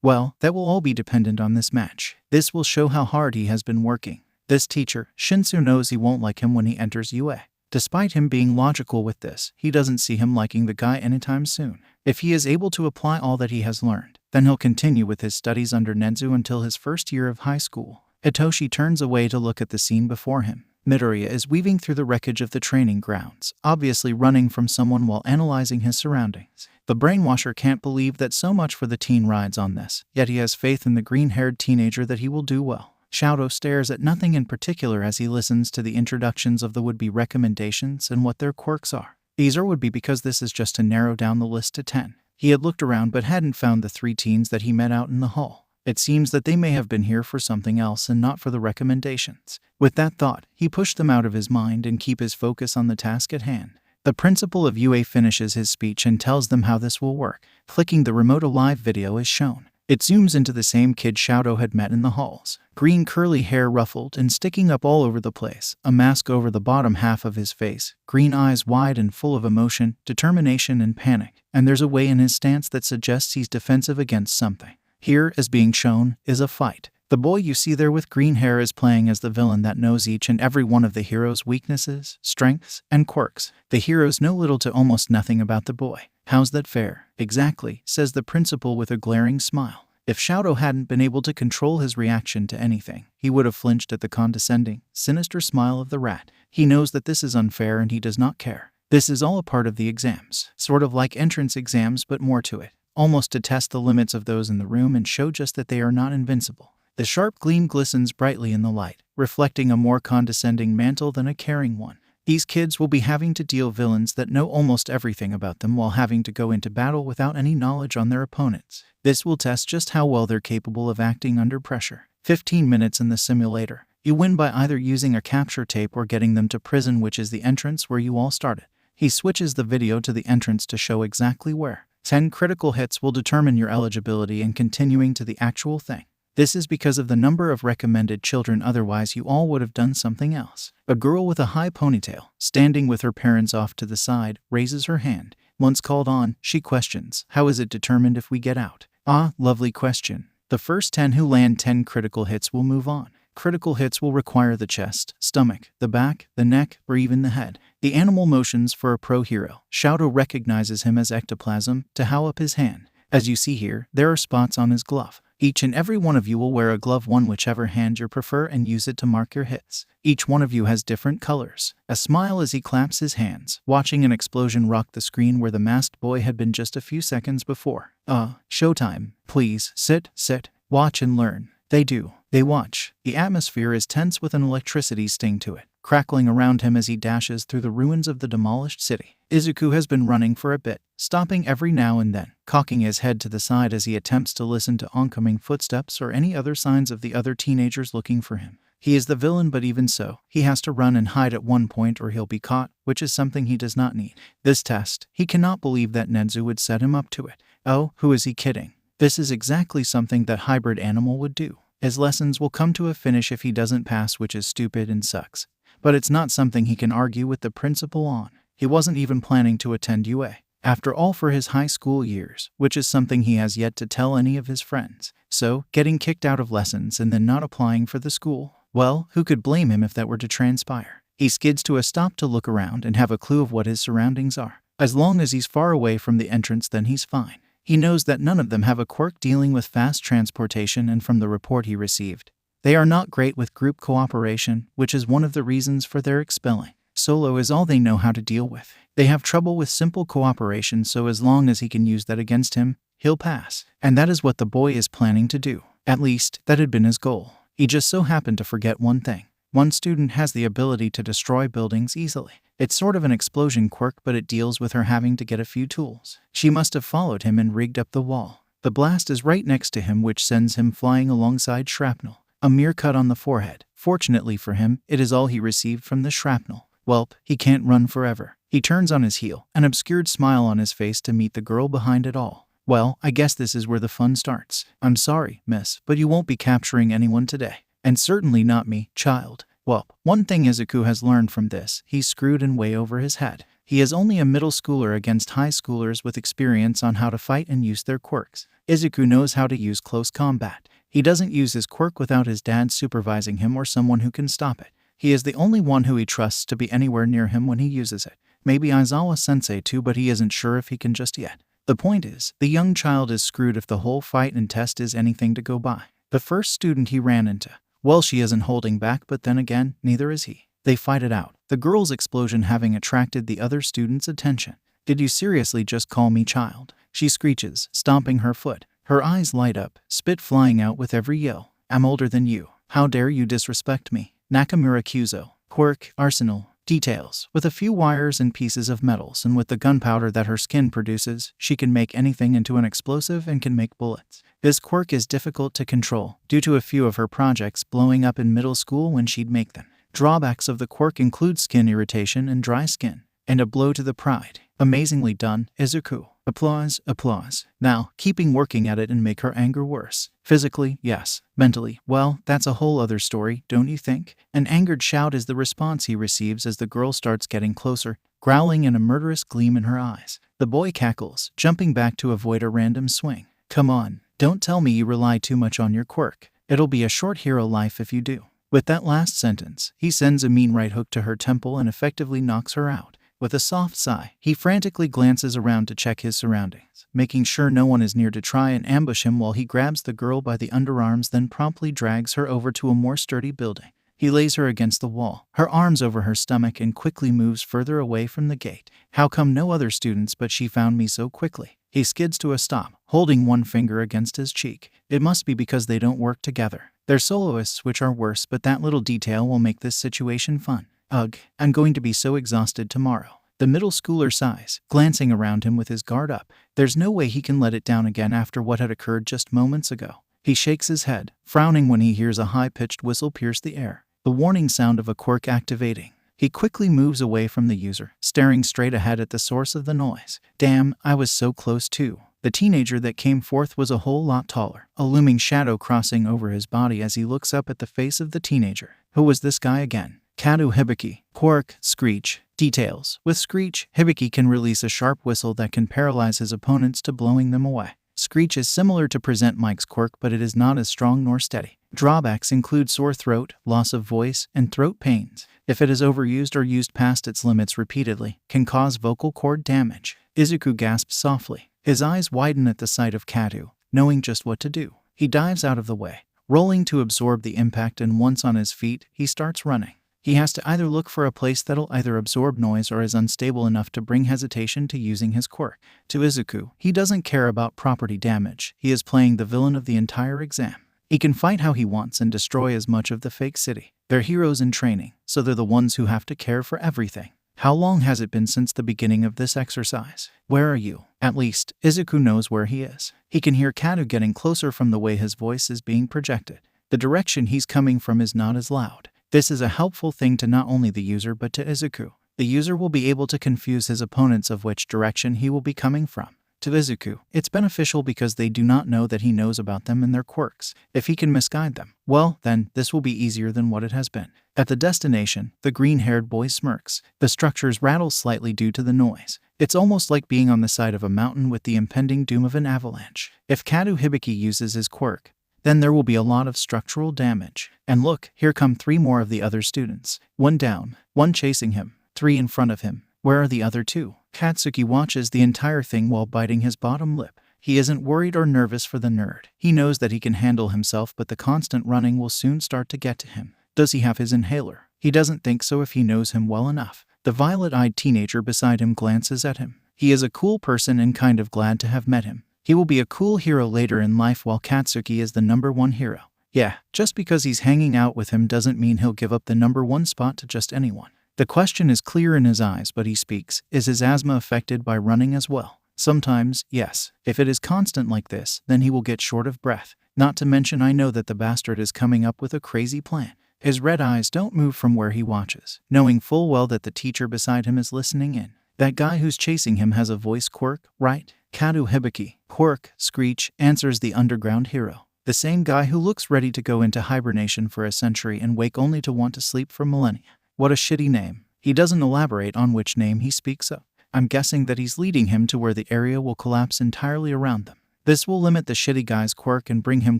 Well, that will all be dependent on this match. This will show how hard he has been working. This teacher, Shinso, knows he won't like him when he enters UA. Despite him being logical with this, he doesn't see him liking the guy anytime soon. If he is able to apply all that he has learned, then he'll continue with his studies under Nezu until his first year of high school. Hitoshi turns away to look at the scene before him. Midoriya is weaving through the wreckage of the training grounds, obviously running from someone while analyzing his surroundings. The brainwasher can't believe that so much for the teen rides on this, yet he has faith in the green-haired teenager that he will do well. Shoto stares at nothing in particular as he listens to the introductions of the would-be recommendations and what their quirks are. These are would-be because this is just to narrow down the list to 10. He had looked around but hadn't found the 3 teens that he met out in the hall. It seems that they may have been here for something else and not for the recommendations. With that thought, he pushed them out of his mind and keep his focus on the task at hand. The principal of UA finishes his speech and tells them how this will work. Clicking the remote, a live video is shown. It zooms into the same kid Shoto had met in the halls. Green curly hair ruffled and sticking up all over the place, a mask over the bottom half of his face, green eyes wide and full of emotion, determination and panic, and there's a way in his stance that suggests he's defensive against something. Here, as being shown, is a fight. The boy you see there with green hair is playing as the villain that knows each and every one of the hero's weaknesses, strengths, and quirks. The heroes know little to almost nothing about the boy. How's that fair? Exactly, says the principal with a glaring smile. If Shadow hadn't been able to control his reaction to anything, he would have flinched at the condescending, sinister smile of the rat. He knows that this is unfair and he does not care. This is all a part of the exams, sort of like entrance exams but more to it, almost to test the limits of those in the room and show just that they are not invincible. The sharp gleam glistens brightly in the light, reflecting a more condescending mantle than a caring one. These kids will be having to deal villains that know almost everything about them while having to go into battle without any knowledge on their opponents. This will test just how well they're capable of acting under pressure. 15 minutes in the simulator. You win by either using a capture tape or getting them to prison, which is the entrance where you all started. He switches the video to the entrance to show exactly where. 10 critical hits will determine your eligibility, and continuing to the actual thing. This is because of the number of recommended children, otherwise you all would have done something else. A girl with a high ponytail, standing with her parents off to the side, raises her hand. Once called on, she questions, "How is it determined if we get out?" Ah, lovely question. The first 10 who land 10 critical hits will move on. Critical hits will require the chest, stomach, the back, the neck, or even the head. The animal motions for a pro hero. Shadow recognizes him as ectoplasm to how up his hand. As you see here, there are spots on his glove. Each and every one of you will wear a glove, one whichever hand you prefer, and use it to mark your hits. Each one of you has different colors. A smile as he claps his hands, watching an explosion rock the screen where the masked boy had been just a few seconds before. Showtime. Please, sit, watch and learn. They do. They watch. The atmosphere is tense with an electricity sting to it, crackling around him as he dashes through the ruins of the demolished city. Izuku has been running for a bit, stopping every now and then, cocking his head to the side as he attempts to listen to oncoming footsteps or any other signs of the other teenagers looking for him. He is the villain, but even so, he has to run and hide at one point or he'll be caught, which is something he does not need. This test, he cannot believe that Nezu would set him up to it. Oh, who is he kidding? This is exactly something that hybrid animal would do. His lessons will come to a finish if he doesn't pass, which is stupid and sucks. But it's not something he can argue with the principal on. He wasn't even planning to attend UA. After all, for his high school years, which is something he has yet to tell any of his friends. So, getting kicked out of lessons and then not applying for the school. Well, who could blame him if that were to transpire? He skids to a stop to look around and have a clue of what his surroundings are. As long as he's far away from the entrance, then he's fine. He knows that none of them have a quirk dealing with fast transportation, and from the report he received, they are not great with group cooperation, which is one of the reasons for their expelling. Solo is all they know how to deal with. They have trouble with simple cooperation, so as long as he can use that against him, he'll pass. And that is what the boy is planning to do. At least, that had been his goal. He just so happened to forget one thing. One student has the ability to destroy buildings easily. It's sort of an explosion quirk, but it deals with her having to get a few tools. She must have followed him and rigged up the wall. The blast is right next to him, which sends him flying alongside shrapnel. A mere cut on the forehead. Fortunately for him, it is all he received from the shrapnel. Welp, he can't run forever. He turns on his heel, an obscured smile on his face, to meet the girl behind it all. Well, I guess this is where the fun starts. I'm sorry, miss, but you won't be capturing anyone today. And certainly not me, child. Well, one thing Izuku has learned from this, he's screwed and way over his head. He is only a middle schooler against high schoolers with experience on how to fight and use their quirks. Izuku knows how to use close combat. He doesn't use his quirk without his dad supervising him or someone who can stop it. He is the only one who he trusts to be anywhere near him when he uses it. Maybe Aizawa-sensei too, but he isn't sure if he can just yet. The point is, the young child is screwed if the whole fight and test is anything to go by. The first student he ran into, well, she isn't holding back, but then again, neither is he. They fight it out, the girl's explosion having attracted the other student's attention. Did you seriously just call me child? She screeches, stomping her foot. Her eyes light up, spit flying out with every yell. I'm older than you. How dare you disrespect me? Nakamura Kyuzo. Quirk, arsenal. Details. With a few wires and pieces of metals, and with the gunpowder that her skin produces, she can make anything into an explosive and can make bullets. This quirk is difficult to control, due to a few of her projects blowing up in middle school when she'd make them. Drawbacks of the quirk include skin irritation and dry skin. And a blow to the pride. Amazingly done, Izuku. Applause, applause. Now, keeping working at it and make her anger worse. Physically, yes. Mentally, well, that's a whole other story, don't you think? An angered shout is the response he receives as the girl starts getting closer, growling and a murderous gleam in her eyes. The boy cackles, jumping back to avoid a random swing. Come on, don't tell me you rely too much on your quirk. It'll be a short hero life if you do. With that last sentence, he sends a mean right hook to her temple and effectively knocks her out. With a soft sigh, he frantically glances around to check his surroundings, making sure no one is near to try and ambush him while he grabs the girl by the underarms, then promptly drags her over to a more sturdy building. He lays her against the wall, her arms over her stomach, and quickly moves further away from the gate. How come no other students but she found me so quickly? He skids to a stop, holding one finger against his cheek. It must be because they don't work together. They're soloists, which are worse, but that little detail will make this situation fun. Ugh, I'm going to be so exhausted tomorrow. The middle schooler sighs, glancing around him with his guard up. There's no way he can let it down again after what had occurred just moments ago. He shakes his head, frowning when he hears a high-pitched whistle pierce the air. The warning sound of a quirk activating. He quickly moves away from the user, staring straight ahead at the source of the noise. Damn, I was so close too. The teenager that came forth was a whole lot taller, a looming shadow crossing over his body as he looks up at the face of the teenager. Who was this guy again? Kado Hibiki. Quirk, Screech. Details. With Screech, Hibiki can release a sharp whistle that can paralyze his opponents to blowing them away. Screech is similar to Present Mike's quirk, but it is not as strong nor steady. Drawbacks include sore throat, loss of voice, and throat pains. If it is overused or used past its limits repeatedly, can cause vocal cord damage. Izuku gasps softly. His eyes widen at the sight of Kado, knowing just what to do. He dives out of the way, rolling to absorb the impact, and once on his feet, he starts running. He has to either look for a place that'll either absorb noise or is unstable enough to bring hesitation to using his quirk. To Izuku, he doesn't care about property damage. He is playing the villain of the entire exam. He can fight how he wants and destroy as much of the fake city. They're heroes in training, so they're the ones who have to care for everything. How long has it been since the beginning of this exercise? Where are you? At least, Izuku knows where he is. He can hear Kado getting closer from the way his voice is being projected. The direction he's coming from is not as loud. This is a helpful thing to not only the user but to Izuku. The user will be able to confuse his opponents of which direction he will be coming from. To Izuku, it's beneficial because they do not know that he knows about them and their quirks. If he can misguide them, well, then this will be easier than what it has been. At the destination, the green-haired boy smirks. The structures rattle slightly due to the noise. It's almost like being on the side of a mountain with the impending doom of an avalanche. If Kado Hibiki uses his quirk, then there will be a lot of structural damage. And look, here come 3 more of the other students. 1 down, 1 chasing him, 3 in front of him. Where are the other 2? Katsuki watches the entire thing while biting his bottom lip. He isn't worried or nervous for the nerd. He knows that he can handle himself, but the constant running will soon start to get to him. Does he have his inhaler? He doesn't think so if he knows him well enough. The violet-eyed teenager beside him glances at him. He is a cool person and kind of glad to have met him. He will be a cool hero later in life while Katsuki is the #1 hero. Yeah, just because he's hanging out with him doesn't mean he'll give up the #1 spot to just anyone. The question is clear in his eyes, but he speaks. Is his asthma affected by running as well? Sometimes, yes. If it is constant like this, then he will get short of breath. Not to mention, I know that the bastard is coming up with a crazy plan. His red eyes don't move from where he watches, knowing full well that the teacher beside him is listening in. That guy who's chasing him has a voice quirk, right? Kado Hibiki. Quirk, Screech, answers the underground hero. The same guy who looks ready to go into hibernation for a century and wake only to want to sleep for millennia. What a shitty name. He doesn't elaborate on which name he speaks of. I'm guessing that he's leading him to where the area will collapse entirely around them. This will limit the shitty guy's quirk and bring him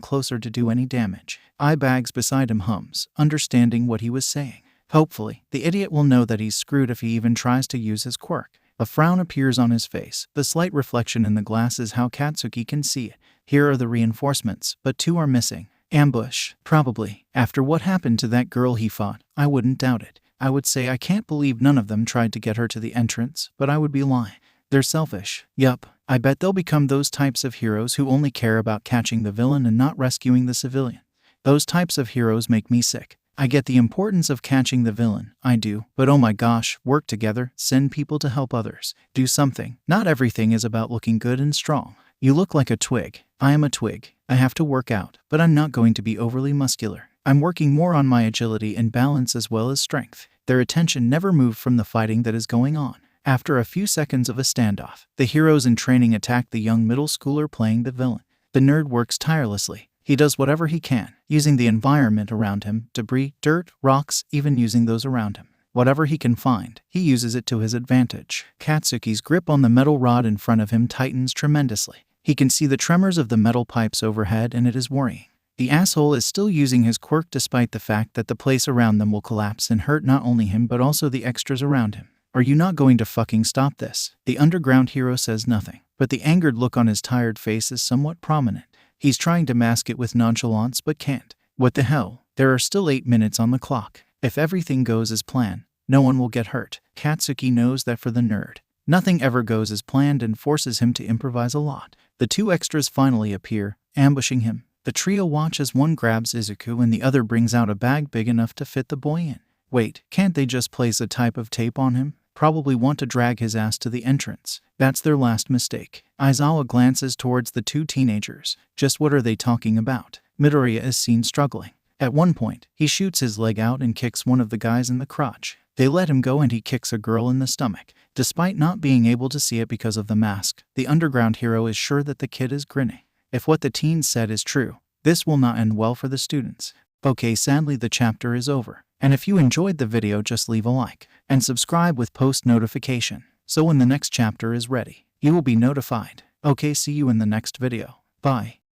closer to do any damage. Eyebags beside him hums, understanding what he was saying. Hopefully, the idiot will know that he's screwed if he even tries to use his quirk. A frown appears on his face. The slight reflection in the glass is how Katsuki can see it. Here are the reinforcements, but 2 are missing. Ambush, probably. After what happened to that girl he fought, I wouldn't doubt it. I would say I can't believe none of them tried to get her to the entrance, but I would be lying. They're selfish. Yup, I bet they'll become those types of heroes who only care about catching the villain and not rescuing the civilian. Those types of heroes make me sick. I get the importance of catching the villain, I do, but oh my gosh, work together, send people to help others, do something. Not everything is about looking good and strong. You look like a twig. I am a twig. I have to work out, but I'm not going to be overly muscular. I'm working more on my agility and balance as well as strength. Their attention never moved from the fighting that is going on. After a few seconds of a standoff, the heroes in training attack the young middle schooler playing the villain. The nerd works tirelessly. He does whatever he can, using the environment around him, debris, dirt, rocks, even using those around him. Whatever he can find, he uses it to his advantage. Katsuki's grip on the metal rod in front of him tightens tremendously. He can see the tremors of the metal pipes overhead, and it is worrying. The asshole is still using his quirk despite the fact that the place around them will collapse and hurt not only him but also the extras around him. Are you not going to fucking stop this? The underground hero says nothing, but the angered look on his tired face is somewhat prominent. He's trying to mask it with nonchalance but can't. What the hell? There are still 8 minutes on the clock. If everything goes as planned, no one will get hurt. Katsuki knows that for the nerd, nothing ever goes as planned and forces him to improvise a lot. The 2 extras finally appear, ambushing him. The trio watch as one grabs Izuku and the other brings out a bag big enough to fit the boy in. Wait, can't they just place a type of tape on him? Probably want to drag his ass to the entrance. That's their last mistake. Aizawa glances towards the 2 teenagers. Just what are they talking about? Midoriya is seen struggling. At one point, he shoots his leg out and kicks one of the guys in the crotch. They let him go and he kicks a girl in the stomach. Despite not being able to see it because of the mask, the underground hero is sure that the kid is grinning. If what the teens said is true, this will not end well for the students. Okay, sadly the chapter is over. And if you enjoyed the video, just leave a like and subscribe with post notification, so when the next chapter is ready, you will be notified. Okay, see you in the next video. Bye.